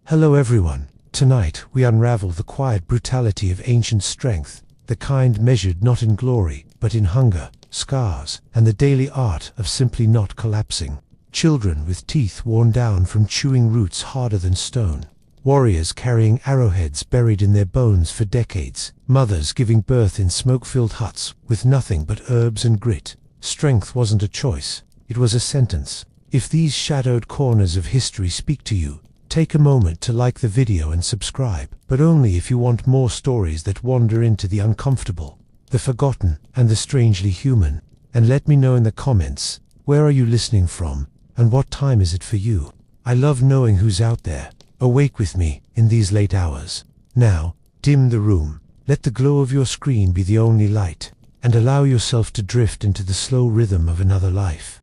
Hello everyone. Tonight we unravel the quiet brutality of ancient strength, the kind measured not in glory, but in hunger, scars, and the daily art of simply not collapsing. Children with teeth worn down from chewing roots harder than stone. Warriors carrying arrowheads buried in their bones for decades. Mothers giving birth in smoke-filled huts with nothing but herbs and grit. Strength wasn't a choice, it was a sentence. If these shadowed corners of history speak to you, take a moment to like the video and subscribe, but only if you want more stories that wander into the uncomfortable, the forgotten, and the strangely human. And let me know in the comments, where are you listening from, and what time is it for you? I love knowing who's out there, awake with me, in these late hours. Now, dim the room, let the glow of your screen be the only light, and allow yourself to drift into the slow rhythm of another life.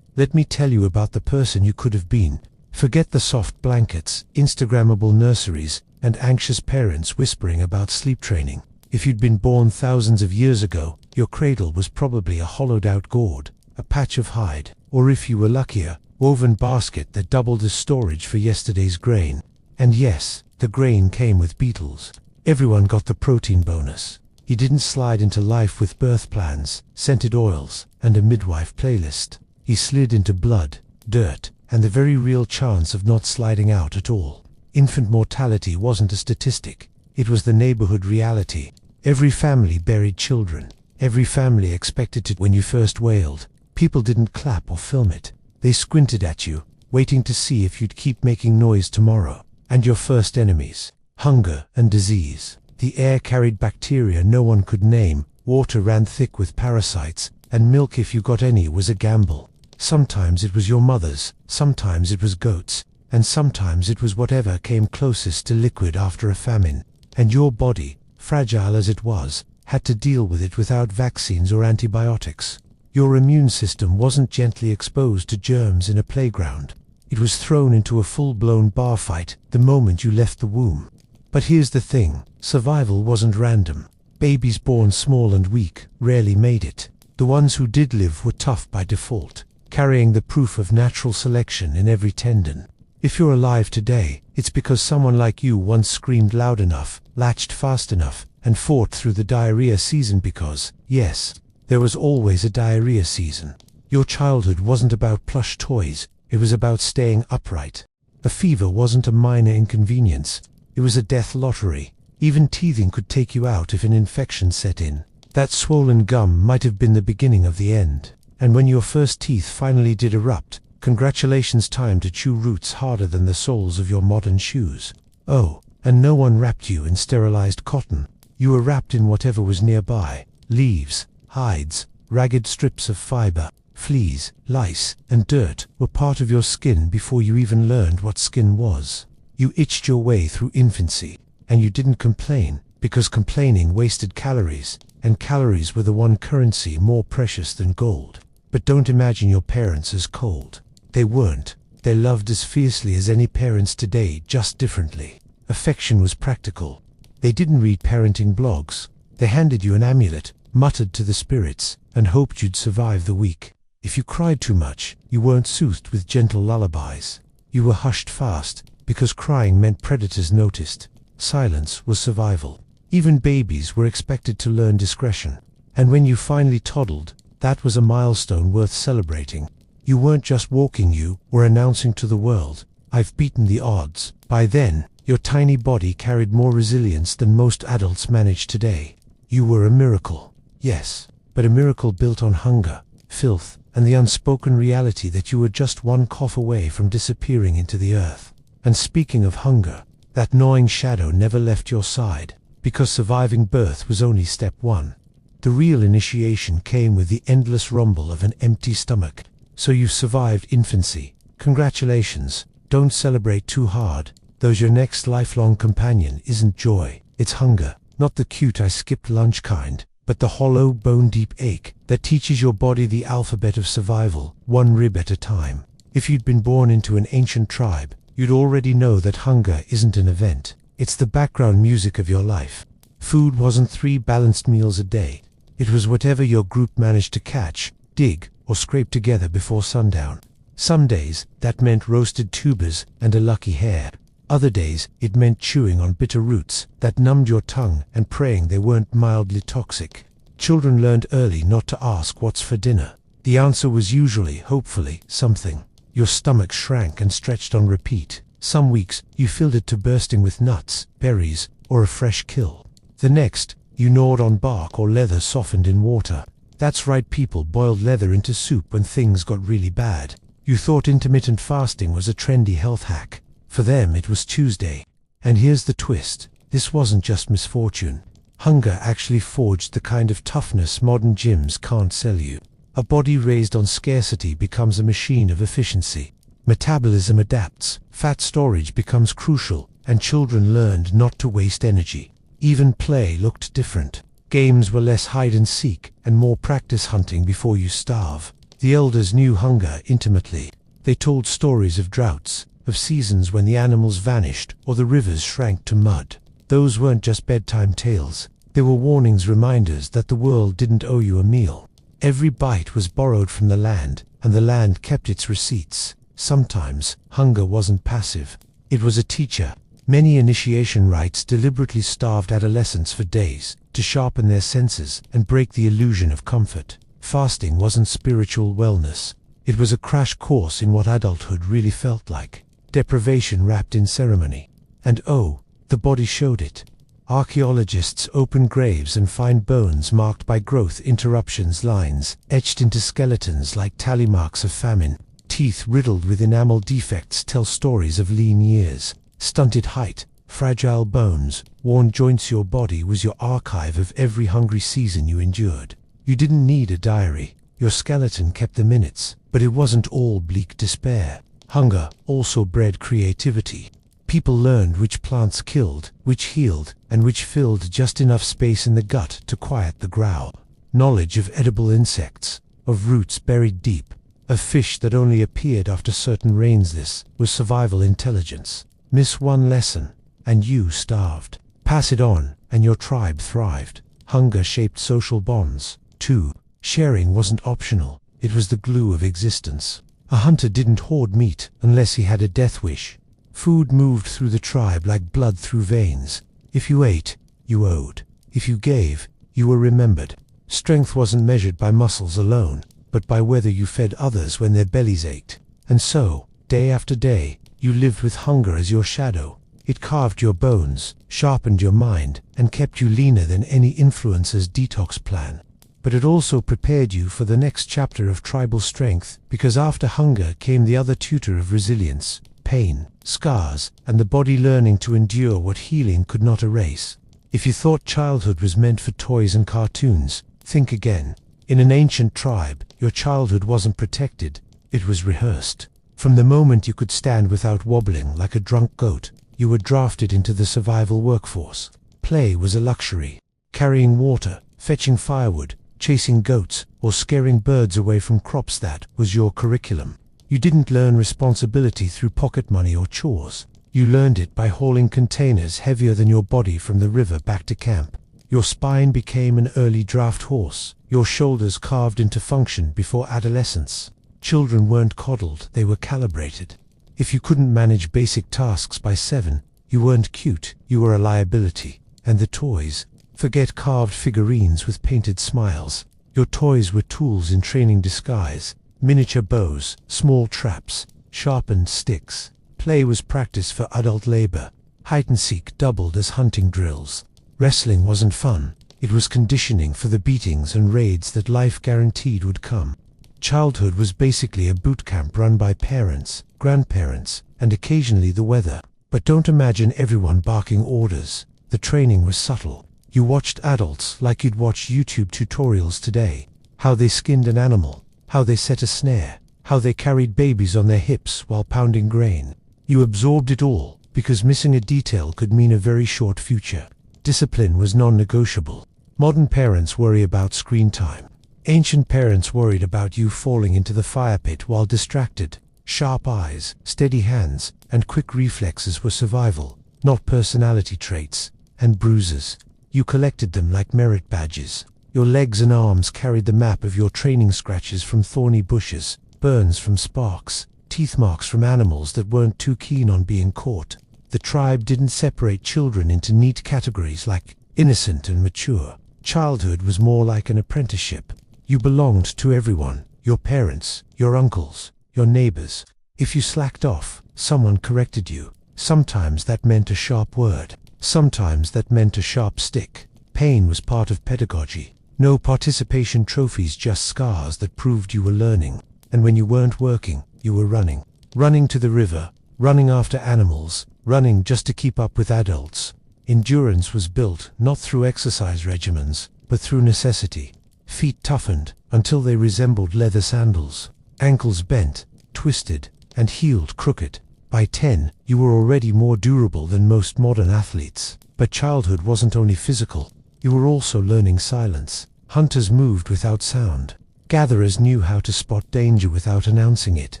Let me tell you about the person you could have been. Forget the soft blankets, Instagrammable nurseries, and anxious parents whispering about sleep training. If you'd been born thousands of years ago, your cradle was probably a hollowed-out gourd, a patch of hide, or if you were luckier, woven basket that doubled as storage for yesterday's grain. And yes, the grain came with beetles. Everyone got the protein bonus. You didn't slide into life with birth plans, scented oils, and a midwife playlist. He slid into blood, dirt, and the very real chance of not sliding out at all. Infant mortality wasn't a statistic, it was the neighborhood reality. Every family buried children. Every family expected to when you first wailed. People didn't clap or film it. They squinted at you, waiting to see if you'd keep making noise tomorrow. And your first enemies: hunger and disease. The air carried bacteria no one could name, water ran thick with parasites, and milk, if you got any, was a gamble. Sometimes it was your mother's, sometimes it was goats, and sometimes it was whatever came closest to liquid after a famine. And your body, fragile as it was, had to deal with it without vaccines or antibiotics. Your immune system wasn't gently exposed to germs in a playground. It was thrown into a full-blown bar fight the moment you left the womb. But here's the thing, survival wasn't random. Babies born small and weak rarely made it. The ones who did live were tough by default, carrying the proof of natural selection in every tendon. If you're alive today, it's because someone like you once screamed loud enough, latched fast enough, and fought through the diarrhea season because, yes, there was always a diarrhea season. Your childhood wasn't about plush toys, it was about staying upright. A fever wasn't a minor inconvenience, it was a death lottery. Even teething could take you out if an infection set in. That swollen gum might have been the beginning of the end. And when your first teeth finally did erupt, congratulations, time to chew roots harder than the soles of your modern shoes. Oh, and no one wrapped you in sterilized cotton. You were wrapped in whatever was nearby. Leaves, hides, ragged strips of fiber, fleas, lice, and dirt were part of your skin before you even learned what skin was. You itched your way through infancy, and you didn't complain, because complaining wasted calories, and calories were the one currency more precious than gold. But don't imagine your parents as cold. They weren't. They loved as fiercely as any parents today, just differently. Affection was practical. They didn't read parenting blogs. They handed you an amulet, muttered to the spirits, and hoped you'd survive the week. If you cried too much, you weren't soothed with gentle lullabies. You were hushed fast, because crying meant predators noticed. Silence was survival. Even babies were expected to learn discretion. And when you finally toddled, that was a milestone worth celebrating. You weren't just walking, you were announcing to the world, I've beaten the odds. By then, your tiny body carried more resilience than most adults manage today. You were a miracle, yes, but a miracle built on hunger, filth, and the unspoken reality that you were just one cough away from disappearing into the earth. And speaking of hunger, that gnawing shadow never left your side, because surviving birth was only step one. The real initiation came with the endless rumble of an empty stomach. So you've survived infancy. Congratulations. Don't celebrate too hard. Though your next lifelong companion isn't joy, it's hunger. Not the cute I skipped lunch kind, but the hollow, bone-deep ache that teaches your body the alphabet of survival, one rib at a time. If you'd been born into an ancient tribe, you'd already know that hunger isn't an event. It's the background music of your life. Food wasn't 3 balanced meals a day. It was whatever your group managed to catch, dig, or scrape together before sundown. Some days, that meant roasted tubers and a lucky hare. Other days, it meant chewing on bitter roots that numbed your tongue and praying they weren't mildly toxic. Children learned early not to ask what's for dinner. The answer was usually, hopefully, something. Your stomach shrank and stretched on repeat. Some weeks, you filled it to bursting with nuts, berries, or a fresh kill. The next, you gnawed on bark or leather softened in water. That's right, people boiled leather into soup when things got really bad. You thought intermittent fasting was a trendy health hack. For them it was Tuesday. And here's the twist. This wasn't just misfortune. Hunger actually forged the kind of toughness modern gyms can't sell you. A body raised on scarcity becomes a machine of efficiency. Metabolism adapts, fat storage becomes crucial, and children learned not to waste energy. Even play looked different. Games were less hide and seek and more practice hunting before you starve. The elders knew hunger intimately. They told stories of droughts, of seasons when the animals vanished or the rivers shrank to mud. Those weren't just bedtime tales. They were warnings, reminders that the world didn't owe you a meal. Every bite was borrowed from the land, and the land kept its receipts. Sometimes, hunger wasn't passive. It was a teacher. Many initiation rites deliberately starved adolescents for days, to sharpen their senses and break the illusion of comfort. Fasting wasn't spiritual wellness. It was a crash course in what adulthood really felt like. Deprivation wrapped in ceremony. And oh, the body showed it. Archaeologists open graves and find bones marked by growth interruptions, lines etched into skeletons like tally marks of famine. Teeth riddled with enamel defects tell stories of lean years. Stunted height, fragile bones, worn joints. Your body was your archive of every hungry season you endured. You didn't need a diary. Your skeleton kept the minutes. But it wasn't all bleak despair. Hunger also bred creativity. People learned which plants killed, which healed, and which filled just enough space in the gut to quiet the growl. Knowledge of edible insects, of roots buried deep, of fish that only appeared after certain rains. This was survival intelligence. Miss one lesson, and you starved. Pass it on, and your tribe thrived. Hunger shaped social bonds, too. Sharing wasn't optional. It was the glue of existence. A hunter didn't hoard meat unless he had a death wish. Food moved through the tribe like blood through veins. If you ate, you owed. If you gave, you were remembered. Strength wasn't measured by muscles alone, but by whether you fed others when their bellies ached. And so, day after day, you lived with hunger as your shadow. It carved your bones, sharpened your mind, and kept you leaner than any influencer's detox plan. But it also prepared you for the next chapter of tribal strength, because after hunger came the other tutor of resilience, pain, scars, and the body learning to endure what healing could not erase. If you thought childhood was meant for toys and cartoons, think again. In an ancient tribe, your childhood wasn't protected, it was rehearsed. From the moment you could stand without wobbling like a drunk goat, you were drafted into the survival workforce. Play was a luxury. Carrying water, fetching firewood, chasing goats, or scaring birds away from crops, that was your curriculum. You didn't learn responsibility through pocket money or chores. You learned it by hauling containers heavier than your body from the river back to camp. Your spine became an early draft horse, your shoulders carved into function before adolescence. Children weren't coddled, they were calibrated. If you couldn't manage basic tasks by 7, you weren't cute, you were a liability. And the toys, forget carved figurines with painted smiles. Your toys were tools in training disguise. Miniature bows, small traps, sharpened sticks. Play was practice for adult labor. Hide-and-seek doubled as hunting drills. Wrestling wasn't fun. It was conditioning for the beatings and raids that life guaranteed would come. Childhood was basically a boot camp run by parents, grandparents, and occasionally the weather. But don't imagine everyone barking orders. The training was subtle. You watched adults like you'd watch YouTube tutorials today. How they skinned an animal, how they set a snare, how they carried babies on their hips while pounding grain. You absorbed it all, because missing a detail could mean a very short future. Discipline was non-negotiable. Modern parents worry about screen time. Ancient parents worried about you falling into the fire pit while distracted. Sharp eyes, steady hands, and quick reflexes were survival, not personality traits. And bruises. You collected them like merit badges. Your legs and arms carried the map of your training: scratches from thorny bushes, burns from sparks, teeth marks from animals that weren't too keen on being caught. The tribe didn't separate children into neat categories like innocent and mature. Childhood was more like an apprenticeship. You belonged to everyone: your parents, your uncles, your neighbors. If you slacked off, someone corrected you. Sometimes that meant a sharp word. Sometimes that meant a sharp stick. Pain was part of pedagogy. No participation trophies, just scars that proved you were learning. And when you weren't working, you were running. Running to the river, running after animals, running just to keep up with adults. Endurance was built not through exercise regimens, but through necessity. Feet toughened until they resembled leather sandals. Ankles bent, twisted, and healed crooked. By 10, you were already more durable than most modern athletes. But childhood wasn't only physical. You were also learning silence. Hunters moved without sound. Gatherers knew how to spot danger without announcing it.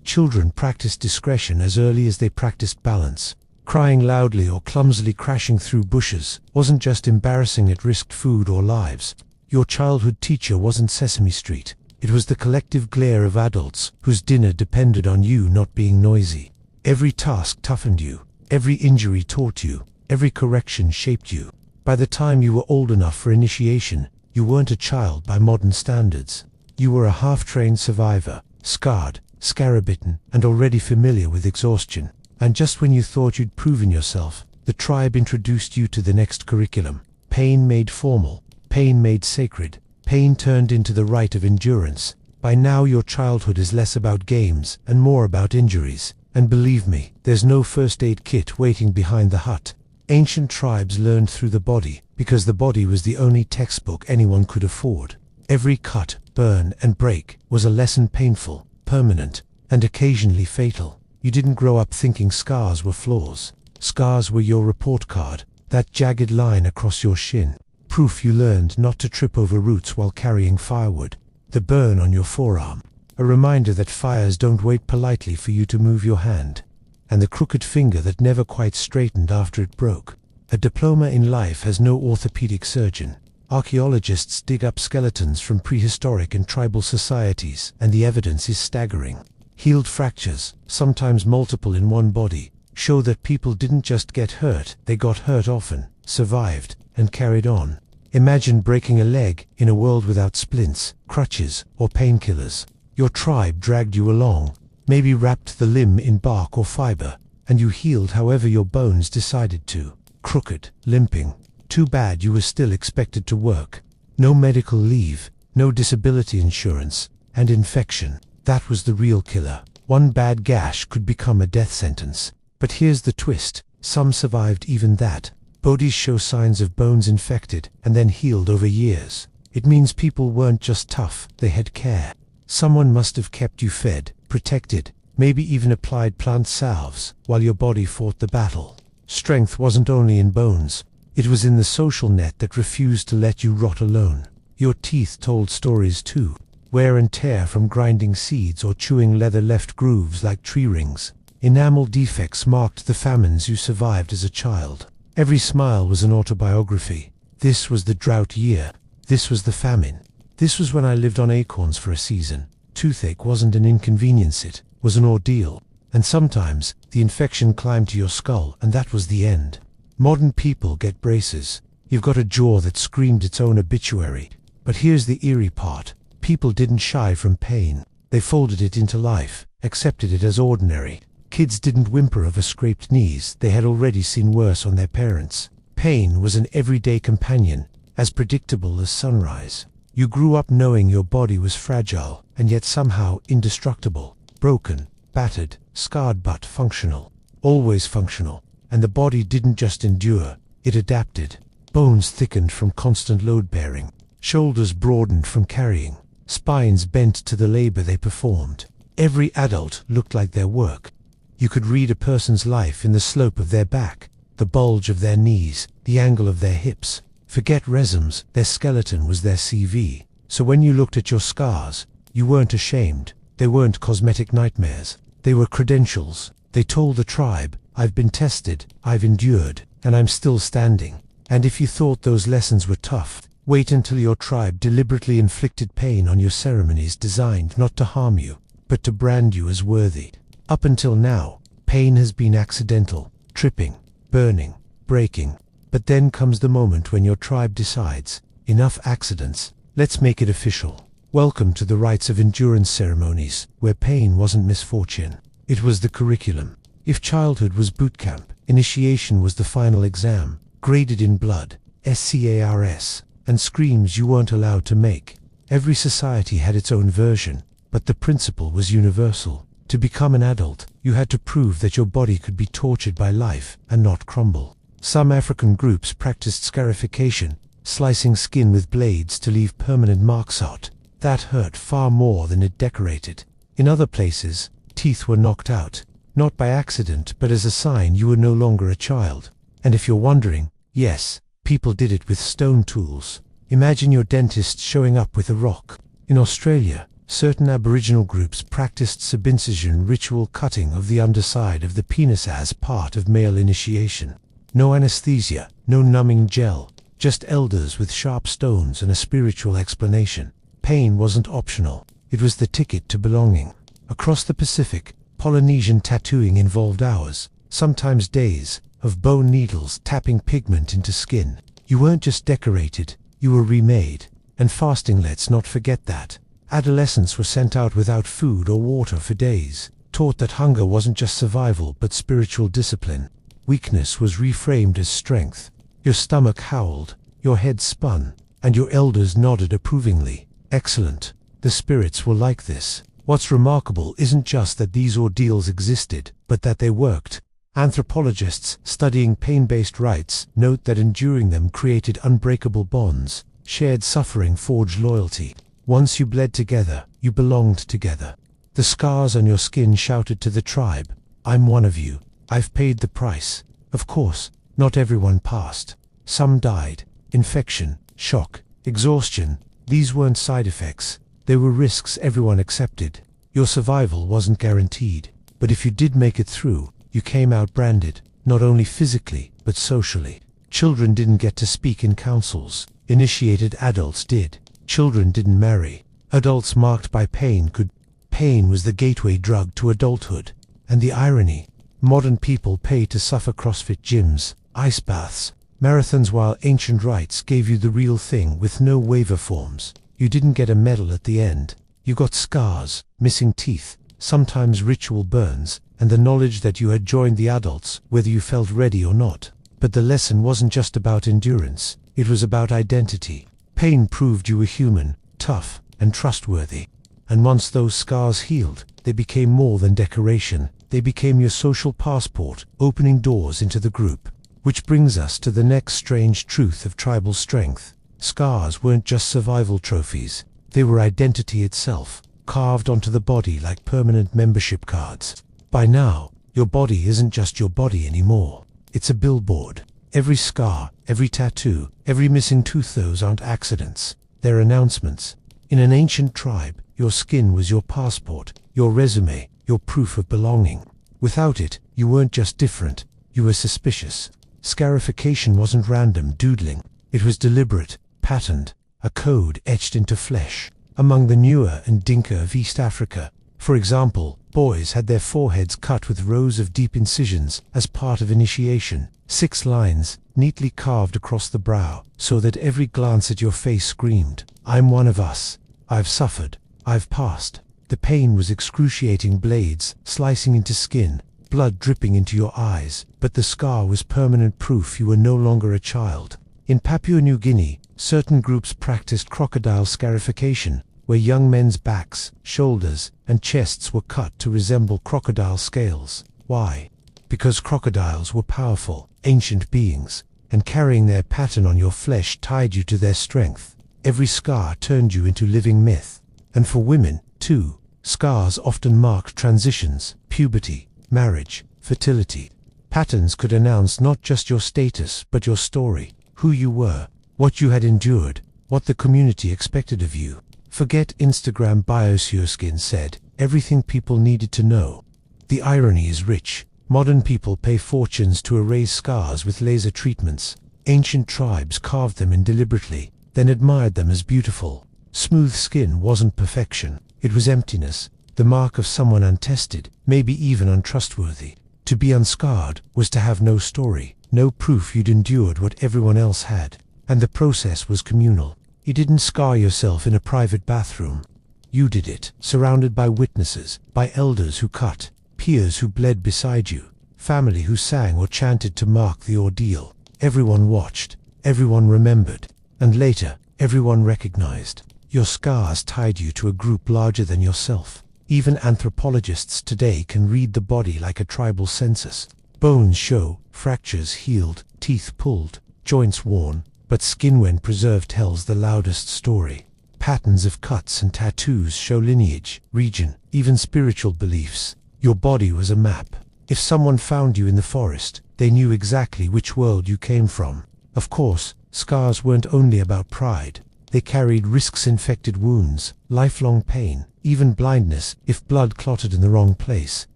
Children practiced discretion as early as they practiced balance. Crying loudly or clumsily crashing through bushes wasn't just embarrassing, it risked food or lives. Your childhood teacher wasn't Sesame Street. It was the collective glare of adults whose dinner depended on you not being noisy. Every task toughened you. Every injury taught you. Every correction shaped you. By the time you were old enough for initiation, you weren't a child by modern standards. You were a half-trained survivor, scarred, scarabitten, and already familiar with exhaustion. And just when you thought you'd proven yourself, the tribe introduced you to the next curriculum. Pain made formal. Pain made sacred. Pain turned into the rite of endurance. By now your childhood is less about games and more about injuries. And believe me, there's no first aid kit waiting behind the hut. Ancient tribes learned through the body, because the body was the only textbook anyone could afford. Every cut, burn, and break was a lesson, painful, permanent, and occasionally fatal. You didn't grow up thinking scars were flaws. Scars were your report card, that jagged line across your shin. Proof you learned not to trip over roots while carrying firewood. The burn on your forearm. A reminder that fires don't wait politely for you to move your hand. And the crooked finger that never quite straightened after it broke. A diploma in life has no orthopedic surgeon. Archaeologists dig up skeletons from prehistoric and tribal societies, and the evidence is staggering. Healed fractures, sometimes multiple in one body, show that people didn't just get hurt, they got hurt often, survived, and carried on. Imagine breaking a leg in a world without splints, crutches, or painkillers. Your tribe dragged you along, maybe wrapped the limb in bark or fiber, and you healed however your bones decided to. Crooked, limping. Too bad you were still expected to work. No medical leave, no disability insurance, and infection. That was the real killer. One bad gash could become a death sentence. But here's the twist. Some survived even that. Bodies show signs of bones infected and then healed over years. It means people weren't just tough, they had care. Someone must have kept you fed, protected, maybe even applied plant salves while your body fought the battle. Strength wasn't only in bones. It was in the social net that refused to let you rot alone. Your teeth told stories too. Wear and tear from grinding seeds or chewing leather left grooves like tree rings. Enamel defects marked the famines you survived as a child. Every smile was an autobiography. This was the drought year. This was the famine. This was when I lived on acorns for a season. Toothache wasn't an inconvenience, it was an ordeal. And sometimes, the infection climbed to your skull, and that was the end. Modern people get braces. You've got a jaw that screamed its own obituary. But here's the eerie part. People didn't shy from pain. They folded it into life, accepted it as ordinary. Kids didn't whimper over scraped knees. They had already seen worse on their parents. Pain was an everyday companion, as predictable as sunrise. You grew up knowing your body was fragile, and yet somehow indestructible. Broken, battered, scarred, but functional. Always functional. And the body didn't just endure, it adapted. Bones thickened from constant load-bearing. Shoulders broadened from carrying. Spines bent to the labor they performed. Every adult looked like their work. You could read a person's life in the slope of their back, the bulge of their knees, the angle of their hips. Forget resumes, their skeleton was their CV. So when you looked at your scars, you weren't ashamed. They weren't cosmetic nightmares. They were credentials. They told the tribe, I've been tested, I've endured, and I'm still standing. And if you thought those lessons were tough, Wait until your tribe deliberately inflicted pain on your ceremonies designed not to harm you, but to brand you as worthy. Up until now, pain has been accidental, tripping, burning, breaking. But then comes the moment when your tribe decides, enough accidents, let's make it official. Welcome to the rites of endurance ceremonies, where pain wasn't misfortune. It was the curriculum. If childhood was boot camp, initiation was the final exam, graded in blood, SCARS, and screams you weren't allowed to make. Every society had its own version, but the principle was universal. To become an adult, you had to prove that your body could be tortured by life and not crumble. Some African groups practiced scarification, slicing skin with blades to leave permanent marks out. That hurt far more than it decorated. In other places, teeth were knocked out, not by accident but as a sign you were no longer a child. And if you're wondering, yes, people did it with stone tools. Imagine your dentist showing up with a rock. In Australia, certain Aboriginal groups practiced subincision ritual cutting of the underside of the penis as part of male initiation. No anesthesia, no numbing gel, just elders with sharp stones and a spiritual explanation. Pain wasn't optional, it was the ticket to belonging. Across the Pacific, Polynesian tattooing involved hours, sometimes days, of bone needles tapping pigment into skin. You weren't just decorated, you were remade. And fasting, let's not forget that. Adolescents were sent out without food or water for days, taught that hunger wasn't just survival but spiritual discipline. Weakness was reframed as strength. Your stomach howled, your head spun, and your elders nodded approvingly. Excellent. The spirits were like this. What's remarkable isn't just that these ordeals existed, but that they worked. Anthropologists studying pain-based rites note that enduring them created unbreakable bonds. Shared suffering forged loyalty. Once you bled together, you belonged together. The scars on your skin shouted to the tribe, I'm one of you. I've paid the price. Of course, not everyone passed. Some died. Infection, shock, exhaustion. These weren't side effects. They were risks everyone accepted. Your survival wasn't guaranteed. But if you did make it through, you came out branded, not only physically, but socially. Children didn't get to speak in councils. Initiated adults did. Children didn't marry. Adults marked by pain could. Pain was the gateway drug to adulthood. And the irony, modern people pay to suffer CrossFit gyms, ice baths, marathons, while ancient rites gave you the real thing with no waiver forms. You didn't get a medal at the end. You got scars, missing teeth, sometimes ritual burns, and the knowledge that you had joined the adults, whether you felt ready or not. But the lesson wasn't just about endurance, it was about identity. Pain proved you were human, tough, and trustworthy. And once those scars healed, they became more than decoration. They became your social passport, opening doors into the group. Which brings us to the next strange truth of tribal strength. Scars weren't just survival trophies. They were identity itself, carved onto the body like permanent membership cards. By now, your body isn't just your body anymore. It's a billboard. Every scar, every tattoo, every missing tooth, those aren't accidents. They're announcements. In an ancient tribe, your skin was your passport, your resume, your proof of belonging. Without it, you weren't just different, you were suspicious. Scarification wasn't random doodling. It was deliberate, patterned, a code etched into flesh. Among the Nuer and Dinka of East Africa, for example, boys had their foreheads cut with rows of deep incisions as part of initiation, 6 lines, neatly carved across the brow, so that every glance at your face screamed, I'm one of us. I've suffered. I've passed. The pain was excruciating, blades slicing into skin, blood dripping into your eyes, but the scar was permanent proof you were no longer a child. In Papua New Guinea, certain groups practiced crocodile scarification, where young men's backs, shoulders, and chests were cut to resemble crocodile scales. Why? Because crocodiles were powerful, ancient beings, and carrying their pattern on your flesh tied you to their strength. Every scar turned you into living myth. And for women, too, scars often marked transitions, puberty, marriage, fertility. Patterns could announce not just your status but your story, who you were, what you had endured, what the community expected of you. Forget Instagram bios, your skin said everything people needed to know. The irony is rich. Modern people pay fortunes to erase scars with laser treatments. Ancient tribes carved them in deliberately. then admired them as beautiful. Smooth skin wasn't perfection, it was emptiness, the mark of someone untested, maybe even untrustworthy. To be unscarred was to have no story, no proof you'd endured what everyone else had. And the process was communal. You didn't scar yourself in a private bathroom. You did it, surrounded by witnesses, by elders who cut, peers who bled beside you, family who sang or chanted to mark the ordeal. Everyone watched, everyone remembered, and later, everyone recognized. Your scars tied you to a group larger than yourself. Even anthropologists today can read the body like a tribal census. Bones show, fractures healed, teeth pulled, joints worn, but skin when preserved tells the loudest story. Patterns of cuts and tattoos show lineage, region, even spiritual beliefs. Your body was a map. If someone found you in the forest, they knew exactly which world you came from. Of course, scars weren't only about pride. They carried risks, infected wounds, lifelong pain, even blindness if blood clotted in the wrong place.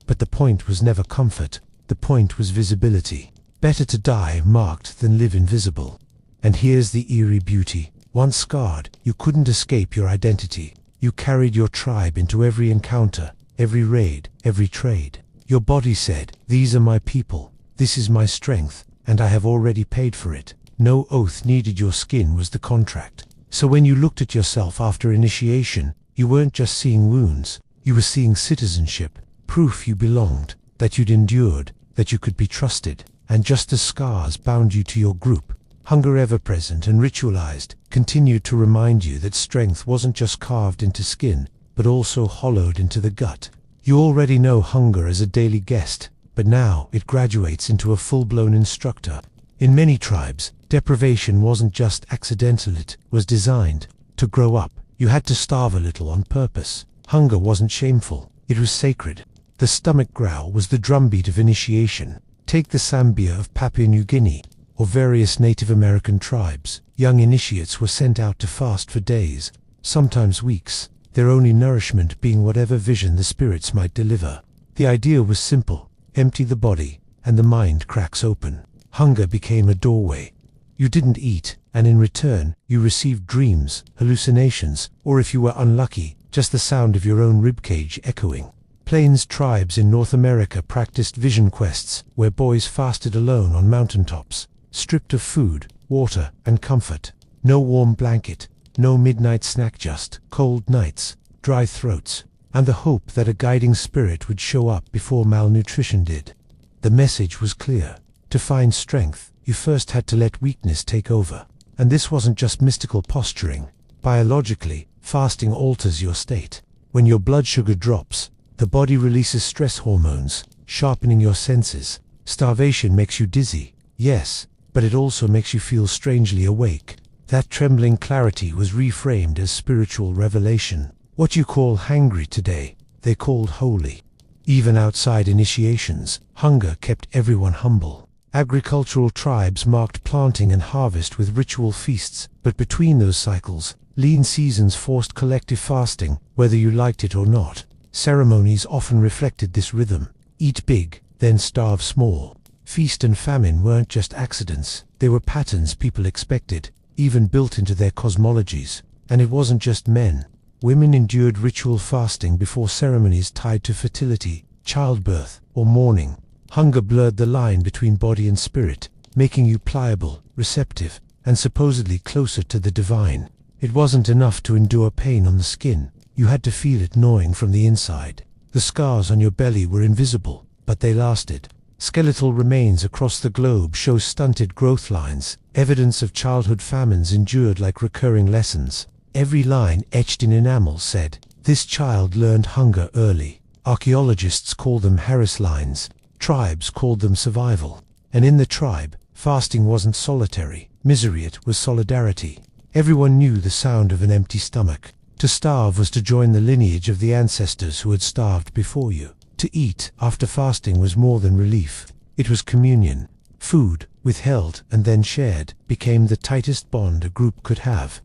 But the point was never comfort. The point was visibility. Better to die marked than live invisible. And here's the eerie beauty. Once scarred, you couldn't escape your identity. You carried your tribe into every encounter, every raid, every trade. Your body said, "These are my people, this is my strength, and I have already paid for it." No oath needed, your skin was the contract. So when you looked at yourself after initiation, you weren't just seeing wounds, you were seeing citizenship, proof you belonged, that you'd endured, that you could be trusted. And just as scars bound you to your group, hunger, ever present and ritualized, continued to remind you that strength wasn't just carved into skin, but also hollowed into the gut. You already know hunger as a daily guest, but now it graduates into a full-blown instructor. In many tribes, deprivation wasn't just accidental, it was designed. To grow up, you had to starve a little on purpose. Hunger wasn't shameful, it was sacred. The stomach growl was the drumbeat of initiation. Take the Sambia of Papua New Guinea, or various Native American tribes. Young initiates were sent out to fast for days, sometimes weeks, their only nourishment being whatever vision the spirits might deliver. The idea was simple: empty the body, and the mind cracks open. Hunger became a doorway. You didn't eat, and in return, you received dreams, hallucinations, or if you were unlucky, just the sound of your own ribcage echoing. Plains tribes in North America practiced vision quests, where boys fasted alone on mountaintops, stripped of food, water, and comfort. No warm blanket, no midnight snack, just cold nights, dry throats, and the hope that a guiding spirit would show up before malnutrition did. The message was clear. To find strength, you first had to let weakness take over. And this wasn't just mystical posturing. Biologically, fasting alters your state. When your blood sugar drops, the body releases stress hormones, sharpening your senses. Starvation makes you dizzy, yes, but it also makes you feel strangely awake. That trembling clarity was reframed as spiritual revelation. What you call hangry today, they called holy. Even outside initiations, hunger kept everyone humble. Agricultural tribes marked planting and harvest with ritual feasts, but between those cycles, lean seasons forced collective fasting, whether you liked it or not. Ceremonies often reflected this rhythm. Eat big, then starve small. Feast and famine weren't just accidents, they were patterns people expected, even built into their cosmologies. And it wasn't just men. Women endured ritual fasting before ceremonies tied to fertility, childbirth, or mourning. Hunger blurred the line between body and spirit, making you pliable, receptive, and supposedly closer to the divine. It wasn't enough to endure pain on the skin, you had to feel it gnawing from the inside. The scars on your belly were invisible, but they lasted. Skeletal remains across the globe show stunted growth lines, evidence of childhood famines endured like recurring lessons. Every line etched in enamel said, "This child learned hunger early." Archaeologists call them Harris lines. Tribes called them survival. And in the tribe, fasting wasn't solitary. Misery, it was solidarity. Everyone knew the sound of an empty stomach. To starve was to join the lineage of the ancestors who had starved before you. To eat after fasting was more than relief. It was communion. Food, withheld and then shared, became the tightest bond a group could have.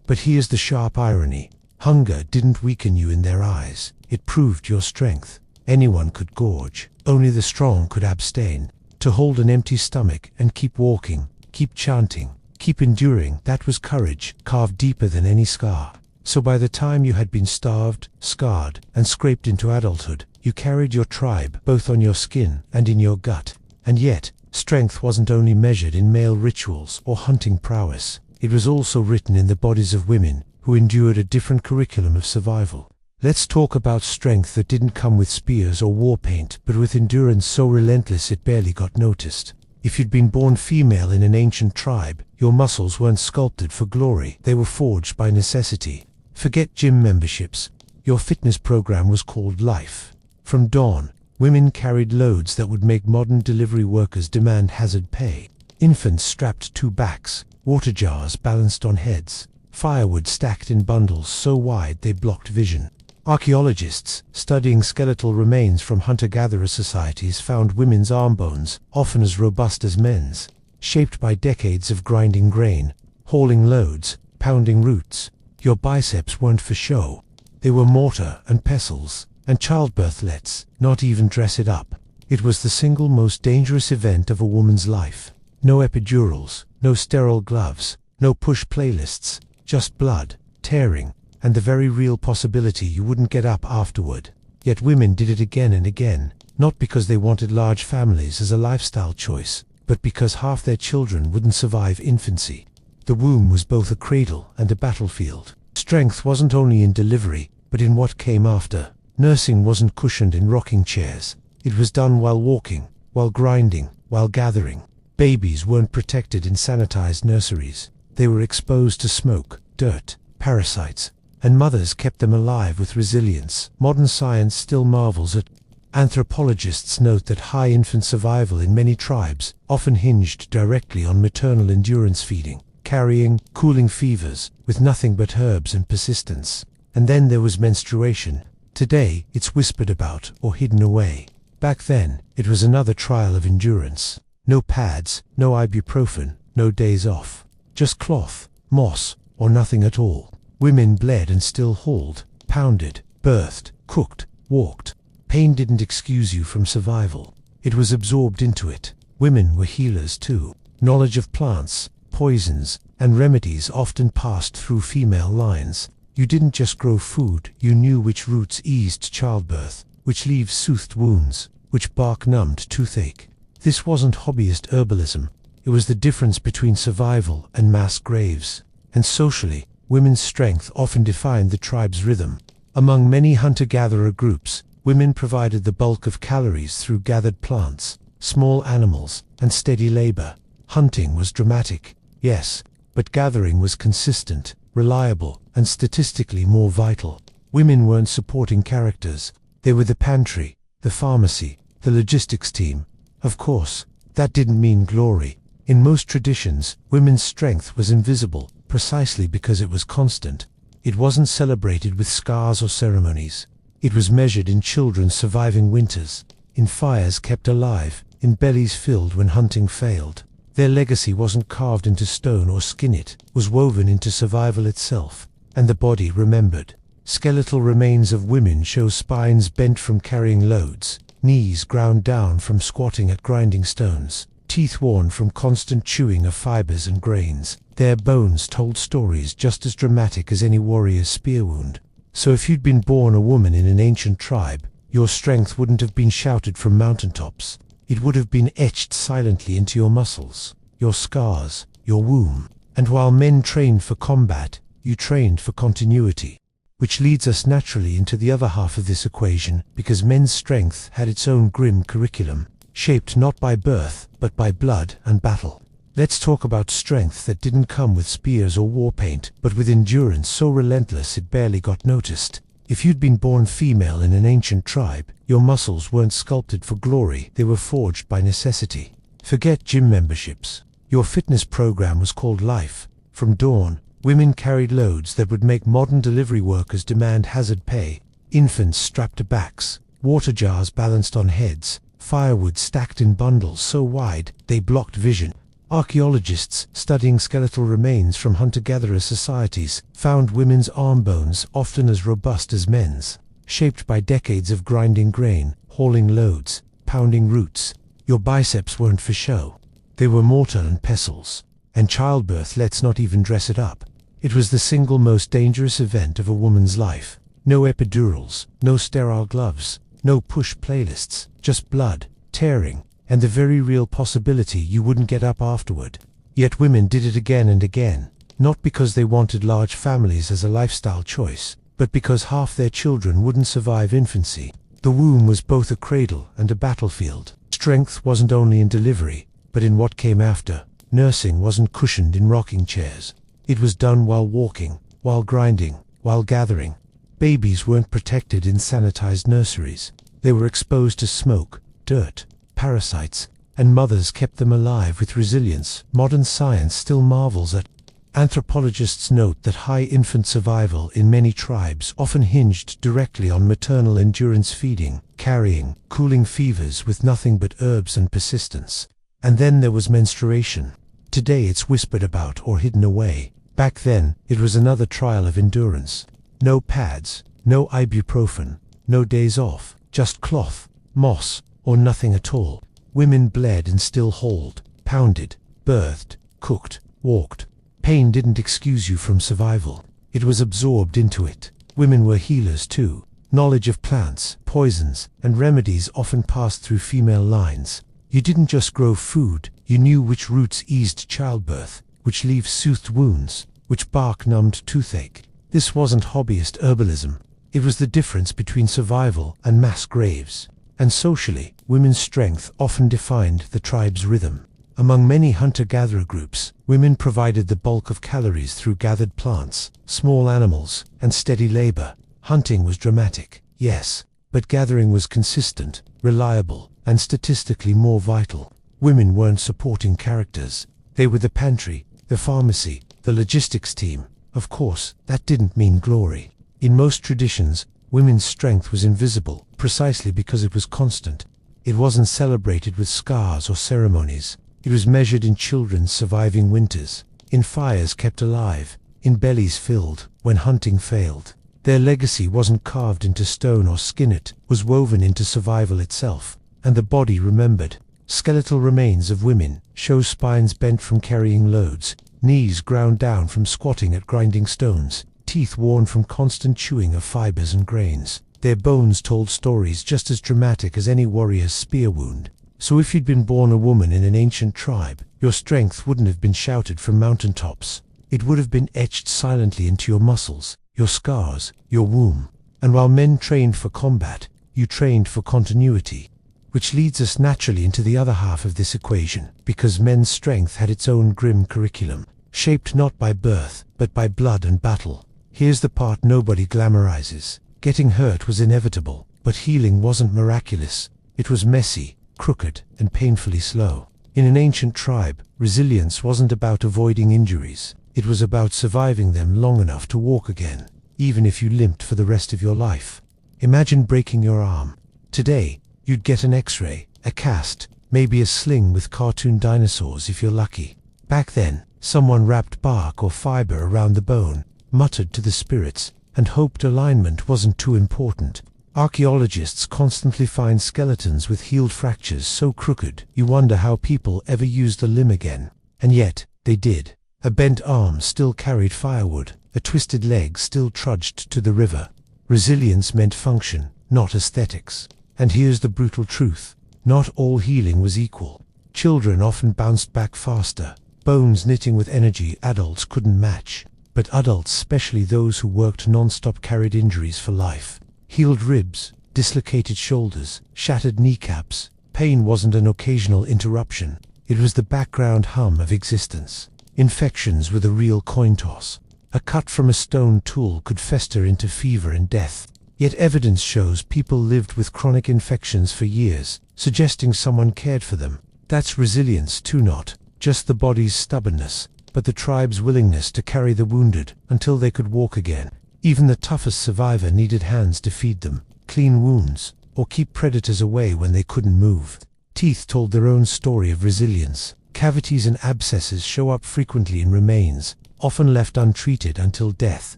But here's the sharp irony. Hunger didn't weaken you in their eyes. It proved your strength. Anyone could gorge. Only the strong could abstain. To hold an empty stomach and keep walking, keep chanting, Keep enduring, that was courage, carved deeper than any scar. So by the time you had been starved, scarred, and scraped into adulthood, you carried your tribe both on your skin and in your gut. And yet, strength wasn't only measured in male rituals or hunting prowess. It was also written in the bodies of women who endured a different curriculum of survival. Let's talk about strength that didn't come with spears or war paint, but with endurance so relentless it barely got noticed. If you'd been born female in an ancient tribe, your muscles weren't sculpted for glory, they were forged by necessity. Forget gym memberships. Your fitness program was called life. From dawn, women carried loads that would make modern delivery workers demand hazard pay. Infants strapped to backs, water jars balanced on heads, firewood stacked in bundles so wide they blocked vision. Archaeologists, studying skeletal remains from hunter-gatherer societies, found women's arm bones, often as robust as men's, shaped by decades of grinding grain, hauling loads, pounding roots. Your biceps weren't for show. They were mortar and pestles, and childbirth. Let's not even dress it up. It was the single most dangerous event of a woman's life. No epidurals, no sterile gloves, no push playlists, just blood, tearing, and the very real possibility you wouldn't get up afterward. Yet women did it again and again, not because they wanted large families as a lifestyle choice, but because half their children wouldn't survive infancy. The womb was both a cradle and a battlefield. Strength wasn't only in delivery, but in what came after. Nursing wasn't cushioned in rocking chairs. It was done while walking, while grinding, while gathering. Babies weren't protected in sanitized nurseries. They were exposed to smoke, dirt, parasites, and mothers kept them alive with resilience. Modern science still marvels at. Anthropologists note that high infant survival in many tribes often hinged directly on maternal endurance feeding, carrying, cooling fevers, with nothing but herbs and persistence. And then there was menstruation. Today, it's whispered about or hidden away. Back then, it was another trial of endurance. No pads, no ibuprofen, no days off. Just cloth, moss, or nothing at all. Women bled and still hauled, pounded, birthed, cooked, walked. Pain didn't excuse you from survival. It was absorbed into it. Women were healers too. Knowledge of plants, poisons, and remedies often passed through female lines. You didn't just grow food, you knew which roots eased childbirth, which leaves soothed wounds, which bark numbed toothache. This wasn't hobbyist herbalism. It was the difference between survival and mass graves. And socially, women's strength often defined the tribe's rhythm. Among many hunter-gatherer groups, women provided the bulk of calories through gathered plants, small animals, and steady labor. Hunting was dramatic, yes, but gathering was consistent, reliable, and statistically more vital. Women weren't supporting characters. They were the pantry, the pharmacy, the logistics team. Of course, that didn't mean glory. In most traditions, women's strength was invisible, precisely because it was constant. It wasn't celebrated with scars or ceremonies. It was measured in children surviving winters, in fires kept alive, in bellies filled when hunting failed. Their legacy wasn't carved into stone or skin, it was woven into survival itself, and the body remembered. Skeletal remains of women show spines bent from carrying loads, knees ground down from squatting at grinding stones, teeth worn from constant chewing of fibers and grains. Their bones told stories just as dramatic as any warrior's spear wound. So if you'd been born a woman in an ancient tribe, your strength wouldn't have been shouted from mountaintops. It would have been etched silently into your muscles, your scars, your womb. And while men trained for combat, you trained for continuity. Which leads us naturally into the other half of this equation, because men's strength had its own grim curriculum, shaped not by birth, but by blood and battle. Let's talk about strength that didn't come with spears or war paint, but with endurance so relentless it barely got noticed. If you'd been born female in an ancient tribe, your muscles weren't sculpted for glory, they were forged by necessity. Forget gym memberships. Your fitness program was called life. From dawn, women carried loads that would make modern delivery workers demand hazard pay. Infants strapped to backs, water jars balanced on heads, firewood stacked in bundles so wide they blocked vision. Archaeologists studying skeletal remains from hunter-gatherer societies found women's arm bones often as robust as men's, shaped by decades of grinding grain, hauling loads, pounding roots. Your biceps weren't for show. They were mortar and pestles. And childbirth, let's not even dress it up. It was the single most dangerous event of a woman's life. No epidurals, no sterile gloves, no push playlists, just blood, tearing, and the very real possibility you wouldn't get up afterward. Yet women did it again and again, not because they wanted large families as a lifestyle choice, but because half their children wouldn't survive infancy. The womb was both a cradle and a battlefield. Strength wasn't only in delivery, but in what came after. Nursing wasn't cushioned in rocking chairs. It was done while walking, while grinding, while gathering. Babies weren't protected in sanitized nurseries. They were exposed to smoke, dirt, parasites, and mothers kept them alive with resilience modern science still marvels at. Anthropologists note that high infant survival in many tribes often hinged directly on maternal endurance, feeding, carrying, cooling fevers with nothing but herbs and persistence. And then there was menstruation. Today it's whispered about or hidden away. Back then, it was another trial of endurance. No pads, no ibuprofen, no days off, just cloth, moss, or nothing at all. Women bled and still hauled, pounded, birthed, cooked, walked. Pain didn't excuse you from survival. It was absorbed into it. Women were healers too. Knowledge of plants, poisons, and remedies often passed through female lines. You didn't just grow food, you knew which roots eased childbirth, which leaves soothed wounds, which bark numbed toothache. This wasn't hobbyist herbalism. It was the difference between survival and mass graves. And socially, women's strength often defined the tribe's rhythm. Among many hunter-gatherer groups, women provided the bulk of calories through gathered plants, small animals, and steady labor. Hunting was dramatic, yes, but gathering was consistent, reliable, and statistically more vital. Women weren't supporting characters. They were the pantry, the pharmacy, the logistics team. Of course, that didn't mean glory. In most traditions, women's strength was invisible, precisely because it was constant. It wasn't celebrated with scars or ceremonies. It was measured in children's surviving winters, in fires kept alive, in bellies filled when hunting failed. Their legacy wasn't carved into stone or skin, it was woven into survival itself. And the body remembered. Skeletal remains of women show spines bent from carrying loads, knees ground down from squatting at grinding stones, teeth worn from constant chewing of fibers and grains. Their bones told stories just as dramatic as any warrior's spear wound. So if you'd been born a woman in an ancient tribe, your strength wouldn't have been shouted from mountaintops. It would have been etched silently into your muscles, your scars, your womb. And while men trained for combat, you trained for continuity. Which leads us naturally into the other half of this equation, because men's strength had its own grim curriculum, shaped not by birth, but by blood and battle. Here's the part nobody glamorizes. Getting hurt was inevitable, but healing wasn't miraculous. It was messy, crooked, and painfully slow. In an ancient tribe, resilience wasn't about avoiding injuries. It was about surviving them long enough to walk again, even if you limped for the rest of your life. Imagine breaking your arm. Today, you'd get an X-ray, a cast, maybe a sling with cartoon dinosaurs if you're lucky. Back then, someone wrapped bark or fiber around the bone, muttered to the spirits, and hoped alignment wasn't too important. Archaeologists constantly find skeletons with healed fractures so crooked you wonder how people ever used the limb again. And yet, they did. A bent arm still carried firewood, a twisted leg still trudged to the river. Resilience meant function, not aesthetics. And here's the brutal truth. Not all healing was equal. Children often bounced back faster, bones knitting with energy adults couldn't match. But adults, especially those who worked non-stop, carried injuries for life. Healed ribs, dislocated shoulders, shattered kneecaps. Pain wasn't an occasional interruption. It was the background hum of existence. Infections were the real coin toss. A cut from a stone tool could fester into fever and death. Yet evidence shows people lived with chronic infections for years, suggesting someone cared for them. That's resilience too, not just the body's stubbornness, but the tribe's willingness to carry the wounded until they could walk again. Even the toughest survivor needed hands to feed them, clean wounds, or keep predators away when they couldn't move. Teeth told their own story of resilience. Cavities and abscesses show up frequently in remains, often left untreated until death.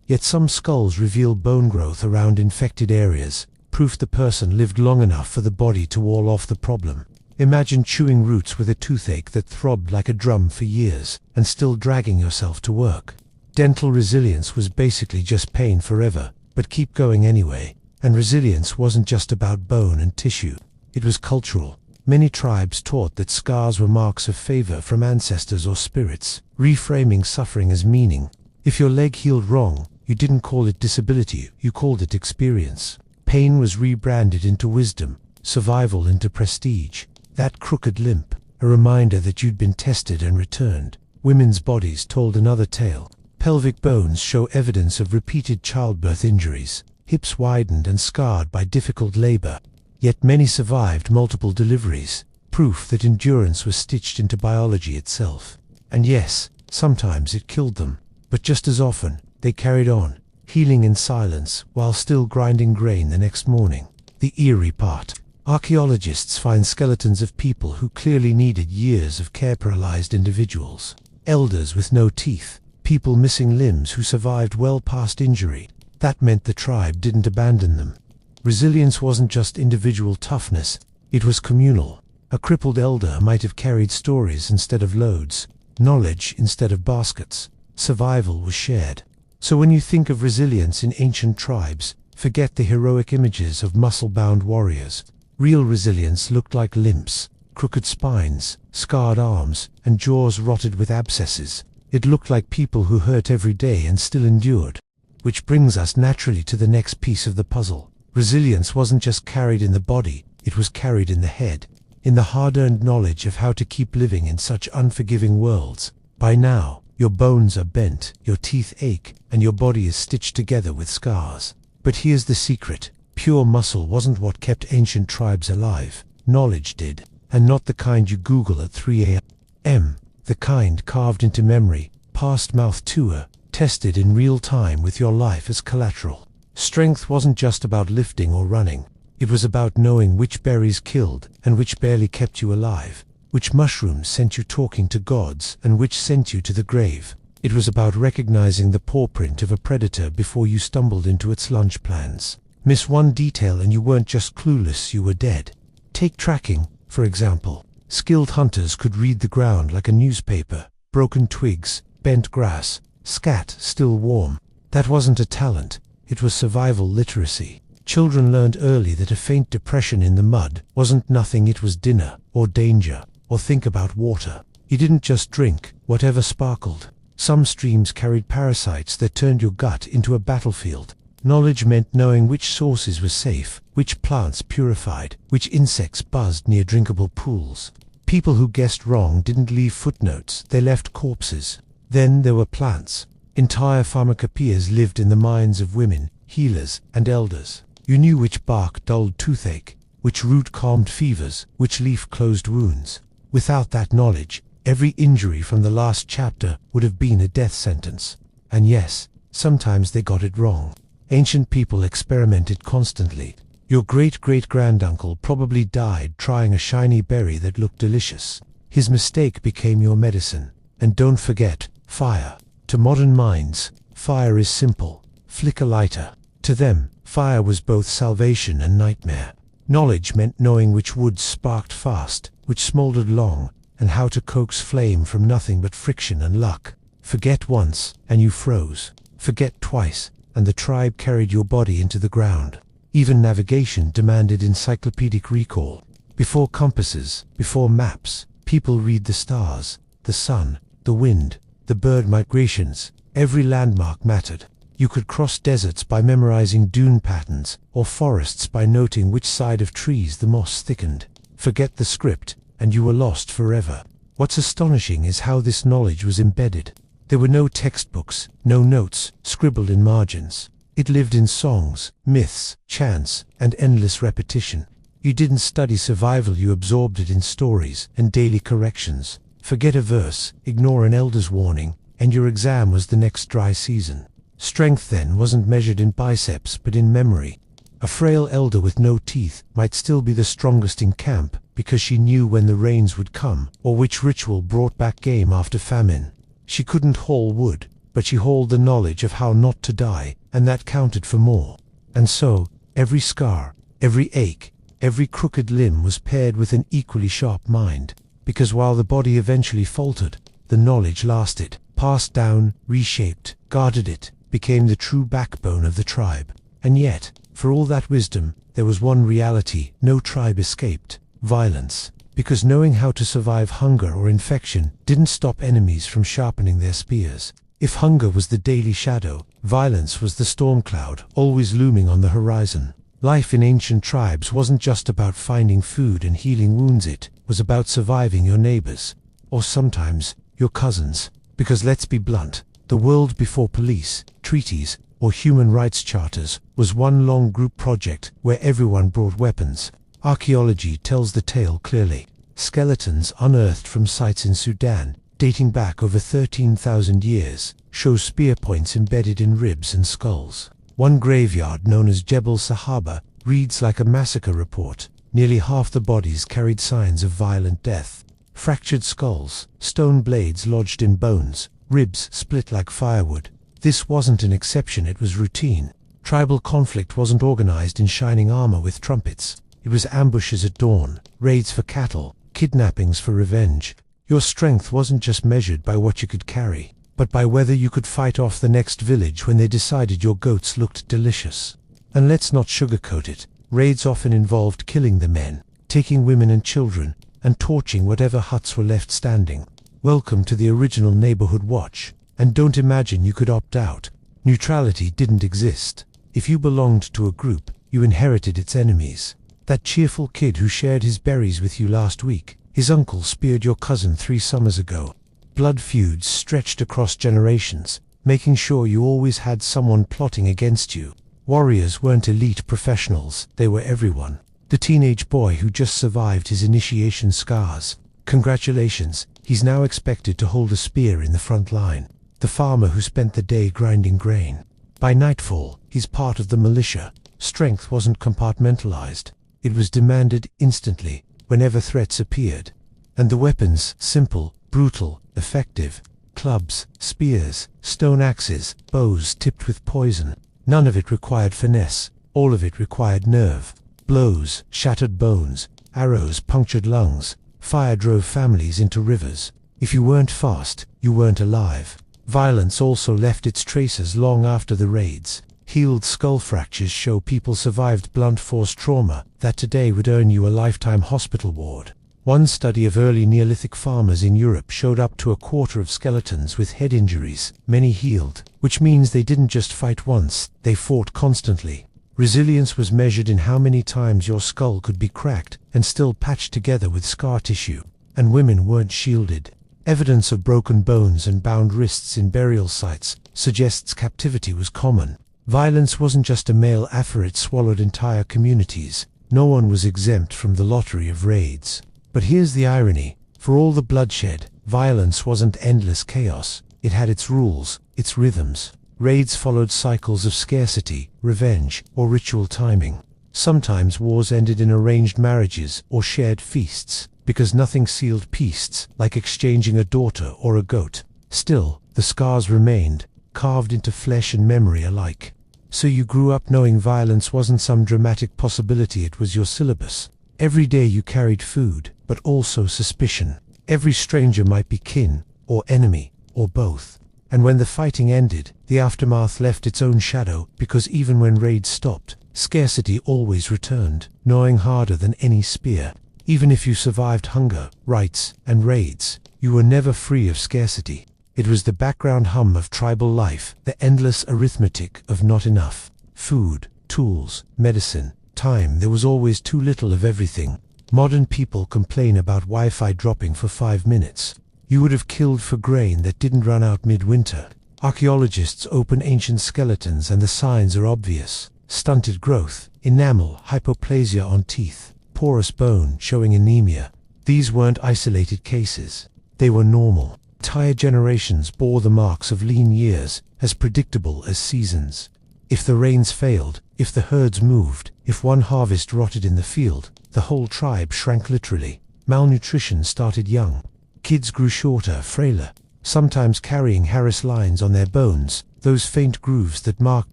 Yet some skulls reveal bone growth around infected areas, proof the person lived long enough for the body to wall off the problem. Imagine chewing roots with a toothache that throbbed like a drum for years, and still dragging yourself to work. Dental resilience was basically just pain forever, but keep going anyway. And resilience wasn't just about bone and tissue. It was cultural. Many tribes taught that scars were marks of favor from ancestors or spirits, reframing suffering as meaning. If your leg healed wrong, you didn't call it disability, you called it experience. Pain was rebranded into wisdom, survival into prestige. That crooked limp, a reminder that you'd been tested and returned. Women's bodies told another tale. Pelvic bones show evidence of repeated childbirth injuries, hips widened and scarred by difficult labor. Yet many survived multiple deliveries, proof that endurance was stitched into biology itself. And yes, sometimes it killed them, but just as often, they carried on, healing in silence while still grinding grain the next morning. The eerie part. Archaeologists find skeletons of people who clearly needed years of care. Paralyzed individuals, elders with no teeth, people missing limbs who survived well past injury. That meant the tribe didn't abandon them. Resilience wasn't just individual toughness, it was communal. A crippled elder might have carried stories instead of loads, knowledge instead of baskets. Survival was shared. So when you think of resilience in ancient tribes, forget the heroic images of muscle-bound warriors. Real resilience looked like limps, crooked spines, scarred arms, and jaws rotted with abscesses. It looked like people who hurt every day and still endured. Which brings us naturally to the next piece of the puzzle. Resilience wasn't just carried in the body, it was carried in the head, in the hard-earned knowledge of how to keep living in such unforgiving worlds. By now, your bones are bent, your teeth ache, and your body is stitched together with scars. But here's the secret. Pure muscle wasn't what kept ancient tribes alive. Knowledge did. And not the kind you Google at 3 a.m. The kind carved into memory, passed mouth tour, tested in real time with your life as collateral. Strength wasn't just about lifting or running. It was about knowing which berries killed and which barely kept you alive, which mushrooms sent you talking to gods and which sent you to the grave. It was about recognizing the paw print of a predator before you stumbled into its lunch plans. Miss one detail and you weren't just clueless, you were dead. Take tracking, for example. Skilled hunters could read the ground like a newspaper. Broken twigs, bent grass, scat still warm. That wasn't a talent, it was survival literacy. Children learned early that a faint depression in the mud wasn't nothing, it was dinner, or danger, or think about water. You didn't just drink whatever sparkled. Some streams carried parasites that turned your gut into a battlefield. Knowledge meant knowing which sources were safe, which plants purified, which insects buzzed near drinkable pools. People who guessed wrong didn't leave footnotes, they left corpses. Then there were plants. Entire pharmacopoeias lived in the minds of women, healers, and elders. You knew which bark dulled toothache, which root calmed fevers, which leaf closed wounds. Without that knowledge, every injury from the last chapter would have been a death sentence. And yes, sometimes they got it wrong. Ancient people experimented constantly. Your great-great-granduncle probably died trying a shiny berry that looked delicious. His mistake became your medicine. And don't forget, fire. To modern minds, fire is simple. Flick a lighter. To them, fire was both salvation and nightmare. Knowledge meant knowing which woods sparked fast, which smoldered long, and how to coax flame from nothing but friction and luck. Forget once, and you froze. Forget twice, and the tribe carried your body into the ground. Even navigation demanded encyclopedic recall. Before compasses, before maps, people read the stars, the sun, the wind, the bird migrations. Every landmark mattered. You could cross deserts by memorizing dune patterns, or forests by noting which side of trees the moss thickened. Forget the script, and you were lost forever. What's astonishing is how this knowledge was embedded. There were no textbooks, no notes, scribbled in margins. It lived in songs, myths, chants, and endless repetition. You didn't study survival, you absorbed it in stories and daily corrections. Forget a verse, ignore an elder's warning, and your exam was the next dry season. Strength then wasn't measured in biceps but in memory. A frail elder with no teeth might still be the strongest in camp because she knew when the rains would come or which ritual brought back game after famine. She couldn't haul wood, but she hauled the knowledge of how not to die, and that counted for more. And so, every scar, every ache, Every crooked limb was paired with an equally sharp mind, because while the body eventually faltered, the knowledge lasted, passed down, reshaped, guarded it, became the true backbone of the tribe. And yet, for all that wisdom, there was one reality no tribe escaped: violence. Because knowing how to survive hunger or infection didn't stop enemies from sharpening their spears. If hunger was the daily shadow, violence was the storm cloud, always looming on the horizon. Life in ancient tribes wasn't just about finding food and healing wounds, it was about surviving your neighbors, or sometimes your cousins. Because let's be blunt, the world before police, treaties, or human rights charters was one long group project where everyone brought weapons. Archaeology tells the tale clearly. Skeletons unearthed from sites in Sudan, dating back over 13,000 years, show spear points embedded in ribs and skulls. One graveyard, known as Jebel Sahaba, reads like a massacre report. Nearly half the bodies carried signs of violent death. Fractured skulls, stone blades lodged in bones, ribs split like firewood. This wasn't an exception, it was routine. Tribal conflict wasn't organized in shining armor with trumpets. It was ambushes at dawn, raids for cattle, kidnappings for revenge. Your strength wasn't just measured by what you could carry, but by whether you could fight off the next village when they decided your goats looked delicious. And let's not sugarcoat it. Raids often involved killing the men, taking women and children, and torching whatever huts were left standing. Welcome to the original neighborhood watch. And don't imagine you could opt out. Neutrality didn't exist. If you belonged to a group, you inherited its enemies. That cheerful kid who shared his berries with you last week, his uncle speared your cousin 3 summers ago. Blood feuds stretched across generations, making sure you always had someone plotting against you. Warriors weren't elite professionals, they were everyone. The teenage boy who just survived his initiation scars. Congratulations, he's now expected to hold a spear in the front line. The farmer who spent the day grinding grain. By nightfall, he's part of the militia. Strength wasn't compartmentalized. It was demanded instantly, whenever threats appeared. And the weapons, simple, brutal, effective. Clubs, spears, stone axes, bows tipped with poison. None of it required finesse, all of it required nerve. Blows shattered bones, arrows punctured lungs, fire drove families into rivers. If you weren't fast, you weren't alive. Violence also left its traces long after the raids. Healed skull fractures show people survived blunt force trauma that today would earn you a lifetime hospital ward. One study of early Neolithic farmers in Europe showed up to a quarter of skeletons with head injuries, many healed, which means they didn't just fight once, they fought constantly. Resilience was measured in how many times your skull could be cracked and still patched together with scar tissue. And women weren't shielded. Evidence of broken bones and bound wrists in burial sites suggests captivity was common. Violence wasn't just a male affair, it swallowed entire communities. No one was exempt from the lottery of raids. But here's the irony. For all the bloodshed, violence wasn't endless chaos. It had its rules, its rhythms. Raids followed cycles of scarcity, revenge, or ritual timing. Sometimes wars ended in arranged marriages or shared feasts, because nothing sealed peace like exchanging a daughter or a goat. Still, the scars remained, carved into flesh and memory alike. So you grew up knowing violence wasn't some dramatic possibility, it was your syllabus. Every day you carried food, but also suspicion. Every stranger might be kin, or enemy, or both. And when the fighting ended, the aftermath left its own shadow, because even when raids stopped, scarcity always returned, gnawing harder than any spear. Even if you survived hunger, riots, and raids, you were never free of scarcity. It was the background hum of tribal life, the endless arithmetic of not enough. Food, tools, medicine, time, there was always too little of everything. Modern people complain about Wi-Fi dropping for 5 minutes. You would have killed for grain that didn't run out midwinter. Archaeologists open ancient skeletons and the signs are obvious. Stunted growth, enamel, hypoplasia on teeth, porous bone showing anemia. These weren't isolated cases. They were normal. Entire generations bore the marks of lean years, as predictable as seasons. If the rains failed, if the herds moved, if one harvest rotted in the field, the whole tribe shrank literally. Malnutrition started young. Kids grew shorter, frailer, sometimes carrying Harris lines on their bones, those faint grooves that mark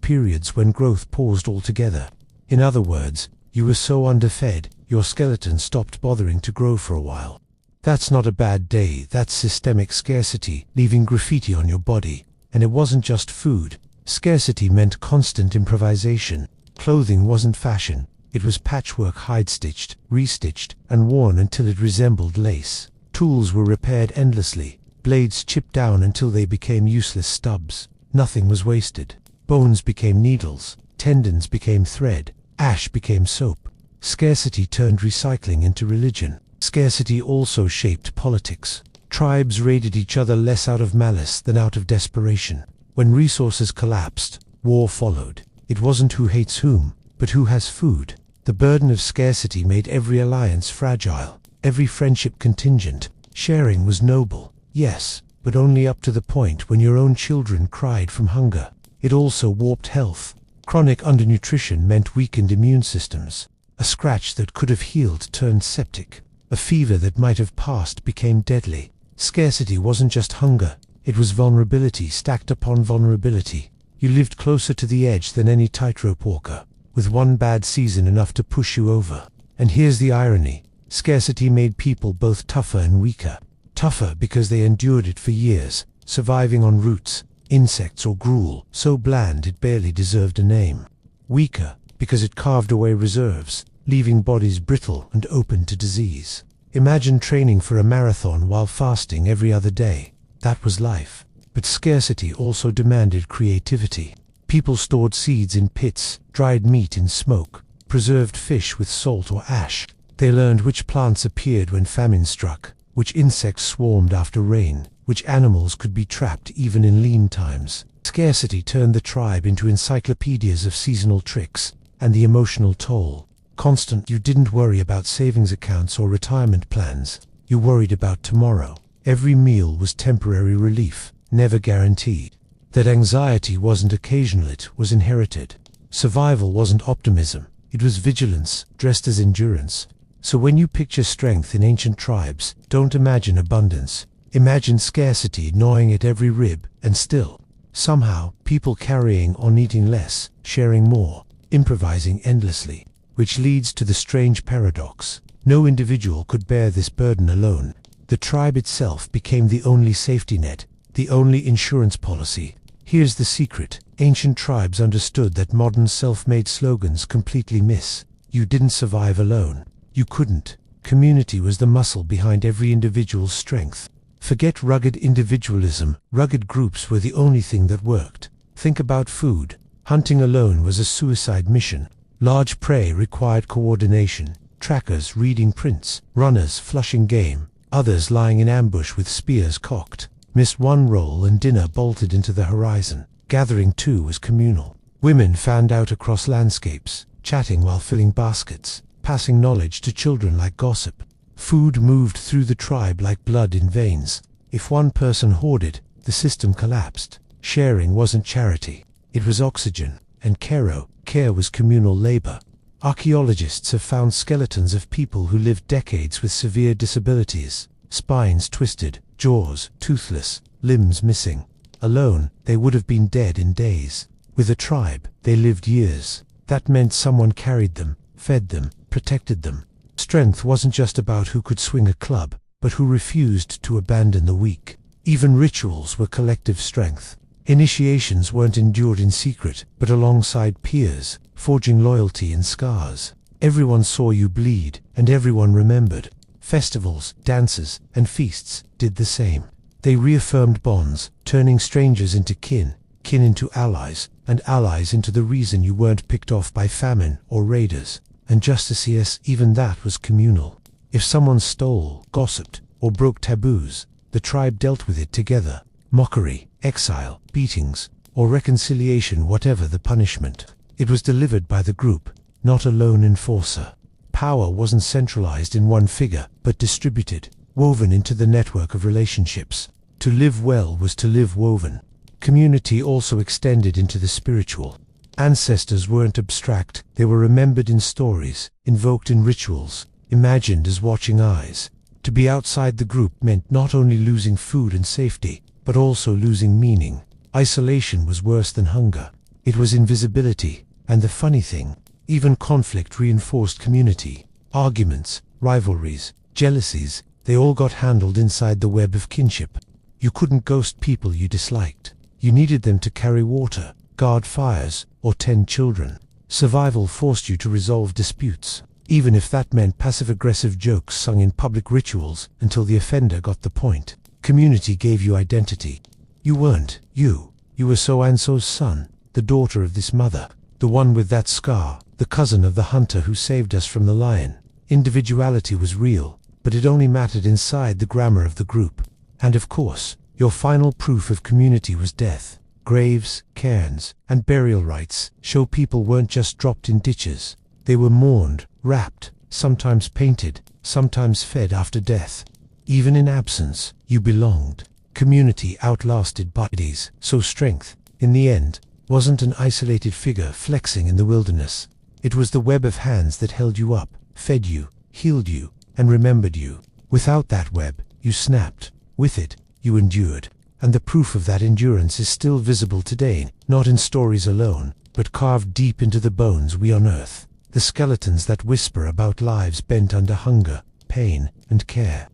periods when growth paused altogether. In other words, you were so underfed, your skeleton stopped bothering to grow for a while. That's not a bad day, that's systemic scarcity, leaving graffiti on your body. And it wasn't just food. Scarcity meant constant improvisation. Clothing wasn't fashion. It was patchwork, hide-stitched, restitched, and worn until it resembled lace. Tools were repaired endlessly. Blades chipped down until they became useless stubs. Nothing was wasted. Bones became needles. Tendons became thread. Ash became soap. Scarcity turned recycling into religion. Scarcity also shaped politics. Tribes raided each other less out of malice than out of desperation. When resources collapsed, war followed. It wasn't who hates whom, but who has food. The burden of scarcity made every alliance fragile, every friendship contingent. Sharing was noble, yes, but only up to the point when your own children cried from hunger. It also warped health. Chronic undernutrition meant weakened immune systems. A scratch that could have healed turned septic. A fever that might have passed became deadly. Scarcity wasn't just hunger, it was vulnerability stacked upon vulnerability. You lived closer to the edge than any tightrope walker, with one bad season enough to push you over. And here's the irony. Scarcity made people both tougher and weaker. Tougher because they endured it for years, surviving on roots, insects or gruel, so bland it barely deserved a name. Weaker because it carved away reserves, leaving bodies brittle and open to disease. Imagine training for a marathon while fasting every other day. That was life. But scarcity also demanded creativity. People stored seeds in pits, dried meat in smoke, preserved fish with salt or ash. They learned which plants appeared when famine struck, which insects swarmed after rain, which animals could be trapped even in lean times. Scarcity turned the tribe into encyclopedias of seasonal tricks, and the emotional toll. Constant. You didn't worry about savings accounts or retirement plans. You worried about tomorrow. Every meal was temporary relief, never guaranteed. That anxiety wasn't occasional, it was inherited. Survival wasn't optimism, it was vigilance, dressed as endurance. So when you picture strength in ancient tribes, don't imagine abundance. Imagine scarcity gnawing at every rib, and still, somehow, people carrying on, eating less, sharing more, improvising endlessly. Which leads to the strange paradox. No individual could bear this burden alone. The tribe itself became the only safety net, the only insurance policy. Here's the secret. Ancient tribes understood that modern self-made slogans completely miss. You didn't survive alone. You couldn't. Community was the muscle behind every individual's strength. Forget rugged individualism. Rugged groups were the only thing that worked. Think about food. Hunting alone was a suicide mission. Large prey required coordination, trackers reading prints, runners flushing game, others lying in ambush with spears cocked. Missed one roll and dinner bolted into the horizon. Gathering too was communal. Women fanned out across landscapes, chatting while filling baskets, passing knowledge to children like gossip. Food moved through the tribe like blood in veins. If one person hoarded, the system collapsed. Sharing wasn't charity, it was oxygen, and care was communal labor. Archaeologists have found skeletons of people who lived decades with severe disabilities, spines twisted, jaws toothless, limbs missing. Alone, they would have been dead in days. With a tribe, they lived years. That meant someone carried them, fed them, protected them. Strength wasn't just about who could swing a club, but who refused to abandon the weak. Even rituals were collective strength. Initiations weren't endured in secret, but alongside peers, forging loyalty in scars. Everyone saw you bleed, and everyone remembered. Festivals, dances, and feasts did the same. They reaffirmed bonds, turning strangers into kin, kin into allies, and allies into the reason you weren't picked off by famine or raiders. And justice, yes, even that was communal. If someone stole, gossiped, or broke taboos, the tribe dealt with it together. Mockery, exile, beatings, or reconciliation, whatever the punishment. It was delivered by the group, not a lone enforcer. Power wasn't centralized in one figure, but distributed, woven into the network of relationships. To live well was to live woven. Community also extended into the spiritual. Ancestors weren't abstract, they were remembered in stories, invoked in rituals, imagined as watching eyes. To be outside the group meant not only losing food and safety, but also losing meaning. Isolation was worse than hunger. It was invisibility, and the funny thing, even conflict reinforced community. Arguments, rivalries, jealousies, they all got handled inside the web of kinship. You couldn't ghost people you disliked. You needed them to carry water, guard fires, or tend children. Survival forced you to resolve disputes, even if that meant passive-aggressive jokes sung in public rituals until the offender got the point. Community gave you identity. You weren't you. You were so-and-so's son, the daughter of this mother, the one with that scar, the cousin of the hunter who saved us from the lion. Individuality was real, but it only mattered inside the grammar of the group. And of course, your final proof of community was death. Graves, cairns, and burial rites show people weren't just dropped in ditches. They were mourned, wrapped, sometimes painted, sometimes fed after death. Even in absence, you belonged. Community outlasted bodies, so strength, in the end, wasn't an isolated figure flexing in the wilderness. It was the web of hands that held you up, fed you, healed you, and remembered you. Without that web, you snapped. With it, you endured. And the proof of that endurance is still visible today, not in stories alone, but carved deep into the bones we unearth. The skeletons that whisper about lives bent under hunger, pain, and care.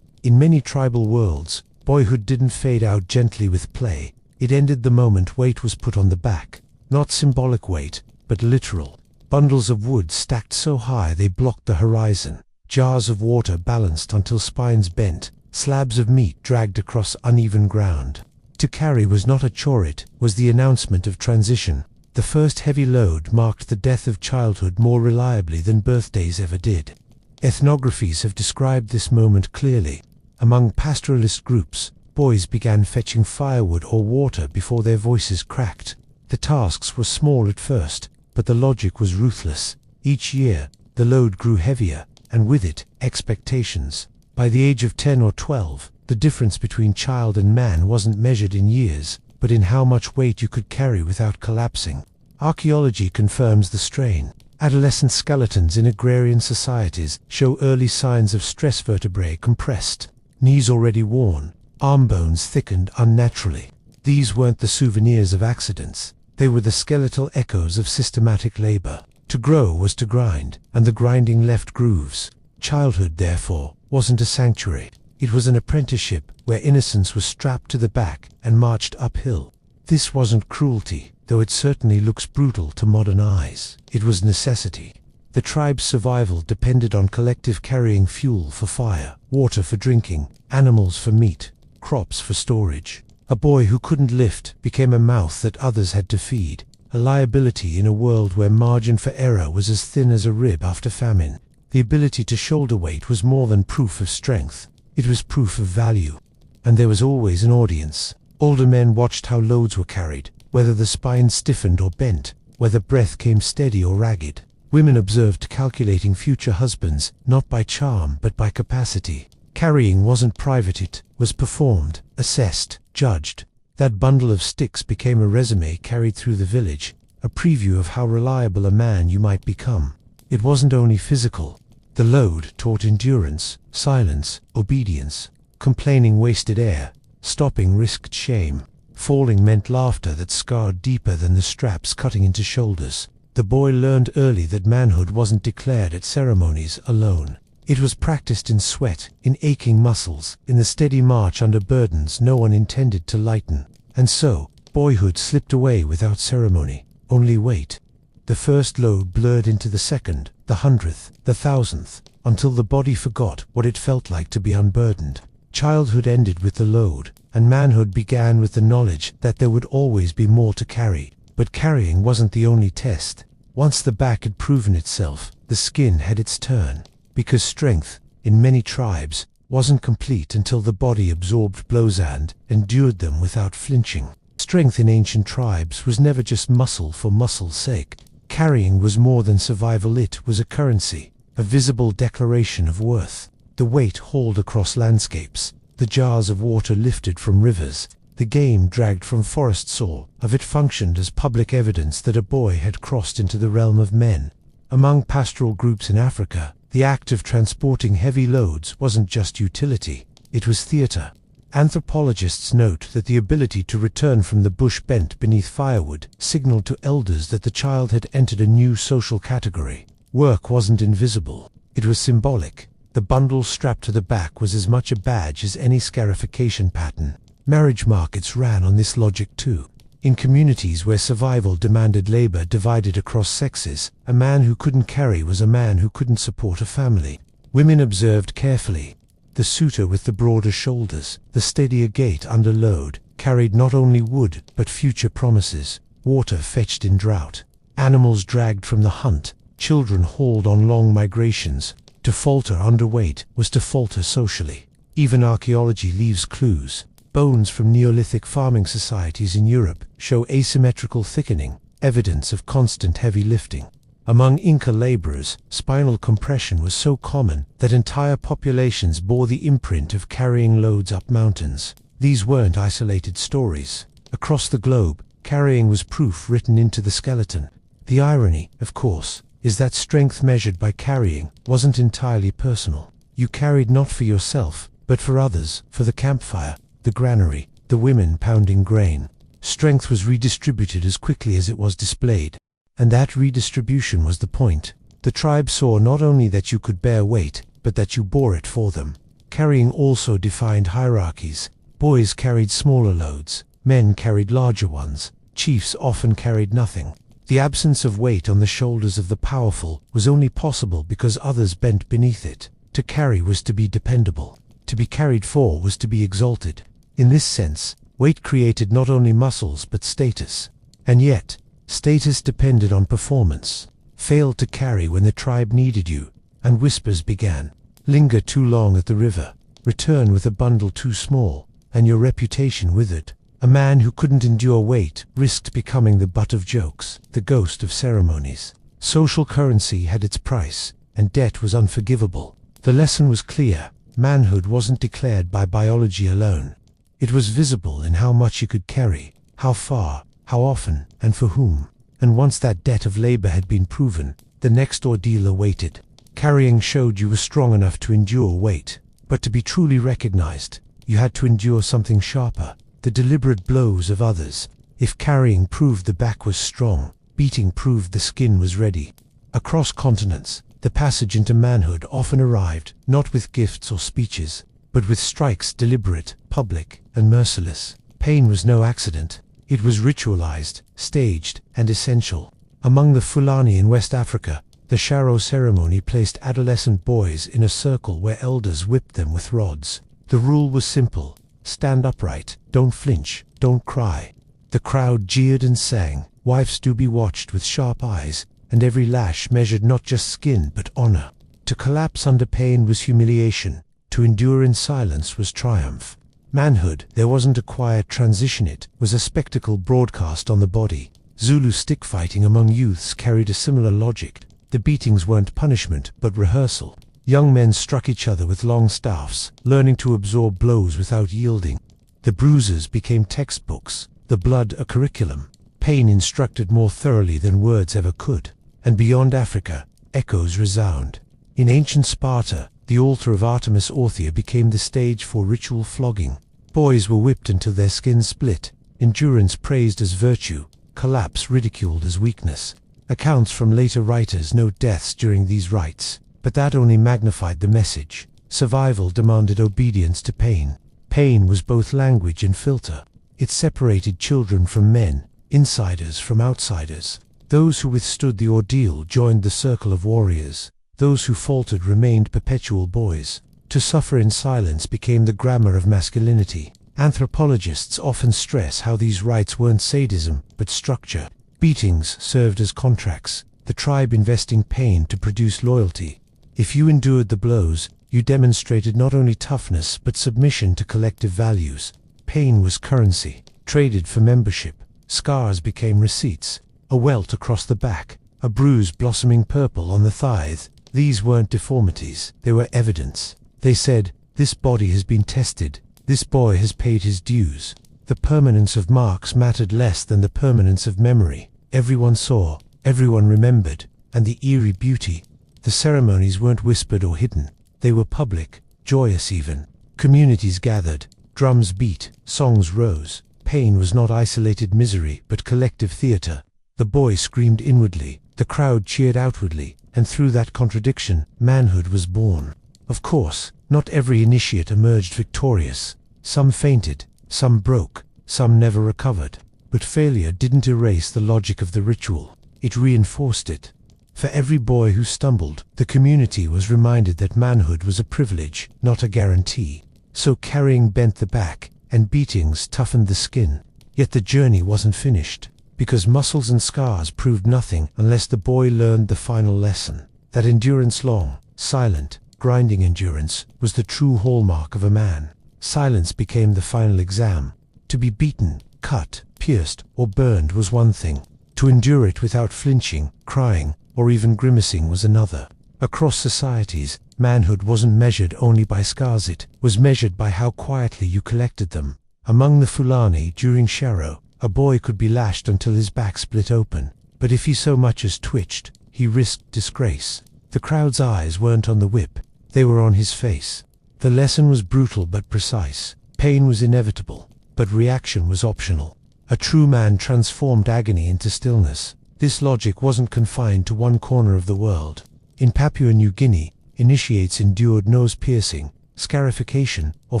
In many tribal worlds, boyhood didn't fade out gently with play. It ended the moment weight was put on the back. Not symbolic weight, but literal. Bundles of wood stacked so high they blocked the horizon. Jars of water balanced until spines bent. Slabs of meat dragged across uneven ground. To carry was not a chore, it was the announcement of transition. The first heavy load marked the death of childhood more reliably than birthdays ever did. Ethnographies have described this moment clearly. Among pastoralist groups, boys began fetching firewood or water before their voices cracked. The tasks were small at first, but the logic was ruthless. Each year, the load grew heavier, and with it, expectations. By the age of 10 or 12, the difference between child and man wasn't measured in years, but in how much weight you could carry without collapsing. Archaeology confirms the strain. Adolescent skeletons in agrarian societies show early signs of stress: vertebrae compressed, knees already worn, arm bones thickened unnaturally. These weren't the souvenirs of accidents. They were the skeletal echoes of systematic labor. To grow was to grind, and the grinding left grooves. Childhood, therefore, wasn't a sanctuary. It was an apprenticeship where innocence was strapped to the back and marched uphill. This wasn't cruelty, though it certainly looks brutal to modern eyes. It was necessity. The tribe's survival depended on collective carrying fuel for fire, water for drinking, animals for meat, crops for storage. A boy who couldn't lift became a mouth that others had to feed, a liability in a world where margin for error was as thin as a rib after famine. The ability to shoulder weight was more than proof of strength. It was proof of value. And there was always an audience. Older men watched how loads were carried, whether the spine stiffened or bent, whether breath came steady or ragged. Women observed, calculating future husbands, not by charm but by capacity. Carrying wasn't private, it was performed, assessed, judged. That bundle of sticks became a resume carried through the village, a preview of how reliable a man you might become. It wasn't only physical. The load taught endurance, silence, obedience. Complaining wasted air. Stopping risked shame. Falling meant laughter that scarred deeper than the straps cutting into shoulders. The boy learned early that manhood wasn't declared at ceremonies alone. It was practiced in sweat, in aching muscles, in the steady march under burdens no one intended to lighten. And so, boyhood slipped away without ceremony, only weight. The first load blurred into the second, the 100th, the 1000th, until the body forgot what it felt like to be unburdened. Childhood ended with the load, and manhood began with the knowledge that there would always be more to carry. But carrying wasn't the only test. Once the back had proven itself, the skin had its turn. Because strength, in many tribes, wasn't complete until the body absorbed blows and endured them without flinching. Strength in ancient tribes was never just muscle for muscle's sake. Carrying was more than survival, it was a currency, a visible declaration of worth. The weight hauled across landscapes, the jars of water lifted from rivers, the game dragged from forests, all of it functioned as public evidence that a boy had crossed into the realm of men. Among pastoral groups in Africa, the act of transporting heavy loads wasn't just utility, it was theater. Anthropologists note that the ability to return from the bush bent beneath firewood signaled to elders that the child had entered a new social category. Work wasn't invisible, it was symbolic. The bundle strapped to the back was as much a badge as any scarification pattern. Marriage markets ran on this logic too. In communities where survival demanded labor divided across sexes, a man who couldn't carry was a man who couldn't support a family. Women observed carefully. The suitor with the broader shoulders, the steadier gait under load, carried not only wood but future promises, water fetched in drought, animals dragged from the hunt, children hauled on long migrations. To falter underweight was to falter socially. Even archaeology leaves clues. Bones from Neolithic farming societies in Europe show asymmetrical thickening, evidence of constant heavy lifting. Among Inca laborers, spinal compression was so common that entire populations bore the imprint of carrying loads up mountains. These weren't isolated stories. Across the globe, carrying was proof written into the skeleton. The irony, of course, is that strength measured by carrying wasn't entirely personal. You carried not for yourself, but for others, for the campfire, the granary, the women pounding grain. Strength was redistributed as quickly as it was displayed. And that redistribution was the point. The tribe saw not only that you could bear weight, but that you bore it for them. Carrying also defined hierarchies. Boys carried smaller loads, men carried larger ones, chiefs often carried nothing. The absence of weight on the shoulders of the powerful was only possible because others bent beneath it. To carry was to be dependable. To be carried for was to be exalted. In this sense, weight created not only muscles but status. And yet, status depended on performance. Failed to carry when the tribe needed you, and whispers began. Linger too long at the river. Return with a bundle too small, and your reputation withered. A man who couldn't endure weight risked becoming the butt of jokes, the ghost of ceremonies. Social currency had its price, and debt was unforgivable. The lesson was clear. Manhood wasn't declared by biology alone. It was visible in how much you could carry, how far, how often, and for whom. And once that debt of labor had been proven, the next ordeal awaited. Carrying showed you were strong enough to endure weight. But to be truly recognized, you had to endure something sharper, the deliberate blows of others. If carrying proved the back was strong, beating proved the skin was ready. Across continents, the passage into manhood often arrived, not with gifts or speeches, but with strikes deliberate, public, and merciless. Pain was no accident. It was ritualized, staged, and essential. Among the Fulani in West Africa, the Sharo ceremony placed adolescent boys in a circle where elders whipped them with rods. The rule was simple: stand upright, don't flinch, don't cry. The crowd jeered and sang, wives to be watched with sharp eyes, and every lash measured not just skin but honor. To collapse under pain was humiliation, to endure in silence was triumph. Manhood, there wasn't a quiet transition, it was a spectacle broadcast on the body. Zulu stick fighting among youths carried a similar logic. The beatings weren't punishment, but rehearsal. Young men struck each other with long staffs, learning to absorb blows without yielding. The bruises became textbooks, the blood a curriculum. Pain instructed more thoroughly than words ever could. And beyond Africa, echoes resound. In ancient Sparta, the altar of Artemis Orthia became the stage for ritual flogging. Boys were whipped until their skins split, endurance praised as virtue, collapse ridiculed as weakness. Accounts from later writers note deaths during these rites, but that only magnified the message. Survival demanded obedience to pain. Pain was both language and filter. It separated children from men, insiders from outsiders. Those who withstood the ordeal joined the circle of warriors. Those who faltered remained perpetual boys. To suffer in silence became the grammar of masculinity. Anthropologists often stress how these rites weren't sadism, but structure. Beatings served as contracts, the tribe investing pain to produce loyalty. If you endured the blows, you demonstrated not only toughness but submission to collective values. Pain was currency, traded for membership. Scars became receipts. A welt across the back, a bruise blossoming purple on the thighs. These weren't deformities, they were evidence. They said, this body has been tested, this boy has paid his dues. The permanence of marks mattered less than the permanence of memory. Everyone saw, everyone remembered, and the eerie beauty. The ceremonies weren't whispered or hidden. They were public, joyous even. Communities gathered, Drums beat, songs rose. Pain was not isolated misery, but collective theater. The boy screamed inwardly, the crowd cheered outwardly, and through that contradiction, manhood was born. Of course, not every initiate emerged victorious. Some fainted, some broke, some never recovered. But failure didn't erase the logic of the ritual. It reinforced it. For every boy who stumbled, the community was reminded that manhood was a privilege, not a guarantee. So carrying bent the back, and beatings toughened the skin. Yet the journey wasn't finished, because muscles and scars proved nothing unless the boy learned the final lesson. That endurance, long, silent, grinding endurance, was the true hallmark of a man. Silence became the final exam. To be beaten, cut, pierced, or burned was one thing. To endure it without flinching, crying, or even grimacing was another. Across societies, manhood wasn't measured only by scars, it was measured by how quietly you collected them. Among the Fulani during Sharo, a boy could be lashed until his back split open, but if he so much as twitched, he risked disgrace. The crowd's eyes weren't on the whip, they were on his face. The lesson was brutal but precise. Pain was inevitable, but reaction was optional. A true man transformed agony into stillness. This logic wasn't confined to one corner of the world. In Papua New Guinea, initiates endured nose piercing, scarification, or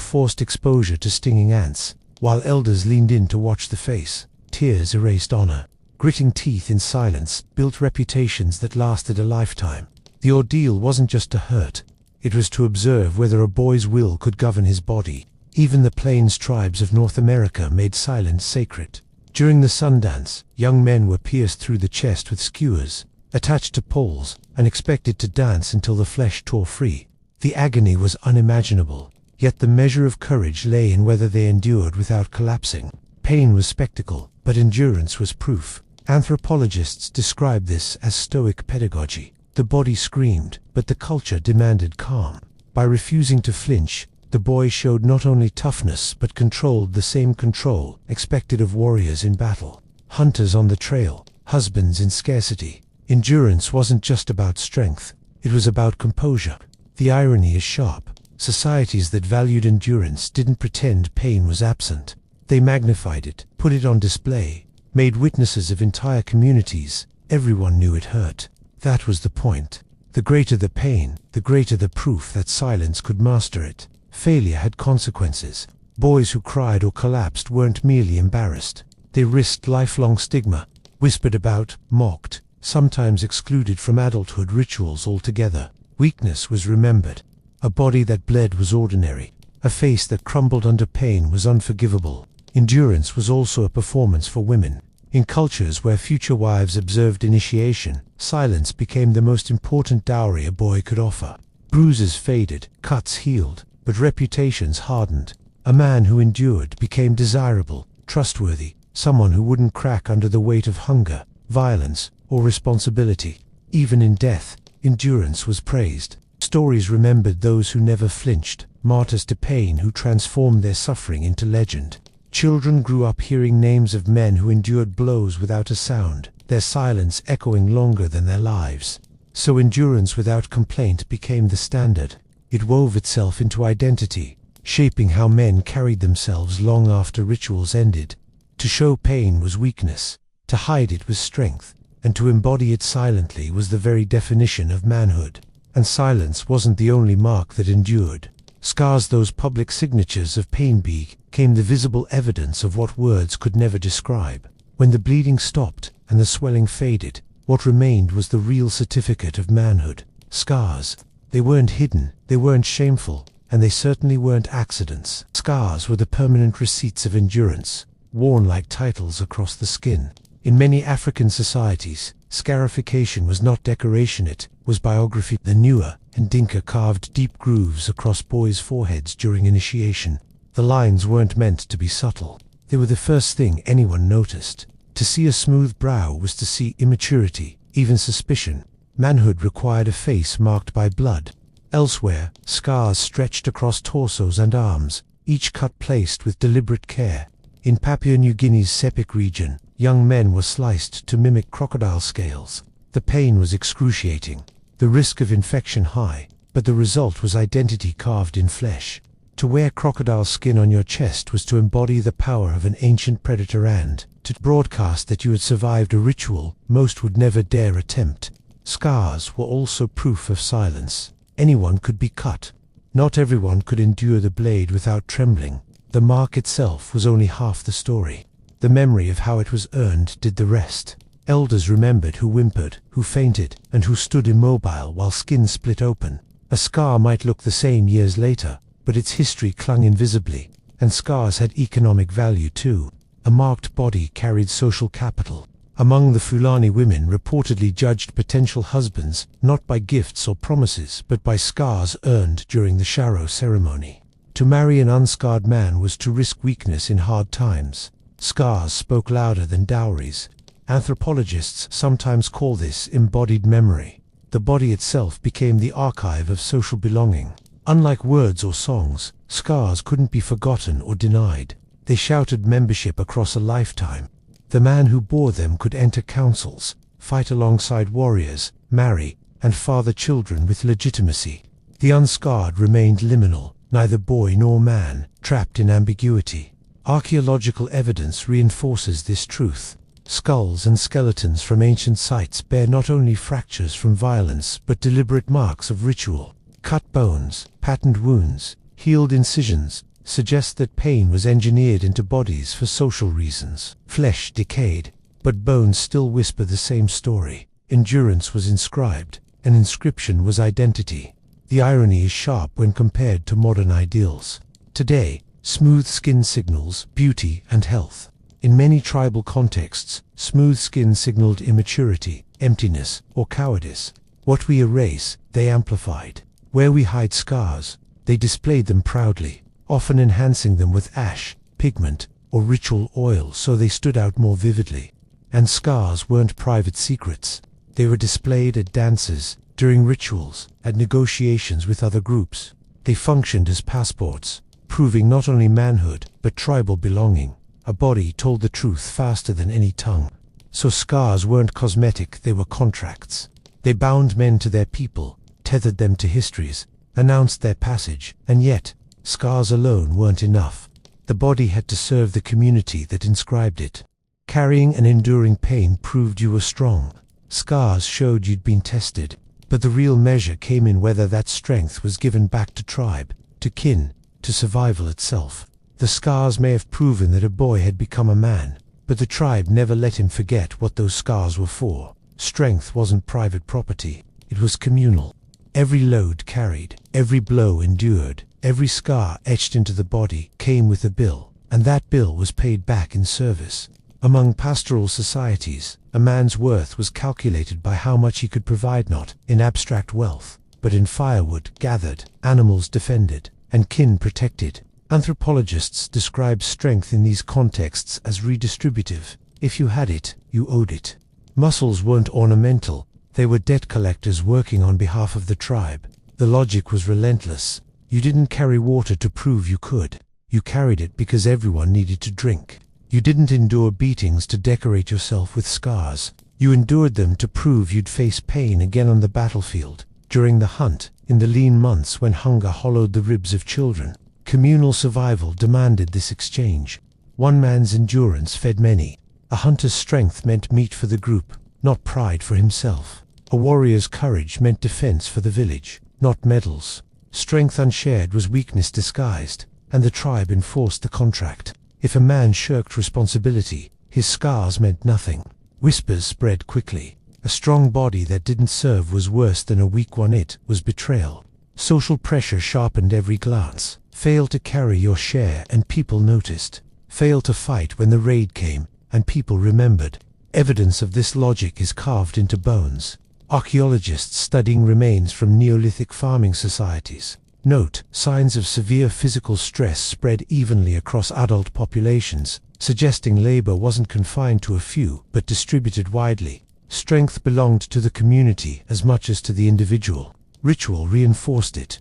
forced exposure to stinging ants, while elders leaned in to watch the face. Tears erased honor. Gritting teeth in silence built reputations that lasted a lifetime. The ordeal wasn't just to hurt, it was to observe whether a boy's will could govern his body. Even the Plains tribes of North America made silence sacred. During the Sundance, young men were pierced through the chest with skewers, attached to poles, and expected to dance until the flesh tore free. The agony was unimaginable, yet the measure of courage lay in whether they endured without collapsing. Pain was spectacle, but endurance was proof. Anthropologists describe this as stoic pedagogy. The body screamed, but the culture demanded calm. By refusing to flinch, the boy showed not only toughness but controlled the same control expected of warriors in battle. Hunters on the trail, husbands in scarcity. Endurance wasn't just about strength, it was about composure. The irony is sharp. Societies that valued endurance didn't pretend pain was absent. They magnified it, put it on display, made witnesses of entire communities. Everyone knew it hurt. That was the point. The greater the pain, the greater the proof that silence could master it. Failure had consequences. Boys who cried or collapsed weren't merely embarrassed. They risked lifelong stigma, whispered about, mocked, sometimes excluded from adulthood rituals altogether. Weakness was remembered. A body that bled was ordinary. A face that crumbled under pain was unforgivable. Endurance was also a performance for women. In cultures where future wives observed initiation, silence became the most important dowry a boy could offer. Bruises faded, cuts healed, but reputations hardened. A man who endured became desirable, trustworthy, someone who wouldn't crack under the weight of hunger, violence, or responsibility. Even in death, endurance was praised. Stories remembered those who never flinched, martyrs to pain who transformed their suffering into legend. Children grew up hearing names of men who endured blows without a sound, their silence echoing longer than their lives. So endurance without complaint became the standard. It wove itself into identity, shaping how men carried themselves long after rituals ended. To show pain was weakness, to hide it was strength, and to embody it silently was the very definition of manhood. And silence wasn't the only mark that endured. Scars, those public signatures of pain, became the visible evidence of what words could never describe. When the bleeding stopped and the swelling faded, what remained was the real certificate of manhood. Scars. They weren't hidden, they weren't shameful, and they certainly weren't accidents. Scars were the permanent receipts of endurance, worn like titles across the skin. In many African societies, scarification was not decoration, it was biography. The Nuer and Dinka carved deep grooves across boys' foreheads during initiation. The lines weren't meant to be subtle. They were the first thing anyone noticed. To see a smooth brow was to see immaturity, even suspicion. Manhood required a face marked by blood. Elsewhere, scars stretched across torsos and arms, each cut placed with deliberate care. In Papua New Guinea's Sepik region, young men were sliced to mimic crocodile scales. The pain was excruciating, the risk of infection high, but the result was identity carved in flesh. To wear crocodile skin on your chest was to embody the power of an ancient predator and to broadcast that you had survived a ritual most would never dare attempt. Scars were also proof of silence. Anyone could be cut. Not everyone could endure the blade without trembling. The mark itself was only half the story. The memory of how it was earned did the rest. Elders remembered who whimpered, who fainted, and who stood immobile while skin split open. A scar might look the same years later, but its history clung invisibly, and scars had economic value too. A marked body carried social capital. Among the Fulani women reportedly judged potential husbands not by gifts or promises but by scars earned during the Sharo ceremony. To marry an unscarred man was to risk weakness in hard times. Scars spoke louder than dowries. Anthropologists sometimes call this embodied memory. The body itself became the archive of social belonging. Unlike words or songs, scars couldn't be forgotten or denied. They shouted membership across a lifetime. The man who bore them could enter councils, fight alongside warriors, marry, and father children with legitimacy. The unscarred remained liminal, neither boy nor man, trapped in ambiguity. Archaeological evidence reinforces this truth. Skulls and skeletons from ancient sites bear not only fractures from violence but deliberate marks of ritual. Cut bones, patterned wounds, healed incisions suggest that pain was engineered into bodies for social reasons. Flesh decayed, but bones still whisper the same story. Endurance was inscribed, and inscription was identity. The irony is sharp when compared to modern ideals. Today, smooth skin signals beauty and health. In many tribal contexts, smooth skin signaled immaturity, emptiness, or cowardice. What we erase, they amplified. Where we hide scars, they displayed them proudly, often enhancing them with ash, pigment, or ritual oil so they stood out more vividly. And scars weren't private secrets. They were displayed at dances, during rituals, at negotiations with other groups. They functioned as passports, proving not only manhood, but tribal belonging. A body told the truth faster than any tongue. So scars weren't cosmetic, they were contracts. They bound men to their people, tethered them to histories, announced their passage, and yet, scars alone weren't enough. The body had to serve the community that inscribed it. Carrying and enduring pain proved you were strong. Scars showed you'd been tested, but the real measure came in whether that strength was given back to tribe, to kin, to survival itself. The scars may have proven that a boy had become a man, but the tribe never let him forget what those scars were for. Strength wasn't private property, it was communal. Every load carried, every blow endured, every scar etched into the body came with a bill, and that bill was paid back in service. Among pastoral societies, a man's worth was calculated by how much he could provide, not in abstract wealth, but in firewood gathered, animals defended, and kin protected. Anthropologists describe strength in these contexts as redistributive. If you had it, you owed it. Muscles weren't ornamental, they were debt collectors working on behalf of the tribe. The logic was relentless. You didn't carry water to prove you could. You carried it because everyone needed to drink. You didn't endure beatings to decorate yourself with scars. You endured them to prove you'd face pain again on the battlefield, during the hunt, in the lean months when hunger hollowed the ribs of children. Communal survival demanded this exchange. One man's endurance fed many. A hunter's strength meant meat for the group, not pride for himself. A warrior's courage meant defense for the village, not medals. Strength unshared was weakness disguised, and the tribe enforced the contract. If a man shirked responsibility, his scars meant nothing. Whispers spread quickly. A strong body that didn't serve was worse than a weak one. It was betrayal. Social pressure sharpened every glance. Fail to carry your share and people noticed. Fail to fight when the raid came and people remembered. Evidence of this logic is carved into bones. Archaeologists studying remains from Neolithic farming societies note signs of severe physical stress spread evenly across adult populations, suggesting labor wasn't confined to a few but distributed widely. Strength belonged to the community as much as to the individual. Ritual reinforced it.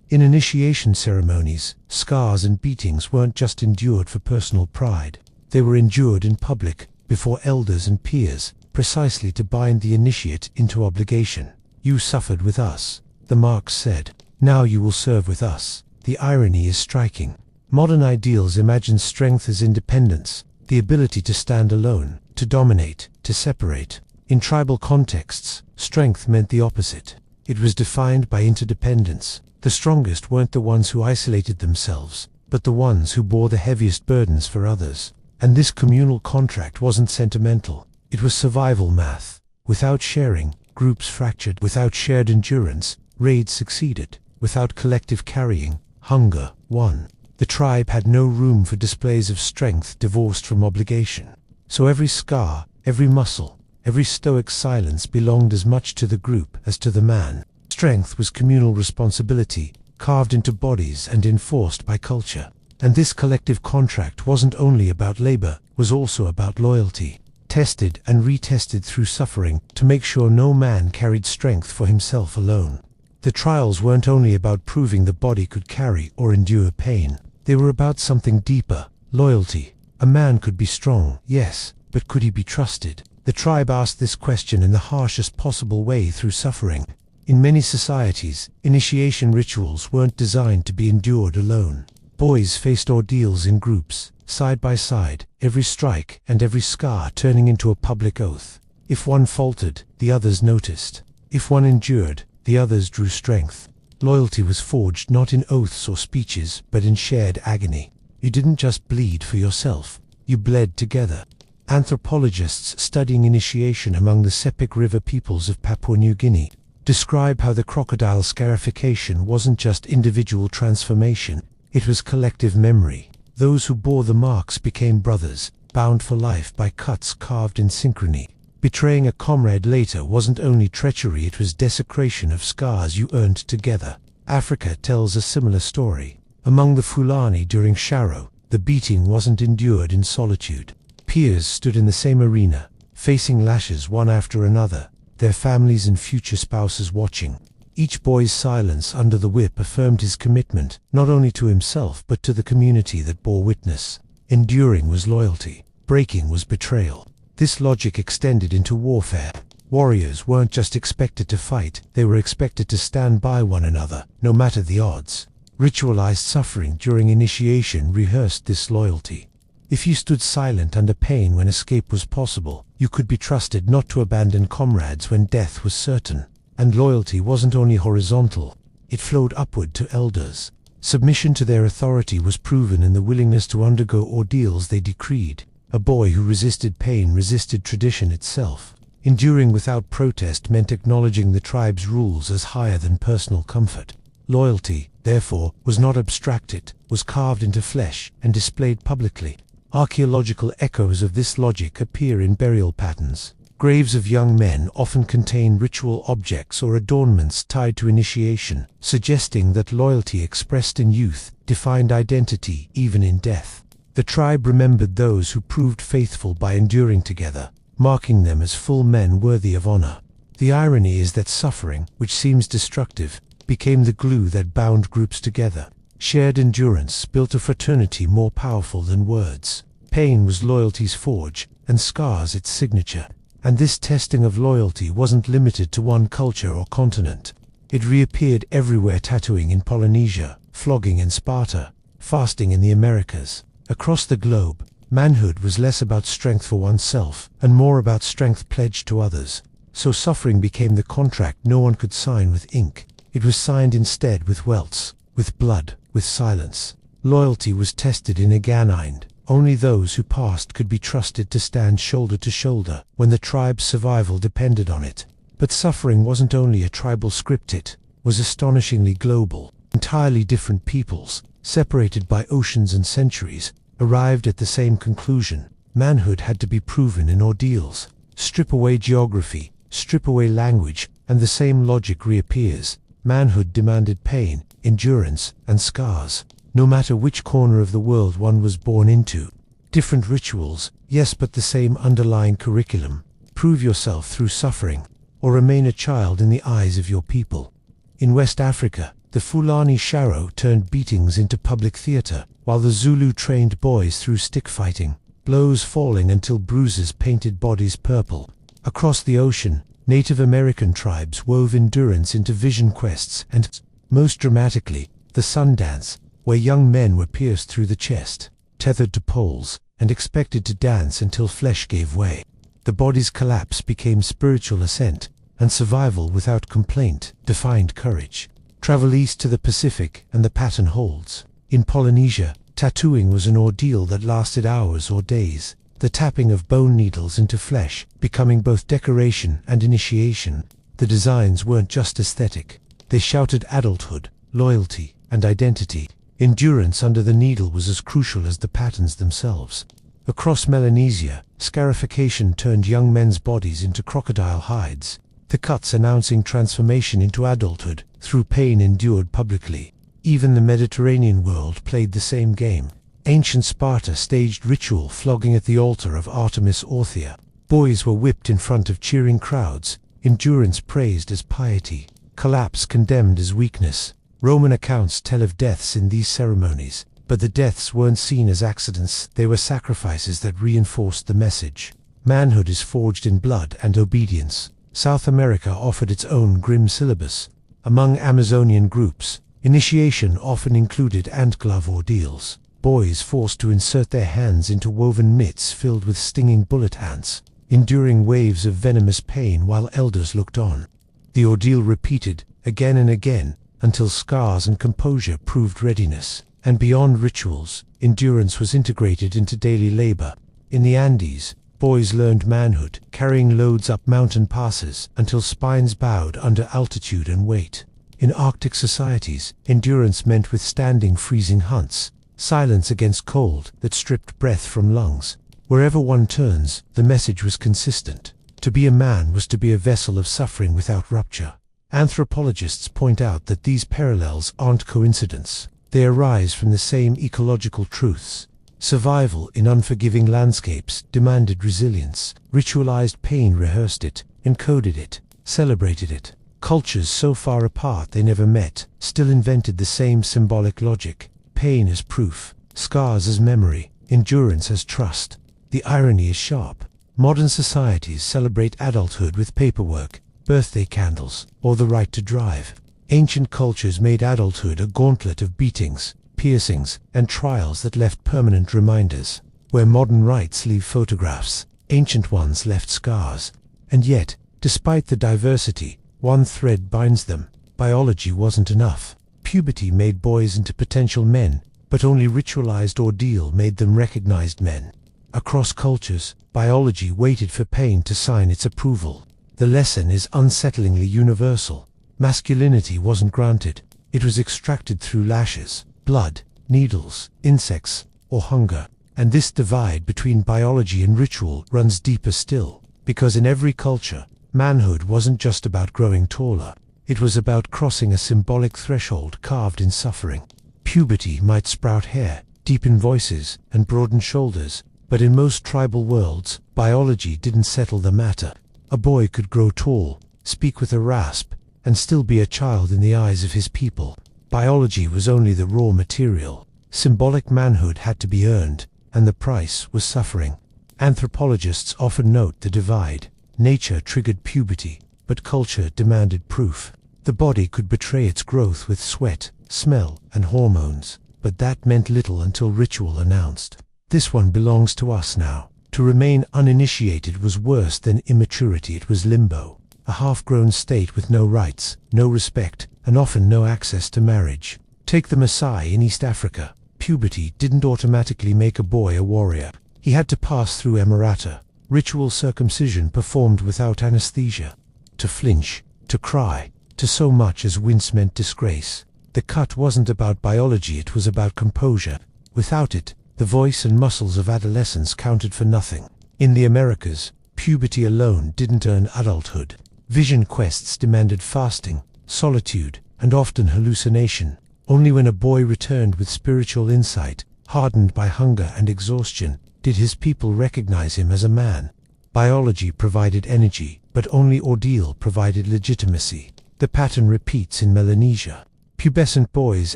In initiation ceremonies, scars and beatings weren't just endured for personal pride. They were endured in public, before elders and peers, precisely to bind the initiate into obligation. You suffered with us, the marks said. Now you will serve with us. The irony is striking. Modern ideals imagine strength as independence, the ability to stand alone, to dominate, to separate. In tribal contexts, strength meant the opposite. It was defined by interdependence. The strongest weren't the ones who isolated themselves, but the ones who bore the heaviest burdens for others. And this communal contract wasn't sentimental. It was survival math. Without sharing, groups fractured. Without shared endurance, raids succeeded. Without collective carrying, hunger won. The tribe had no room for displays of strength divorced from obligation. So every scar, every muscle, every stoic silence belonged as much to the group as to the man. Strength was communal responsibility, carved into bodies and enforced by culture. And this collective contract wasn't only about labor, was also about loyalty, tested and retested through suffering to make sure no man carried strength for himself alone. The trials weren't only about proving the body could carry or endure pain. They were about something deeper, loyalty. A man could be strong, yes, but could he be trusted? The tribe asked this question in the harshest possible way through suffering. In many societies, initiation rituals weren't designed to be endured alone. Boys faced ordeals in groups, side by side, every strike and every scar turning into a public oath. If one faltered, the others noticed. If one endured, the others drew strength. Loyalty was forged not in oaths or speeches, but in shared agony. You didn't just bleed for yourself, you bled together. Anthropologists studying initiation among the Sepik River peoples of Papua New Guinea describe how the crocodile scarification wasn't just individual transformation, it was collective memory. Those who bore the marks became brothers, bound for life by cuts carved in synchrony. Betraying a comrade later wasn't only treachery, it was desecration of scars you earned together. Africa tells a similar story. Among the Fulani during Sharo, the beating wasn't endured in solitude. Peers stood in the same arena, facing lashes one after another, their families and future spouses watching. Each boy's silence under the whip affirmed his commitment, not only to himself but to the community that bore witness. Enduring was loyalty, breaking was betrayal. This logic extended into warfare. Warriors weren't just expected to fight, they were expected to stand by one another, no matter the odds. Ritualized suffering during initiation rehearsed this loyalty. If you stood silent under pain when escape was possible, you could be trusted not to abandon comrades when death was certain. And loyalty wasn't only horizontal, it flowed upward to elders. Submission to their authority was proven in the willingness to undergo ordeals they decreed. A boy who resisted pain resisted tradition itself. Enduring without protest meant acknowledging the tribe's rules as higher than personal comfort. Loyalty, therefore, was not abstracted, was carved into flesh and displayed publicly. Archaeological echoes of this logic appear in burial patterns. Graves of young men often contain ritual objects or adornments tied to initiation, suggesting that loyalty expressed in youth defined identity even in death. The tribe remembered those who proved faithful by enduring together, marking them as full men worthy of honor. The irony is that suffering, which seems destructive, became the glue that bound groups together. Shared endurance built a fraternity more powerful than words. Pain was loyalty's forge, and scars its signature. And this testing of loyalty wasn't limited to one culture or continent. It reappeared everywhere: tattooing in Polynesia, flogging in Sparta, fasting in the Americas. Across the globe, manhood was less about strength for oneself, and more about strength pledged to others. So suffering became the contract no one could sign with ink. It was signed instead with welts, with blood, with silence. Loyalty was tested in Aganind. Only those who passed could be trusted to stand shoulder to shoulder when the tribe's survival depended on it. But suffering wasn't only a tribal script, it was astonishingly global. Entirely different peoples, separated by oceans and centuries, arrived at the same conclusion. Manhood had to be proven in ordeals. Strip away geography, strip away language, and the same logic reappears. Manhood demanded pain, endurance, and scars. No matter which corner of the world one was born into. Different rituals, yes, but the same underlying curriculum. Prove yourself through suffering, or remain a child in the eyes of your people. In West Africa, the Fulani Sharo turned beatings into public theater, while the Zulu trained boys through stick fighting, blows falling until bruises painted bodies purple. Across the ocean, Native American tribes wove endurance into vision quests and, most dramatically, the sun dance, where young men were pierced through the chest, tethered to poles, and expected to dance until flesh gave way. The body's collapse became spiritual ascent, and survival without complaint defined courage. Travel east to the Pacific and the pattern holds. In Polynesia, tattooing was an ordeal that lasted hours or days, the tapping of bone needles into flesh becoming both decoration and initiation. The designs weren't just aesthetic. They shouted adulthood, loyalty, and identity. Endurance under the needle was as crucial as the patterns themselves. Across Melanesia, scarification turned young men's bodies into crocodile hides, the cuts announcing transformation into adulthood through pain endured publicly. Even the Mediterranean world played the same game. Ancient Sparta staged ritual flogging at the altar of Artemis Orthia. Boys were whipped in front of cheering crowds, endurance praised as piety, collapse condemned as weakness. Roman accounts tell of deaths in these ceremonies, but the deaths weren't seen as accidents, they were sacrifices that reinforced the message. Manhood is forged in blood and obedience. South America offered its own grim syllabus. Among Amazonian groups, initiation often included ant-glove ordeals, boys forced to insert their hands into woven mitts filled with stinging bullet ants, enduring waves of venomous pain while elders looked on. The ordeal repeated, again and again, until scars and composure proved readiness. And beyond rituals, endurance was integrated into daily labor. In the Andes, boys learned manhood, carrying loads up mountain passes until spines bowed under altitude and weight. In Arctic societies, endurance meant withstanding freezing hunts, silence against cold that stripped breath from lungs. Wherever one turns, the message was consistent. To be a man was to be a vessel of suffering without rupture. Anthropologists point out that these parallels aren't coincidence. They arise from the same ecological truths. Survival in unforgiving landscapes demanded resilience. Ritualized pain rehearsed it, encoded it, celebrated it. Cultures so far apart they never met still invented the same symbolic logic. Pain as proof, scars as memory, endurance as trust. The irony is sharp. Modern societies celebrate adulthood with paperwork, birthday candles, or the right to drive. Ancient cultures made adulthood a gauntlet of beatings, piercings, and trials that left permanent reminders. Where modern rites leave photographs, ancient ones left scars. And yet, despite the diversity, one thread binds them. Biology wasn't enough. Puberty made boys into potential men, but only ritualized ordeal made them recognized men. Across cultures, biology waited for pain to sign its approval. The lesson is unsettlingly universal. Masculinity wasn't granted. It was extracted through lashes, blood, needles, insects, or hunger. And this divide between biology and ritual runs deeper still, because in every culture, manhood wasn't just about growing taller. It was about crossing a symbolic threshold carved in suffering. Puberty might sprout hair, deepen voices, and broaden shoulders, but in most tribal worlds, biology didn't settle the matter. A boy could grow tall, speak with a rasp, and still be a child in the eyes of his people. Biology was only the raw material. Symbolic manhood had to be earned, and the price was suffering. Anthropologists often note the divide. Nature triggered puberty, but culture demanded proof. The body could betray its growth with sweat, smell, and hormones, but that meant little until ritual announced, "This one belongs to us now." To remain uninitiated was worse than immaturity. It was limbo, a half-grown state with no rights, no respect, and often no access to marriage. Take the Maasai in East Africa. Puberty didn't automatically make a boy a warrior. He had to pass through emirata, ritual circumcision performed without anesthesia. To flinch, to cry, to so much as wince meant disgrace. The cut wasn't about biology, it was about composure. Without it, the voice and muscles of adolescence counted for nothing. In the Americas, puberty alone didn't earn adulthood. Vision quests demanded fasting, solitude, and often hallucination. Only when a boy returned with spiritual insight, hardened by hunger and exhaustion, did his people recognize him as a man. Biology provided energy, but only ordeal provided legitimacy. The pattern repeats in Melanesia. Pubescent boys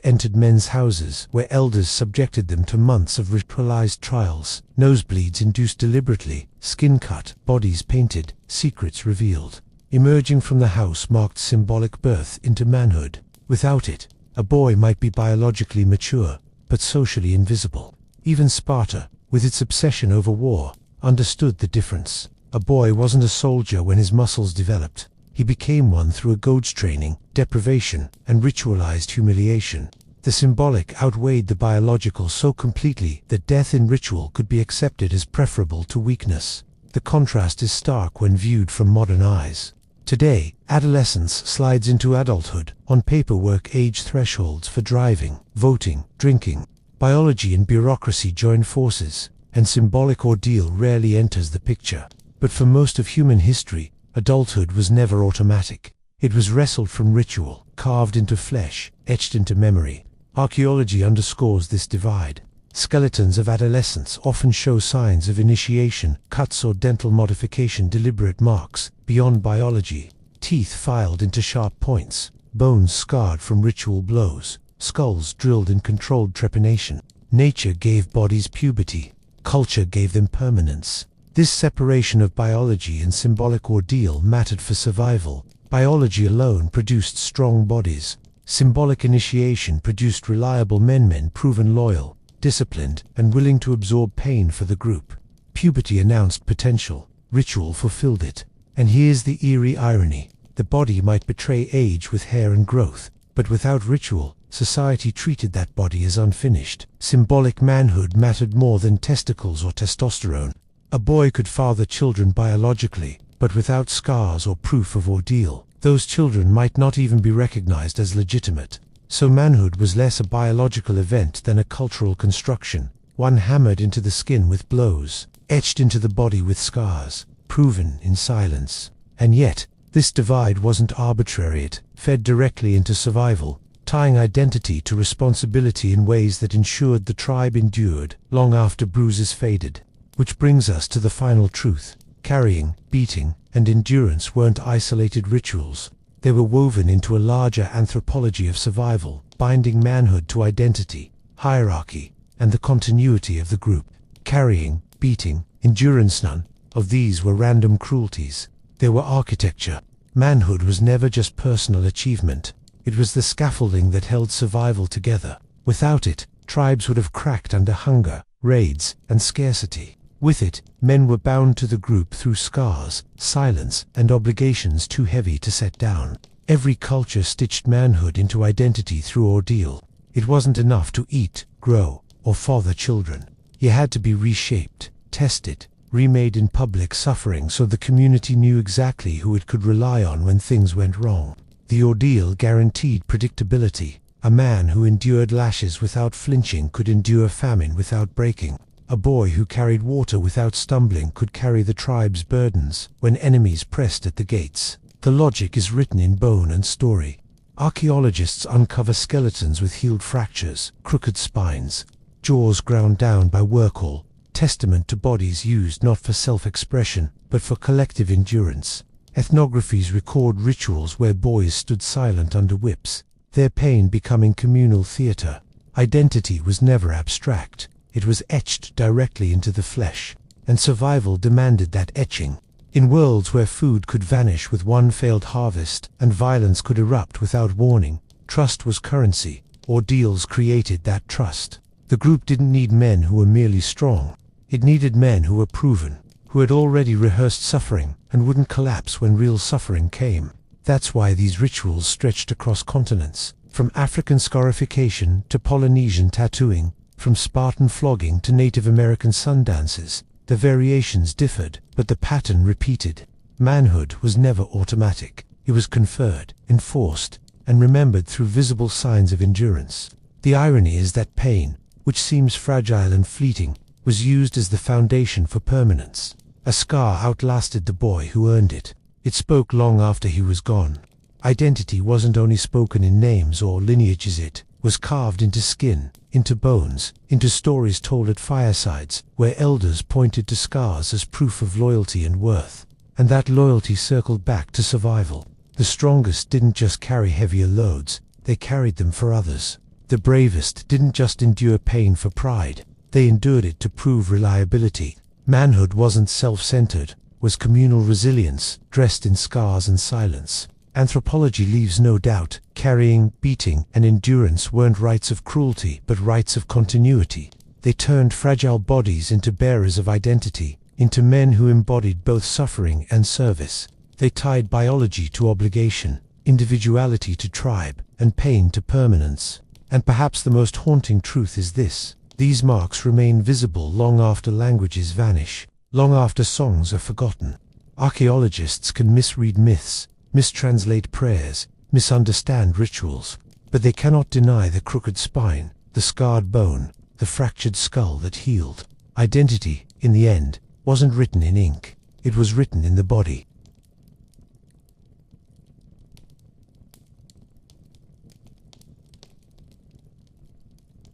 entered men's houses, where elders subjected them to months of ritualized trials, nosebleeds induced deliberately, skin cut, bodies painted, secrets revealed. Emerging from the house marked symbolic birth into manhood. Without it, A boy might be biologically mature, but socially invisible. Even Sparta, with its obsession over war, understood the difference. A boy wasn't a soldier when his muscles developed. He became one through a goad's training, deprivation, and ritualized humiliation. The symbolic outweighed the biological so completely that death in ritual could be accepted as preferable to weakness. The contrast is stark when viewed from modern eyes. Today, adolescence slides into adulthood on paperwork age thresholds for driving, voting, drinking. Biology and bureaucracy join forces, and symbolic ordeal rarely enters the picture. But for most of human history, adulthood was never automatic. It was wrestled from ritual, carved into flesh, etched into memory. Archaeology underscores this divide. Skeletons of adolescence often show signs of initiation, cuts or dental modification, deliberate marks, beyond biology. Teeth filed into sharp points, bones scarred from ritual blows, skulls drilled in controlled trepanation. Nature gave bodies puberty. Culture gave them permanence. This separation of biology and symbolic ordeal mattered for survival. Biology alone produced strong bodies. Symbolic initiation produced reliable men proven loyal, disciplined, and willing to absorb pain for the group. Puberty announced potential. Ritual fulfilled it. And here's the eerie irony. The body might betray age with hair and growth, but without ritual, society treated that body as unfinished. Symbolic manhood mattered more than testicles or testosterone. A boy could father children biologically, but without scars or proof of ordeal, those children might not even be recognized as legitimate. So manhood was less a biological event than a cultural construction, one hammered into the skin with blows, etched into the body with scars, proven in silence. And yet, this divide wasn't arbitrary. It fed directly into survival, tying identity to responsibility in ways that ensured the tribe endured long after bruises faded. Which brings us to the final truth. Carrying, beating, and endurance weren't isolated rituals. They were woven into a larger anthropology of survival, binding manhood to identity, hierarchy, and the continuity of the group. Carrying, beating, endurance, none of these were random cruelties. They were architecture. Manhood was never just personal achievement. It was the scaffolding that held survival together. Without it, tribes would have cracked under hunger, raids, and scarcity. With it, men were bound to the group through scars, silence, and obligations too heavy to set down. Every culture stitched manhood into identity through ordeal. It wasn't enough to eat, grow, or father children. You had to be reshaped, tested, remade in public suffering so the community knew exactly who it could rely on when things went wrong. The ordeal guaranteed predictability. A man who endured lashes without flinching could endure famine without breaking. A boy who carried water without stumbling could carry the tribe's burdens when enemies pressed at the gates. The logic is written in bone and story. Archaeologists uncover skeletons with healed fractures, crooked spines, jaws ground down by workall, testament to bodies used not for self-expression, but for collective endurance. Ethnographies record rituals where boys stood silent under whips, their pain becoming communal theater. Identity was never abstract. It was etched directly into the flesh, and survival demanded that etching. In worlds where food could vanish with one failed harvest and violence could erupt without warning, trust was currency. Ordeals created that trust. The group didn't need men who were merely strong. It needed men who were proven, who had already rehearsed suffering and wouldn't collapse when real suffering came. That's why these rituals stretched across continents, from African scarification to Polynesian tattooing, from Spartan flogging to Native American sun dances. The variations differed, but the pattern repeated. Manhood was never automatic. It was conferred, enforced, and remembered through visible signs of endurance. The irony is that pain, which seems fragile and fleeting, was used as the foundation for permanence. A scar outlasted the boy who earned it. It spoke long after he was gone. Identity wasn't only spoken in names or lineages, it was carved into skin, into bones, into stories told at firesides, where elders pointed to scars as proof of loyalty and worth. And that loyalty circled back to survival. The strongest didn't just carry heavier loads, they carried them for others. The bravest didn't just endure pain for pride, they endured it to prove reliability. Manhood wasn't self-centered, was communal resilience, dressed in scars and silence. Anthropology leaves no doubt, carrying, beating, and endurance weren't rites of cruelty, but rites of continuity. They turned fragile bodies into bearers of identity, into men who embodied both suffering and service. They tied biology to obligation, individuality to tribe, and pain to permanence. And perhaps the most haunting truth is this: these marks remain visible long after languages vanish, long after songs are forgotten. Archaeologists can misread myths, mistranslate prayers, misunderstand rituals, but they cannot deny the crooked spine, the scarred bone, the fractured skull that healed. Identity, in the end, wasn't written in ink. It was written in the body.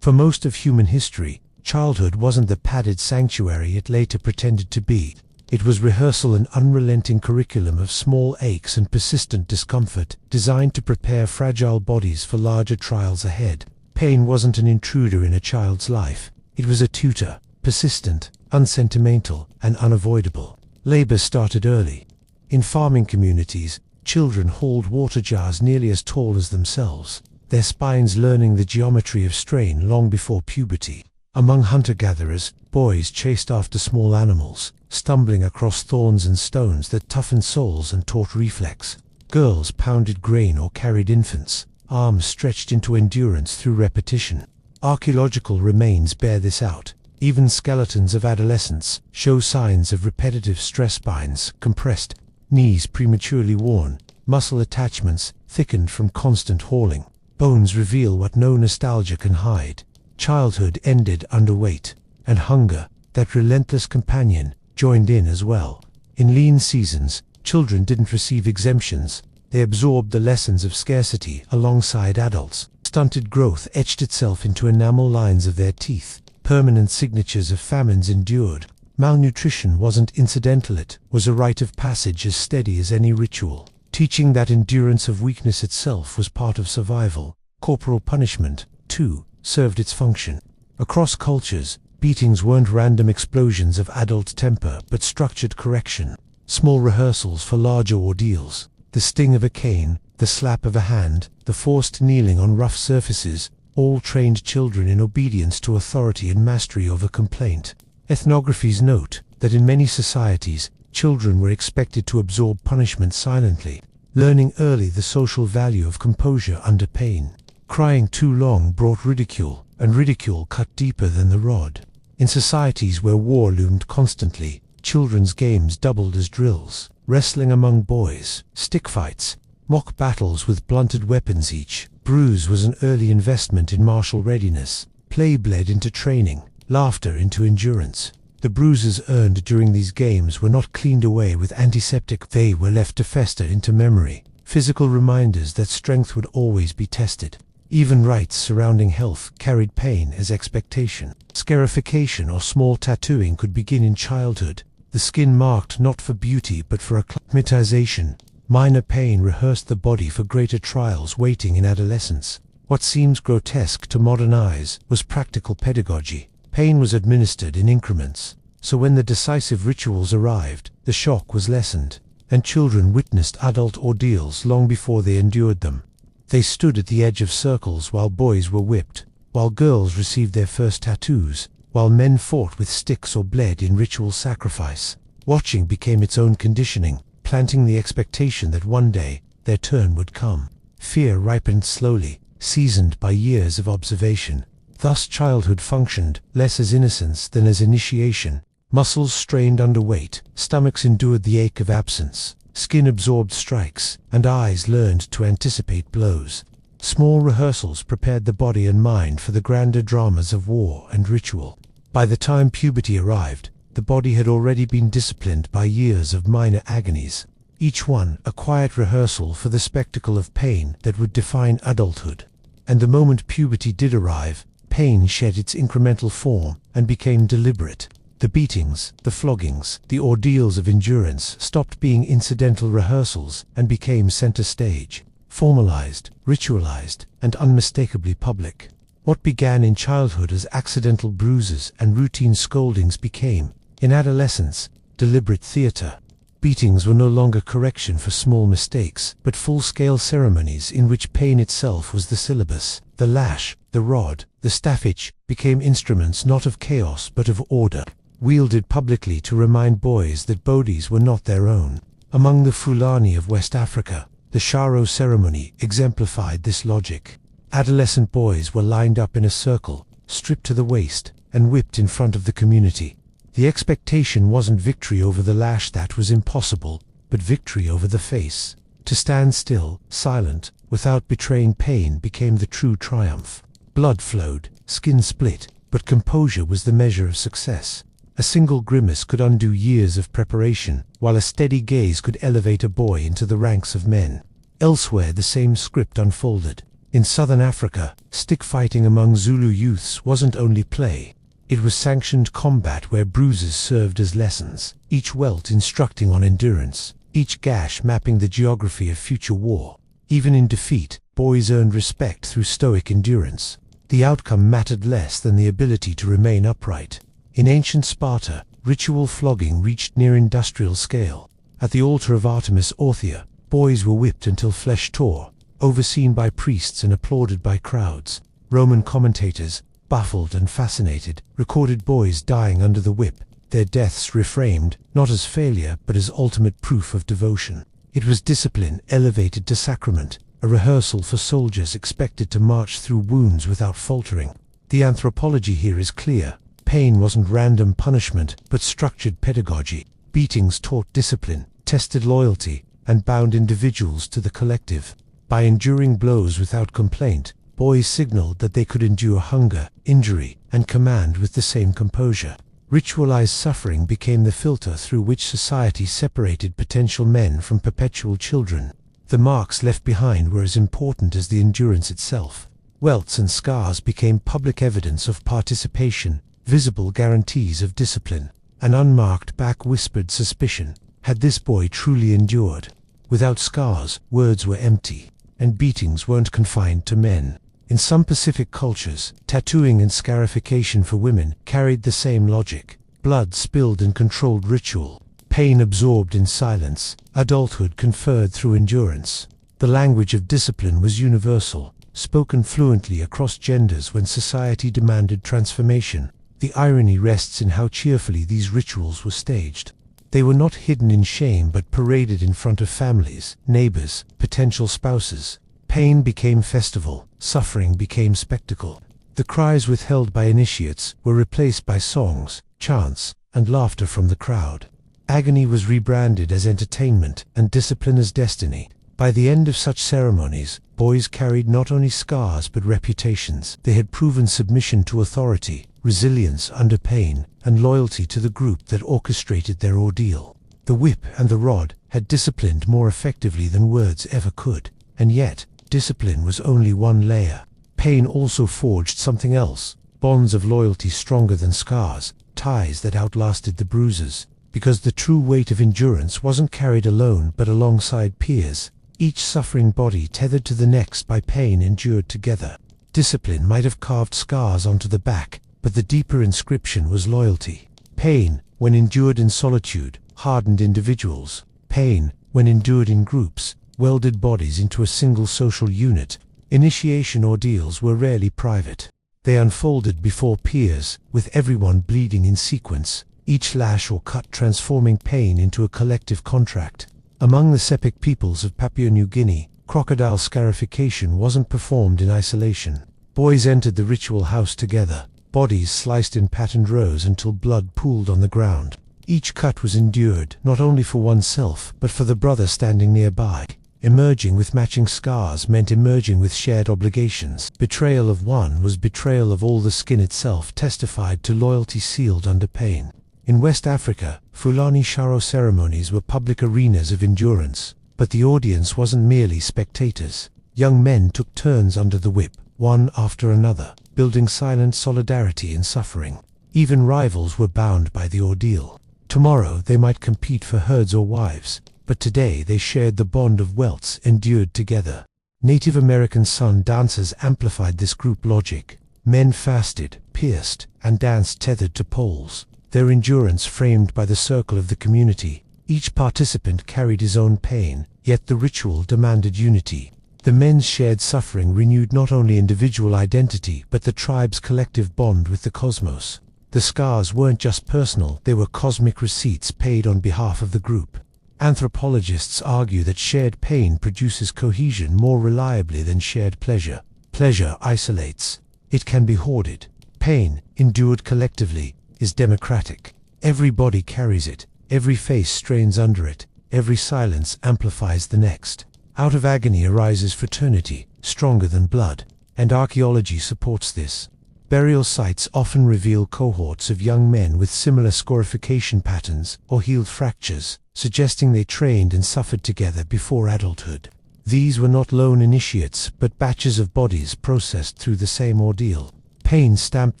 For most of human history, childhood wasn't the padded sanctuary it later pretended to be. It was rehearsal, an unrelenting curriculum of small aches and persistent discomfort, designed to prepare fragile bodies for larger trials ahead. Pain wasn't an intruder in a child's life. It was a tutor, persistent, unsentimental, and unavoidable. Labor started early. In farming communities, children hauled water jars nearly as tall as themselves, their spines learning the geometry of strain long before puberty. Among hunter-gatherers, boys chased after small animals, stumbling across thorns and stones that toughened soles and taught reflex. Girls pounded grain or carried infants, arms stretched into endurance through repetition. Archaeological remains bear this out. Even skeletons of adolescents show signs of repetitive stress, spines compressed, knees prematurely worn, muscle attachments thickened from constant hauling. Bones reveal what no nostalgia can hide. Childhood ended underweight, and hunger, that relentless companion, joined in as well. In lean seasons, children didn't receive exemptions. They absorbed the lessons of scarcity alongside adults. Stunted growth etched itself into enamel lines of their teeth. Permanent signatures of famines endured. Malnutrition wasn't incidental, it was a rite of passage as steady as any ritual, teaching that endurance of weakness itself was part of survival. Corporal punishment, too, served its function. Across cultures, beatings weren't random explosions of adult temper, but structured correction. Small rehearsals for larger ordeals. The sting of a cane, the slap of a hand, the forced kneeling on rough surfaces, all trained children in obedience to authority and mastery over complaint. Ethnographies note that in many societies, children were expected to absorb punishment silently, learning early the social value of composure under pain. Crying too long brought ridicule, and ridicule cut deeper than the rod. In societies where war loomed constantly, children's games doubled as drills. Wrestling among boys, stick fights, mock battles with blunted weapons. Each bruise was an early investment in martial readiness. Play bled into training, laughter into endurance. The bruises earned during these games were not cleaned away with antiseptic. They were left to fester into memory, physical reminders that strength would always be tested. Even rites surrounding health carried pain as expectation. Scarification or small tattooing could begin in childhood, the skin marked not for beauty but for acclimatization. Minor pain rehearsed the body for greater trials waiting in adolescence. What seems grotesque to modern eyes was practical pedagogy. Pain was administered in increments, so when the decisive rituals arrived, the shock was lessened, and children witnessed adult ordeals long before they endured them. They stood at the edge of circles while boys were whipped, while girls received their first tattoos, while men fought with sticks or bled in ritual sacrifice. Watching became its own conditioning, planting the expectation that one day their turn would come. Fear ripened slowly, seasoned by years of observation. Thus childhood functioned less as innocence than as initiation. Muscles strained under weight, stomachs endured the ache of absence, skin absorbed strikes, and eyes learned to anticipate blows. Small rehearsals prepared the body and mind for the grander dramas of war and ritual. By the time puberty arrived, the body had already been disciplined by years of minor agonies, each one a quiet rehearsal for the spectacle of pain that would define adulthood. And the moment puberty did arrive, pain shed its incremental form and became deliberate. The beatings, the floggings, the ordeals of endurance stopped being incidental rehearsals and became center stage, formalized, ritualized, and unmistakably public. What began in childhood as accidental bruises and routine scoldings became, in adolescence, deliberate theater. Beatings were no longer correction for small mistakes, but full-scale ceremonies in which pain itself was the syllabus. The lash, the rod, the staffage became instruments not of chaos but of order, wielded publicly to remind boys that bodies were not their own. Among the Fulani of West Africa, the Sharo ceremony exemplified this logic. Adolescent boys were lined up in a circle, stripped to the waist, and whipped in front of the community. The expectation wasn't victory over the lash, that was impossible, but victory over the face. To stand still, silent, without betraying pain became the true triumph. Blood flowed, skin split, but composure was the measure of success. A single grimace could undo years of preparation, while a steady gaze could elevate a boy into the ranks of men. Elsewhere the same script unfolded. In southern Africa, stick fighting among Zulu youths wasn't only play. It was sanctioned combat where bruises served as lessons, each welt instructing on endurance, each gash mapping the geography of future war. Even in defeat, boys earned respect through stoic endurance. The outcome mattered less than the ability to remain upright. In ancient Sparta, ritual flogging reached near industrial scale. At the altar of Artemis Orthia, boys were whipped until flesh tore, overseen by priests and applauded by crowds. Roman commentators, baffled and fascinated, recorded boys dying under the whip, their deaths reframed, not as failure but as ultimate proof of devotion. It was discipline elevated to sacrament, a rehearsal for soldiers expected to march through wounds without faltering. The anthropology here is clear. Pain wasn't random punishment, but structured pedagogy. Beatings taught discipline, tested loyalty, and bound individuals to the collective. By enduring blows without complaint, boys signaled that they could endure hunger, injury, and command with the same composure. Ritualized suffering became the filter through which society separated potential men from perpetual children. The marks left behind were as important as the endurance itself. Welts and scars became public evidence of participation, visible guarantees of discipline. An unmarked back whispered suspicion. Had this boy truly endured? Without scars, words were empty, and beatings weren't confined to men. In some Pacific cultures, tattooing and scarification for women carried the same logic. Blood spilled in controlled ritual, pain absorbed in silence, adulthood conferred through endurance. The language of discipline was universal, spoken fluently across genders when society demanded transformation. The irony rests in how cheerfully these rituals were staged. They were not hidden in shame but paraded in front of families, neighbors, potential spouses. Pain became festival, suffering became spectacle. The cries withheld by initiates were replaced by songs, chants, and laughter from the crowd. Agony was rebranded as entertainment and discipline as destiny. By the end of such ceremonies, boys carried not only scars but reputations. They had proven submission to authority, resilience under pain, and loyalty to the group that orchestrated their ordeal. The whip and the rod had disciplined more effectively than words ever could, and yet, discipline was only one layer. Pain also forged something else, bonds of loyalty stronger than scars, ties that outlasted the bruises. Because the true weight of endurance wasn't carried alone but alongside peers, each suffering body tethered to the next by pain endured together. Discipline might have carved scars onto the back, but the deeper inscription was loyalty. Pain, when endured in solitude, hardened individuals. Pain, when endured in groups, welded bodies into a single social unit. Initiation ordeals were rarely private. They unfolded before peers, with everyone bleeding in sequence, each lash or cut transforming pain into a collective contract. Among the Sepik peoples of Papua New Guinea, crocodile scarification wasn't performed in isolation. Boys entered the ritual house together, bodies sliced in patterned rows until blood pooled on the ground. Each cut was endured, not only for oneself, but for the brother standing nearby. Emerging with matching scars meant emerging with shared obligations. Betrayal of one was betrayal of all. The skin itself testified to loyalty sealed under pain. In West Africa, Fulani Sharo ceremonies were public arenas of endurance, but the audience wasn't merely spectators. Young men took turns under the whip, one after another, building silent solidarity in suffering. Even rivals were bound by the ordeal. Tomorrow they might compete for herds or wives, but today they shared the bond of welts endured together. Native American sun dancers amplified this group logic. Men fasted, pierced, and danced tethered to poles, their endurance framed by the circle of the community. Each participant carried his own pain, yet the ritual demanded unity. The men's shared suffering renewed not only individual identity but the tribe's collective bond with the cosmos. The scars weren't just personal, they were cosmic receipts paid on behalf of the group. Anthropologists argue that shared pain produces cohesion more reliably than shared pleasure. Pleasure isolates. It can be hoarded. Pain, endured collectively, is democratic. Every body carries it. Every face strains under it. Every silence amplifies the next. Out of agony arises fraternity, stronger than blood, and archaeology supports this. Burial sites often reveal cohorts of young men with similar scorification patterns or healed fractures, suggesting they trained and suffered together before adulthood. These were not lone initiates, but batches of bodies processed through the same ordeal. Pain stamped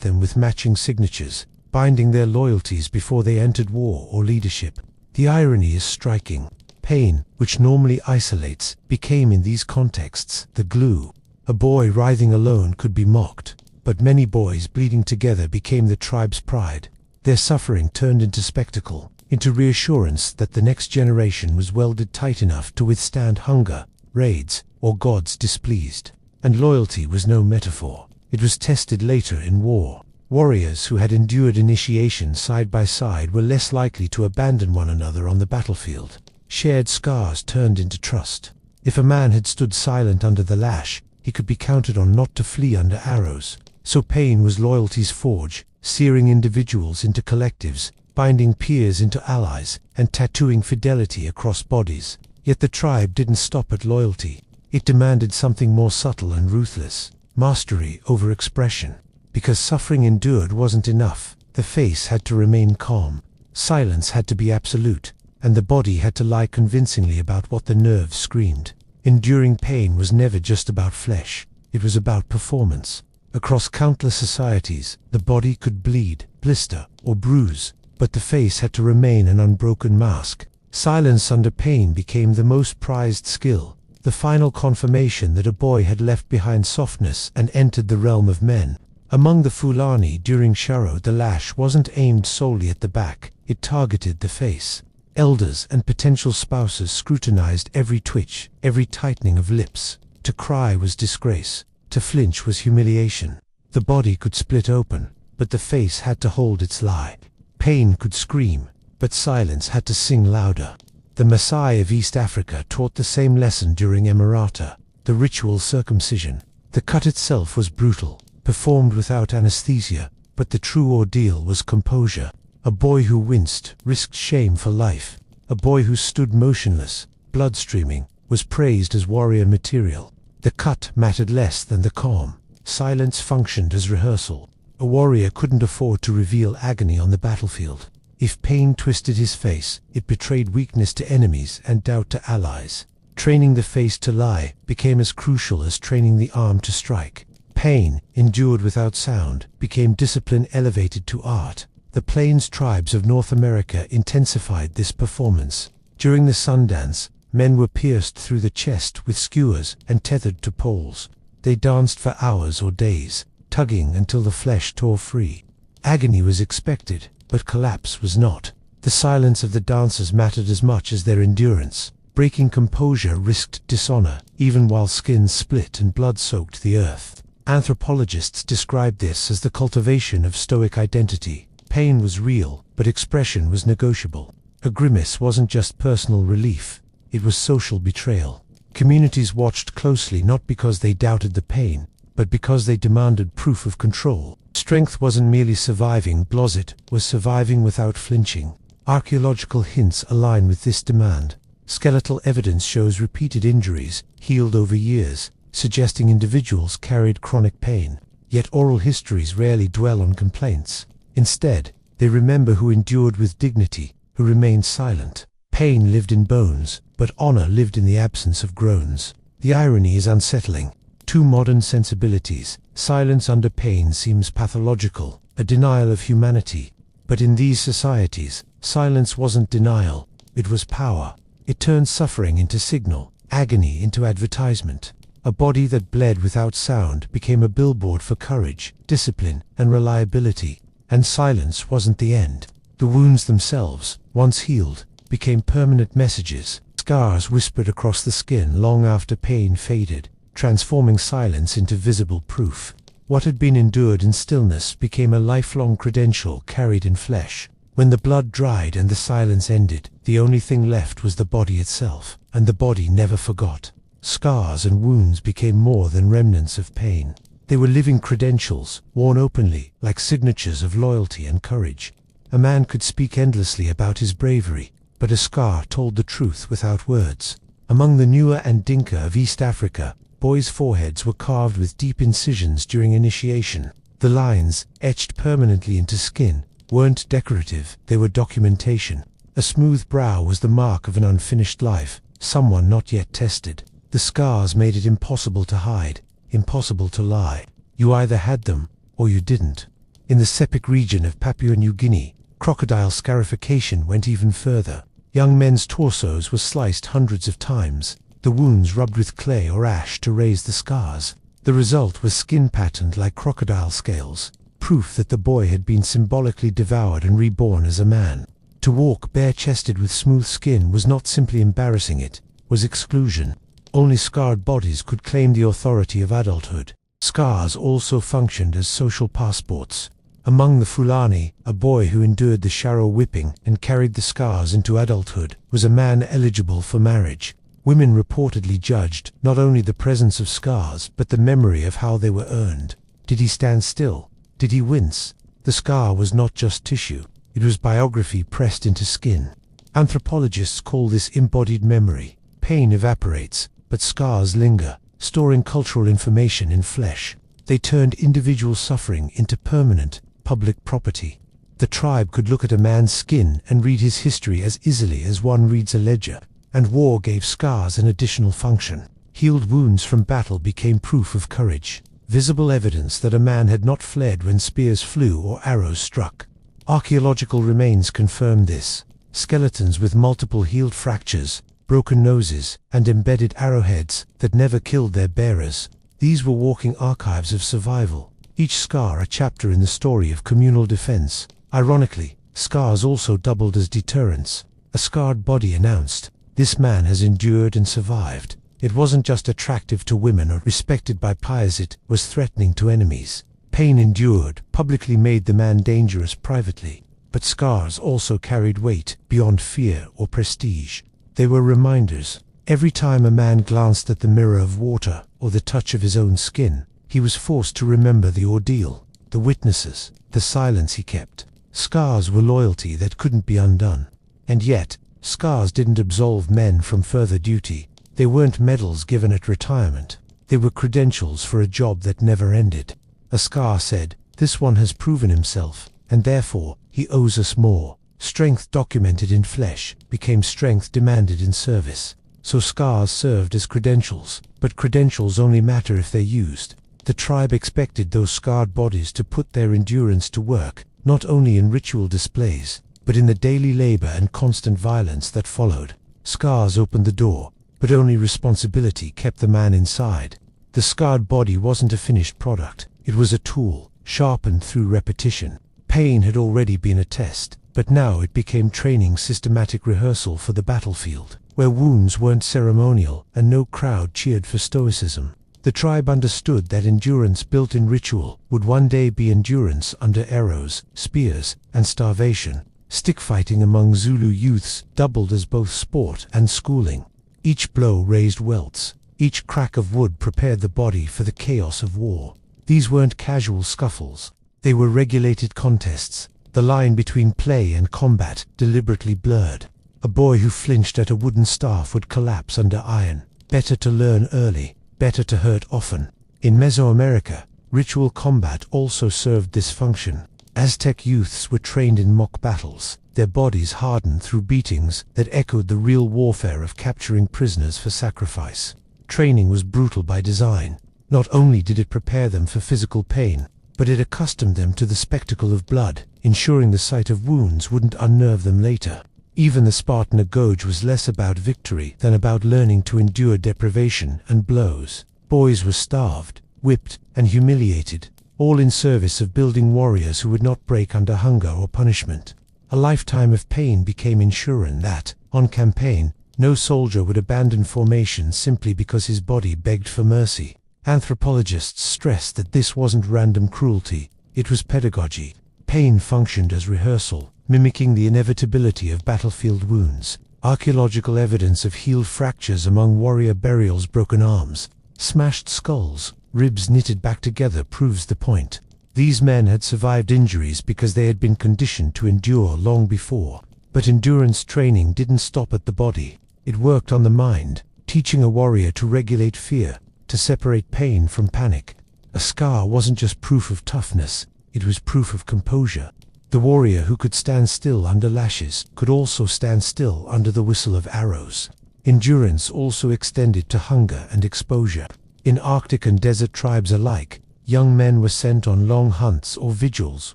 them with matching signatures, binding their loyalties before they entered war or leadership. The irony is striking. Pain, which normally isolates, became in these contexts the glue. A boy writhing alone could be mocked, but many boys bleeding together became the tribe's pride. Their suffering turned into spectacle, into reassurance that the next generation was welded tight enough to withstand hunger, raids, or gods displeased. And loyalty was no metaphor. It was tested later in war. Warriors who had endured initiation side by side were less likely to abandon one another on the battlefield. Shared scars turned into trust. If a man had stood silent under the lash, he could be counted on not to flee under arrows. So pain was loyalty's forge, searing individuals into collectives, binding peers into allies, and tattooing fidelity across bodies. Yet the tribe didn't stop at loyalty. It demanded something more subtle and ruthless: mastery over expression. Because suffering endured wasn't enough, the face had to remain calm. Silence had to be absolute, and the body had to lie convincingly about what the nerves screamed. Enduring pain was never just about flesh, it was about performance. Across countless societies, the body could bleed, blister, or bruise, but the face had to remain an unbroken mask. Silence under pain became the most prized skill, the final confirmation that a boy had left behind softness and entered the realm of men. Among the Fulani during Sharo, the lash wasn't aimed solely at the back, it targeted the face. Elders and potential spouses scrutinized every twitch, every tightening of lips. To cry was disgrace. To flinch was humiliation. The body could split open, but the face had to hold its lie. Pain could scream, but silence had to sing louder. The Maasai of East Africa taught the same lesson during Emirata, the ritual circumcision. The cut itself was brutal, performed without anesthesia, but the true ordeal was composure. A boy who winced risked shame for life. A boy who stood motionless, blood streaming, was praised as warrior material. The cut mattered less than the calm. Silence functioned as rehearsal. A warrior couldn't afford to reveal agony on the battlefield. If pain twisted his face, it betrayed weakness to enemies and doubt to allies. Training the face to lie became as crucial as training the arm to strike. Pain, endured without sound, became discipline elevated to art. The Plains tribes of North America intensified this performance. During the Sundance, men were pierced through the chest with skewers and tethered to poles. They danced for hours or days, tugging until the flesh tore free. Agony was expected, but collapse was not. The silence of the dancers mattered as much as their endurance. Breaking composure risked dishonor, even while skins split and blood soaked the earth. Anthropologists describe this as the cultivation of stoic identity. Pain was real, but expression was negotiable. A grimace wasn't just personal relief, it was social betrayal. Communities watched closely not because they doubted the pain, but because they demanded proof of control. Strength wasn't merely surviving, it was surviving without flinching. Archaeological hints align with this demand. Skeletal evidence shows repeated injuries, healed over years, suggesting individuals carried chronic pain. Yet oral histories rarely dwell on complaints. Instead, they remember who endured with dignity, who remained silent. Pain lived in bones, but honor lived in the absence of groans. The irony is unsettling. Two modern sensibilities. Silence under pain seems pathological, a denial of humanity. But in these societies, silence wasn't denial, it was power. It turned suffering into signal, agony into advertisement. A body that bled without sound became a billboard for courage, discipline, and reliability. And silence wasn't the end. The wounds themselves, once healed, became permanent messages. Scars whispered across the skin long after pain faded, transforming silence into visible proof. What had been endured in stillness became a lifelong credential carried in flesh. When the blood dried and the silence ended, the only thing left was the body itself, and the body never forgot. Scars and wounds became more than remnants of pain. They were living credentials, worn openly, like signatures of loyalty and courage. A man could speak endlessly about his bravery, but a scar told the truth without words. Among the Nuer and Dinka of East Africa, boys' foreheads were carved with deep incisions during initiation. The lines, etched permanently into skin, weren't decorative, they were documentation. A smooth brow was the mark of an unfinished life, someone not yet tested. The scars made it impossible to hide, impossible to lie. You either had them, or you didn't. In the Sepik region of Papua New Guinea, crocodile scarification went even further. Young men's torsos were sliced hundreds of times, the wounds rubbed with clay or ash to raise the scars. The result was skin patterned like crocodile scales, proof that the boy had been symbolically devoured and reborn as a man. To walk bare-chested with smooth skin was not simply embarrassing, it was exclusion. Only scarred bodies could claim the authority of adulthood. Scars also functioned as social passports. Among the Fulani, a boy who endured the Sharo whipping and carried the scars into adulthood was a man eligible for marriage. Women reportedly judged not only the presence of scars but the memory of how they were earned. Did he stand still? Did he wince? The scar was not just tissue, it was biography pressed into skin. Anthropologists call this embodied memory. Pain evaporates, but scars linger, storing cultural information in flesh. They turned individual suffering into permanent, public property. The tribe could look at a man's skin and read his history as easily as one reads a ledger, and war gave scars an additional function. Healed wounds from battle became proof of courage, visible evidence that a man had not fled when spears flew or arrows struck. Archaeological remains confirm this. Skeletons with multiple healed fractures, broken noses, and embedded arrowheads that never killed their bearers. These were walking archives of survival, each scar a chapter in the story of communal defense. Ironically, scars also doubled as deterrents. A scarred body announced, "This man has endured and survived." It wasn't just attractive to women or respected by peers, it was threatening to enemies. Pain endured publicly made the man dangerous privately, but scars also carried weight beyond fear or prestige. They were reminders. Every time a man glanced at the mirror of water or the touch of his own skin, he was forced to remember the ordeal, the witnesses, the silence he kept. Scars were loyalty that couldn't be undone. And yet, scars didn't absolve men from further duty. They weren't medals given at retirement. They were credentials for a job that never ended. A scar said, "This one has proven himself, and therefore, he owes us more." Strength documented in flesh became strength demanded in service. So scars served as credentials, but credentials only matter if they're used. The tribe expected those scarred bodies to put their endurance to work, not only in ritual displays, but in the daily labor and constant violence that followed. Scars opened the door, but only responsibility kept the man inside. The scarred body wasn't a finished product, it was a tool, sharpened through repetition. Pain had already been a test, but now it became training, systematic rehearsal for the battlefield, where wounds weren't ceremonial and no crowd cheered for stoicism. The tribe understood that endurance built in ritual would one day be endurance under arrows, spears, and starvation. Stick-fighting among Zulu youths doubled as both sport and schooling. Each blow raised welts. Each crack of wood prepared the body for the chaos of war. These weren't casual scuffles. They were regulated contests. The line between play and combat deliberately blurred. A boy who flinched at a wooden staff would collapse under iron. Better to learn early, better to hurt often. In Mesoamerica, ritual combat also served this function. Aztec youths were trained in mock battles, their bodies hardened through beatings that echoed the real warfare of capturing prisoners for sacrifice. Training was brutal by design. Not only did it prepare them for physical pain, but it accustomed them to the spectacle of blood, ensuring the sight of wounds wouldn't unnerve them later. Even the Spartan Agoj was less about victory than about learning to endure deprivation and blows. Boys were starved, whipped, and humiliated, all in service of building warriors who would not break under hunger or punishment. A lifetime of pain became insurance that, on campaign, no soldier would abandon formation simply because his body begged for mercy. Anthropologists stressed that this wasn't random cruelty, it was pedagogy. Pain functioned as rehearsal, mimicking the inevitability of battlefield wounds. Archaeological evidence of healed fractures among warrior burials, broken arms, smashed skulls, ribs knitted back together proves the point. These men had survived injuries because they had been conditioned to endure long before. But endurance training didn't stop at the body. It worked on the mind, teaching a warrior to regulate fear, to separate pain from panic. A scar wasn't just proof of toughness, it was proof of composure. The warrior who could stand still under lashes could also stand still under the whistle of arrows. Endurance also extended to hunger and exposure. In Arctic and desert tribes alike, young men were sent on long hunts or vigils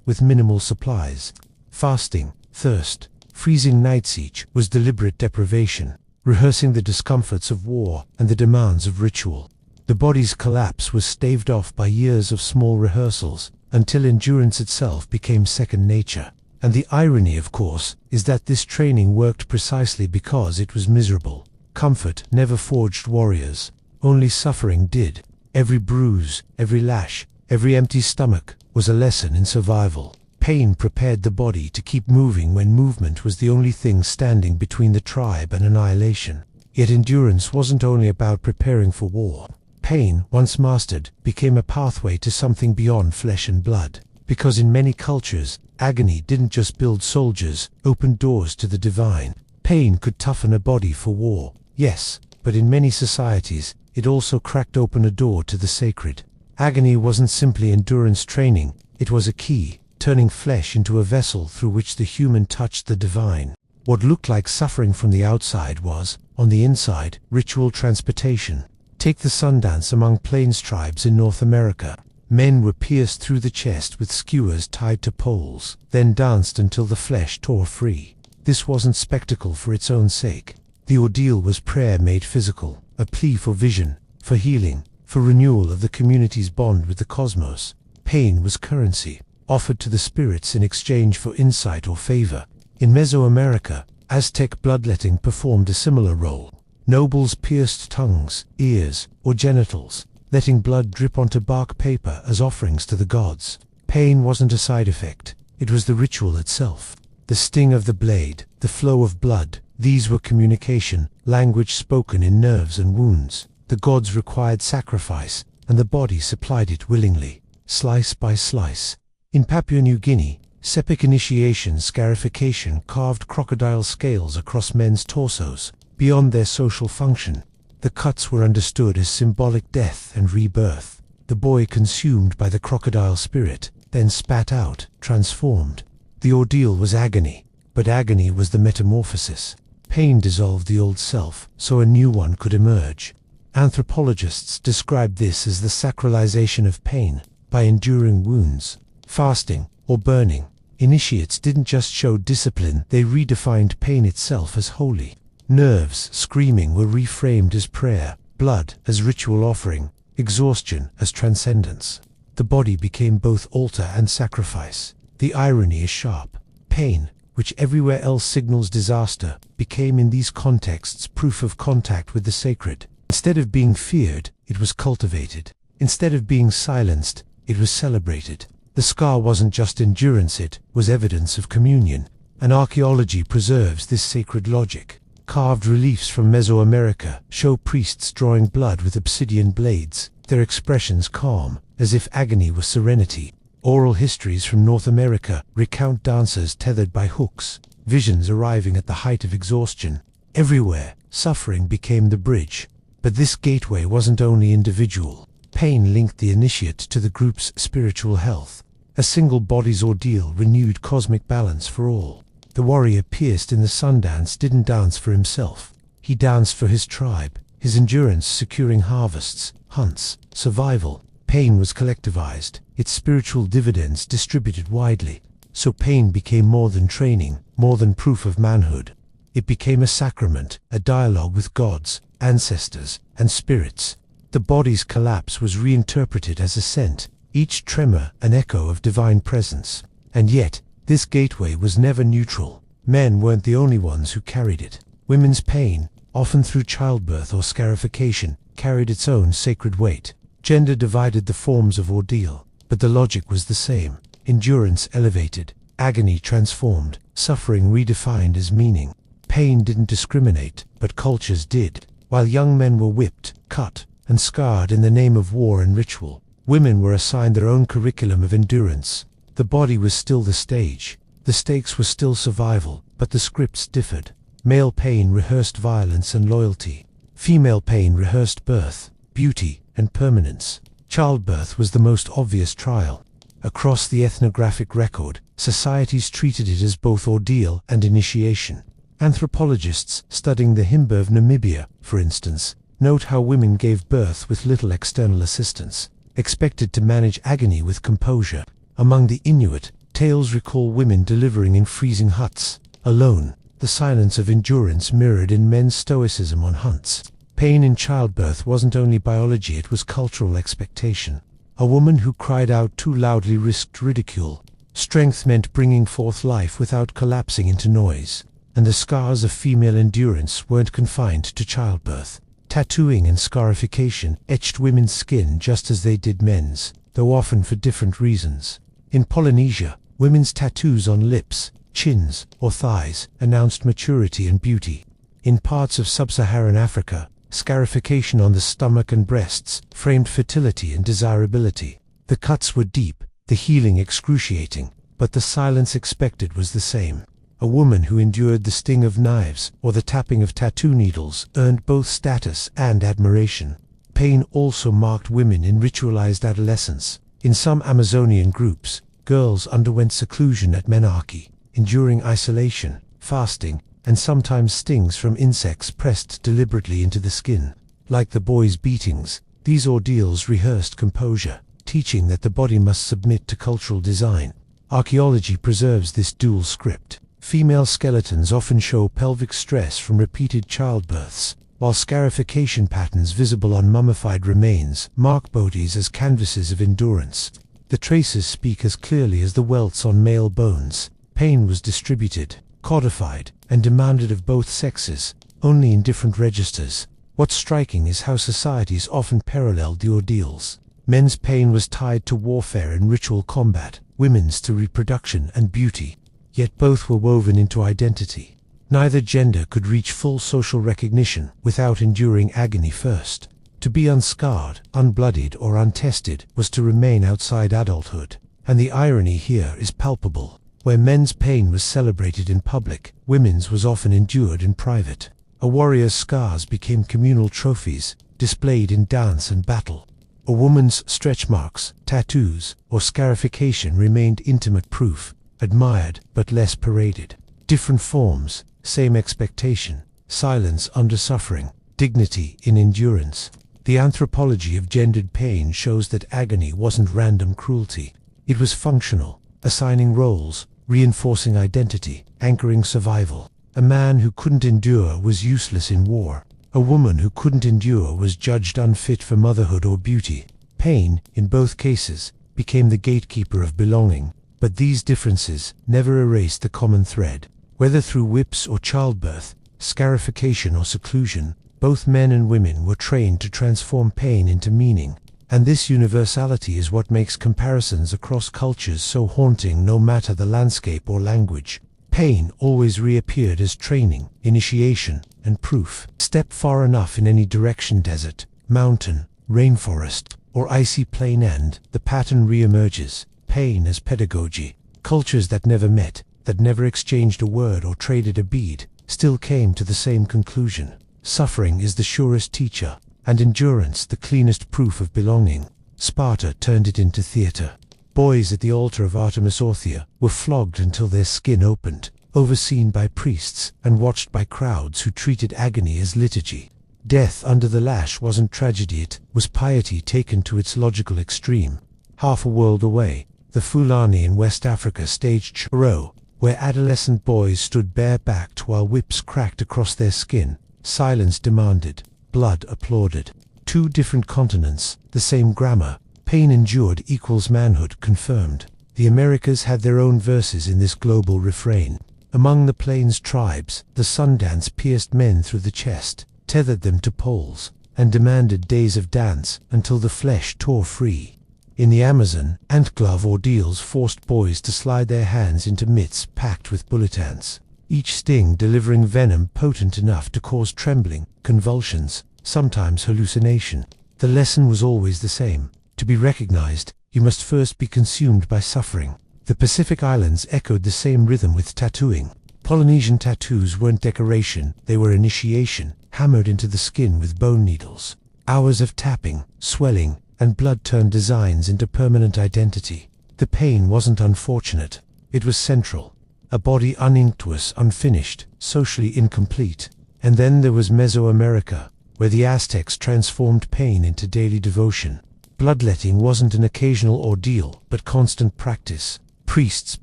with minimal supplies. Fasting, thirst, freezing nights each was deliberate deprivation, rehearsing the discomforts of war and the demands of ritual. The body's collapse was staved off by years of small rehearsals, until endurance itself became second nature. And the irony, of course, is that this training worked precisely because it was miserable. Comfort never forged warriors, only suffering did. Every bruise, every lash, every empty stomach was a lesson in survival. Pain prepared the body to keep moving when movement was the only thing standing between the tribe and annihilation. Yet endurance wasn't only about preparing for war. Pain, once mastered, became a pathway to something beyond flesh and blood. Because in many cultures, agony didn't just build soldiers, opened doors to the divine. Pain could toughen a body for war, yes, but in many societies, it also cracked open a door to the sacred. Agony wasn't simply endurance training, it was a key, turning flesh into a vessel through which the human touched the divine. What looked like suffering from the outside was, on the inside, ritual transportation. Take the Sundance among plains tribes in North America. Men were pierced through the chest with skewers tied to poles, then danced until the flesh tore free. This wasn't spectacle for its own sake. The ordeal was prayer made physical, a plea for vision, for healing, for renewal of the community's bond with the cosmos. Pain was currency, offered to the spirits in exchange for insight or favor. In Mesoamerica, Aztec bloodletting performed a similar role. Nobles pierced tongues, ears, or genitals, letting blood drip onto bark paper as offerings to the gods. Pain wasn't a side effect, it was the ritual itself. The sting of the blade, the flow of blood, these were communication, language spoken in nerves and wounds. The gods required sacrifice, and the body supplied it willingly, slice by slice. In Papua New Guinea, septic initiation scarification carved crocodile scales across men's torsos. Beyond their social function, the cuts were understood as symbolic death and rebirth. The boy consumed by the crocodile spirit, then spat out, transformed. The ordeal was agony, but agony was the metamorphosis. Pain dissolved the old self, so a new one could emerge. Anthropologists describe this as the sacralization of pain. By enduring wounds, fasting, or burning, initiates didn't just show discipline, they redefined pain itself as holy. Nerves screaming were reframed as prayer, blood as ritual offering, exhaustion as transcendence. The body became both altar and sacrifice. The irony is sharp. Pain, which everywhere else signals disaster, became in these contexts proof of contact with the sacred. Instead of being feared, it was cultivated. Instead of being silenced, it was celebrated. The scar wasn't just endurance, it was evidence of communion. And archaeology preserves this sacred logic. Carved reliefs from Mesoamerica show priests drawing blood with obsidian blades, their expressions calm, as if agony was serenity. Oral histories from North America recount dancers tethered by hooks, visions arriving at the height of exhaustion. Everywhere, suffering became the bridge. But this gateway wasn't only individual. Pain linked the initiate to the group's spiritual health. A single body's ordeal renewed cosmic balance for all. The warrior pierced in the Sundance didn't dance for himself. He danced for his tribe, his endurance securing harvests, hunts, survival. Pain was collectivized, its spiritual dividends distributed widely. So pain became more than training, more than proof of manhood. It became a sacrament, a dialogue with gods, ancestors, and spirits. The body's collapse was reinterpreted as ascent, each tremor an echo of divine presence. And yet, This gateway was never neutral. Men weren't the only ones who carried it. Women's pain, often through childbirth or scarification, carried its own sacred weight. Gender divided the forms of ordeal, but the logic was the same. Endurance elevated, agony transformed, suffering redefined as meaning. Pain didn't discriminate, but cultures did. While young men were whipped, cut, and scarred in the name of war and ritual, women were assigned their own curriculum of endurance. The body was still the stage. The stakes were still survival, but the scripts differed. Male pain rehearsed violence and loyalty. Female pain rehearsed birth, beauty, and permanence. Childbirth was the most obvious trial. Across the ethnographic record, societies treated it as both ordeal and initiation. Anthropologists studying the Himba of Namibia, for instance, note how women gave birth with little external assistance, expected to manage agony with composure. Among the Inuit, tales recall women delivering in freezing huts, alone. The silence of endurance mirrored in men's stoicism on hunts. Pain in childbirth wasn't only biology, it was cultural expectation. A woman who cried out too loudly risked ridicule. Strength meant bringing forth life without collapsing into noise. And the scars of female endurance weren't confined to childbirth. Tattooing and scarification etched women's skin just as they did men's, though often for different reasons. In Polynesia, women's tattoos on lips, chins, or thighs announced maturity and beauty. In parts of sub-Saharan Africa, scarification on the stomach and breasts framed fertility and desirability. The cuts were deep, the healing excruciating, but the silence expected was the same. A woman who endured the sting of knives or the tapping of tattoo needles earned both status and admiration. Pain also marked women in ritualized adolescence. In some Amazonian groups, girls underwent seclusion at menarche, enduring isolation, fasting, and sometimes stings from insects pressed deliberately into the skin. Like the boys' beatings, these ordeals rehearsed composure, teaching that the body must submit to cultural design. Archaeology preserves this dual script. Female skeletons often show pelvic stress from repeated childbirths, while scarification patterns visible on mummified remains mark bodies as canvases of endurance. The traces speak as clearly as the welts on male bones. Pain was distributed, codified, and demanded of both sexes, only in different registers. What's striking is how societies often paralleled the ordeals. Men's pain was tied to warfare and ritual combat, women's to reproduction and beauty. Yet both were woven into identity. Neither gender could reach full social recognition without enduring agony first. To be unscarred, unbloodied, or untested was to remain outside adulthood. And the irony here is palpable. Where men's pain was celebrated in public, women's was often endured in private. A warrior's scars became communal trophies, displayed in dance and battle. A woman's stretch marks, tattoos, or scarification remained intimate proof, admired but less paraded. Different forms, same expectation, silence under suffering, dignity in endurance. The anthropology of gendered pain shows that agony wasn't random cruelty. It was functional, assigning roles, reinforcing identity, anchoring survival. A man who couldn't endure was useless in war. A woman who couldn't endure was judged unfit for motherhood or beauty. Pain, in both cases, became the gatekeeper of belonging. But these differences never erased the common thread. Whether through whips or childbirth, scarification or seclusion, both men and women were trained to transform pain into meaning. And this universality is what makes comparisons across cultures so haunting, no matter the landscape or language. Pain always reappeared as training, initiation, and proof. Step far enough in any direction, desert, mountain, rainforest, or icy plain, and the pattern re-emerges. Pain as pedagogy. Cultures that never met, that never exchanged a word or traded a bead, still came to the same conclusion. Suffering is the surest teacher, and endurance the cleanest proof of belonging. Sparta turned it into theater. Boys at the altar of Artemis Orthia were flogged until their skin opened, overseen by priests and watched by crowds who treated agony as liturgy. Death under the lash wasn't tragedy, it was piety taken to its logical extreme. Half a world away, the Fulani in West Africa staged Choro, where adolescent boys stood bare-backed while whips cracked across their skin. Silence demanded, blood applauded. Two different continents, the same grammar. Pain endured equals manhood confirmed. The Americas had their own verses in this global refrain. Among the plains tribes, the Sundance pierced men through the chest, tethered them to poles, and demanded days of dance until the flesh tore free. In the Amazon, ant-glove ordeals forced boys to slide their hands into mitts packed with bullet ants, each sting delivering venom potent enough to cause trembling, convulsions, sometimes hallucination. The lesson was always the same. To be recognized, you must first be consumed by suffering. The Pacific Islands echoed the same rhythm with tattooing. Polynesian tattoos weren't decoration, they were initiation, hammered into the skin with bone needles. Hours of tapping, swelling, and blood turned designs into permanent identity. The pain wasn't unfortunate, it was central. A body uninctuous, unfinished, socially incomplete. And then there was Mesoamerica, where the Aztecs transformed pain into daily devotion. Bloodletting wasn't an occasional ordeal, but constant practice. Priests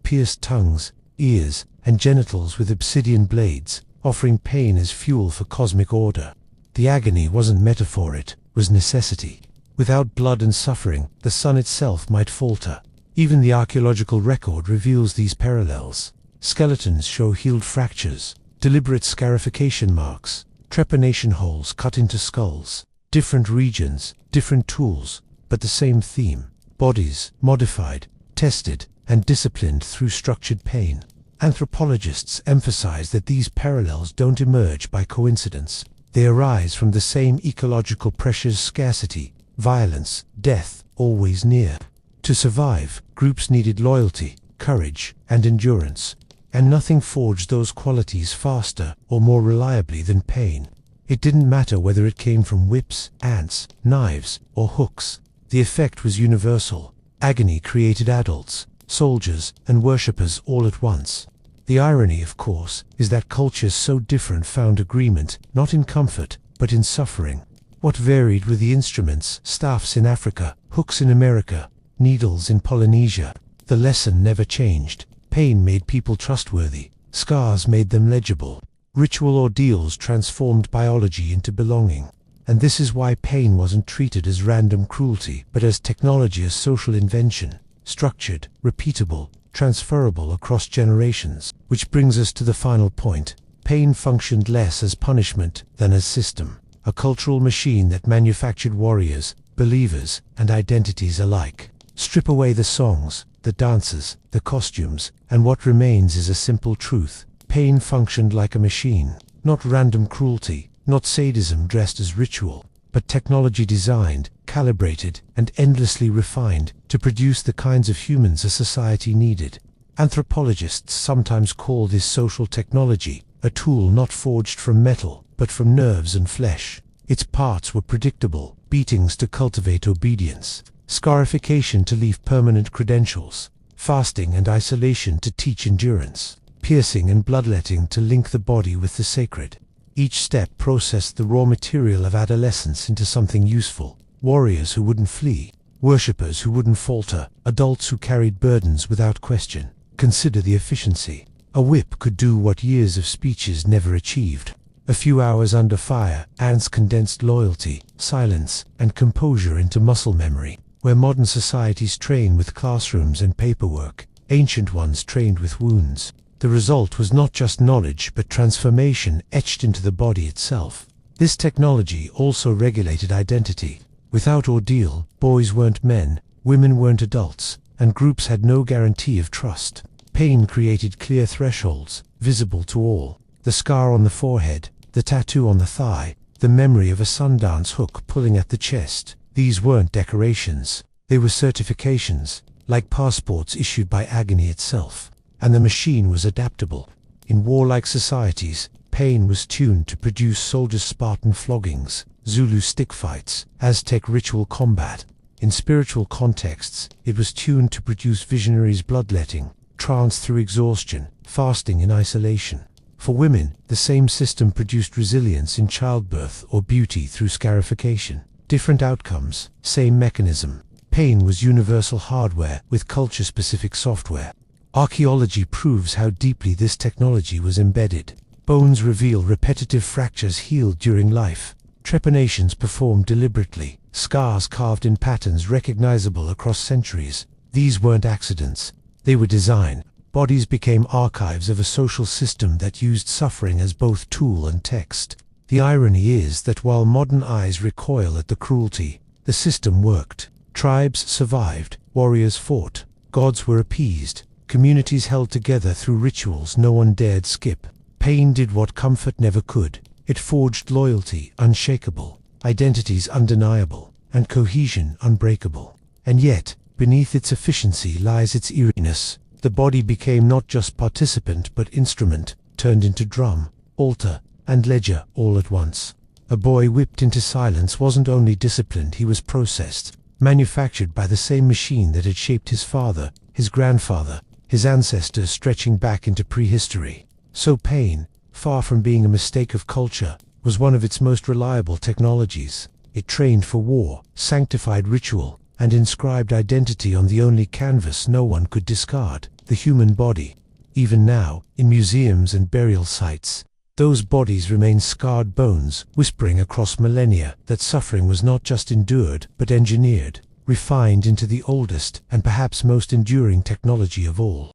pierced tongues, ears, and genitals with obsidian blades, offering pain as fuel for cosmic order. The agony wasn't metaphor, it was necessity. Without blood and suffering, the sun itself might falter. Even the archaeological record reveals these parallels. Skeletons show healed fractures, deliberate scarification marks, trepanation holes cut into skulls. Different regions, different tools, but the same theme. Bodies modified, tested, and disciplined through structured pain. Anthropologists emphasize that these parallels don't emerge by coincidence. They arise from the same ecological pressures: scarcity, violence, death, always near. To survive, groups needed loyalty, courage, and endurance, and nothing forged those qualities faster or more reliably than pain. It didn't matter whether it came from whips, ants, knives, or hooks. The effect was universal. Agony created adults, soldiers, and worshippers all at once. The irony, of course, is that cultures so different found agreement, not in comfort, but in suffering. What varied were the instruments: staffs in Africa, hooks in America, needles in Polynesia. The lesson never changed. Pain made people trustworthy. Scars made them legible. Ritual ordeals transformed biology into belonging. And this is why pain wasn't treated as random cruelty, but as technology, as social invention, structured, repeatable, transferable across generations. Which brings us to the final point. Pain functioned less as punishment than as system. A cultural machine that manufactured warriors, believers, and identities alike. Strip away the songs, the dances, the costumes, and what remains is a simple truth. Pain functioned like a machine. Not random cruelty, not sadism dressed as ritual, but technology designed, calibrated, and endlessly refined to produce the kinds of humans a society needed. Anthropologists sometimes call this social technology, a tool not forged from metal, but from nerves and flesh. Its parts were predictable: beatings to cultivate obedience, scarification to leave permanent credentials, fasting and isolation to teach endurance, piercing and bloodletting to link the body with the sacred. Each step processed the raw material of adolescence into something useful: warriors who wouldn't flee, worshippers who wouldn't falter, adults who carried burdens without question. Consider the efficiency. A whip could do what years of speeches never achieved. A few hours under fire, ants condensed loyalty, silence, and composure into muscle memory. Where modern societies train with classrooms and paperwork, ancient ones trained with wounds. The result was not just knowledge, but transformation etched into the body itself. This technology also regulated identity. Without ordeal, boys weren't men, women weren't adults, and groups had no guarantee of trust. Pain created clear thresholds, visible to all. The scar on the forehead, the tattoo on the thigh, the memory of a Sundance hook pulling at the chest. These weren't decorations. They were certifications, like passports issued by agony itself. And the machine was adaptable. In warlike societies, pain was tuned to produce soldiers' Spartan floggings, Zulu stick fights, Aztec ritual combat. In spiritual contexts, it was tuned to produce visionaries' bloodletting, trance through exhaustion, fasting in isolation. For women, the same system produced resilience in childbirth or beauty through scarification. Different outcomes, same mechanism. Pain was universal hardware with culture-specific software. Archaeology proves how deeply this technology was embedded. Bones reveal repetitive fractures healed during life, trepanations performed deliberately, scars carved in patterns recognizable across centuries. These weren't accidents. They were design. Bodies became archives of a social system that used suffering as both tool and text. The irony is that while modern eyes recoil at the cruelty, the system worked. Tribes survived, warriors fought, gods were appeased, communities held together through rituals no one dared skip. Pain did what comfort never could. It forged loyalty unshakable, identities undeniable, and cohesion unbreakable. And yet, beneath its efficiency lies its eeriness. The body became not just participant but instrument, turned into drum, altar, and ledger all at once. A boy whipped into silence wasn't only disciplined, he was processed, manufactured by the same machine that had shaped his father, his grandfather, his ancestors, stretching back into prehistory. So pain, far from being a mistake of culture, was one of its most reliable technologies. It trained for war, sanctified ritual, and inscribed identity on the only canvas no one could discard, the human body. Even now, in museums and burial sites, those bodies remain scarred bones, whispering across millennia that suffering was not just endured, but engineered, refined into the oldest and perhaps most enduring technology of all.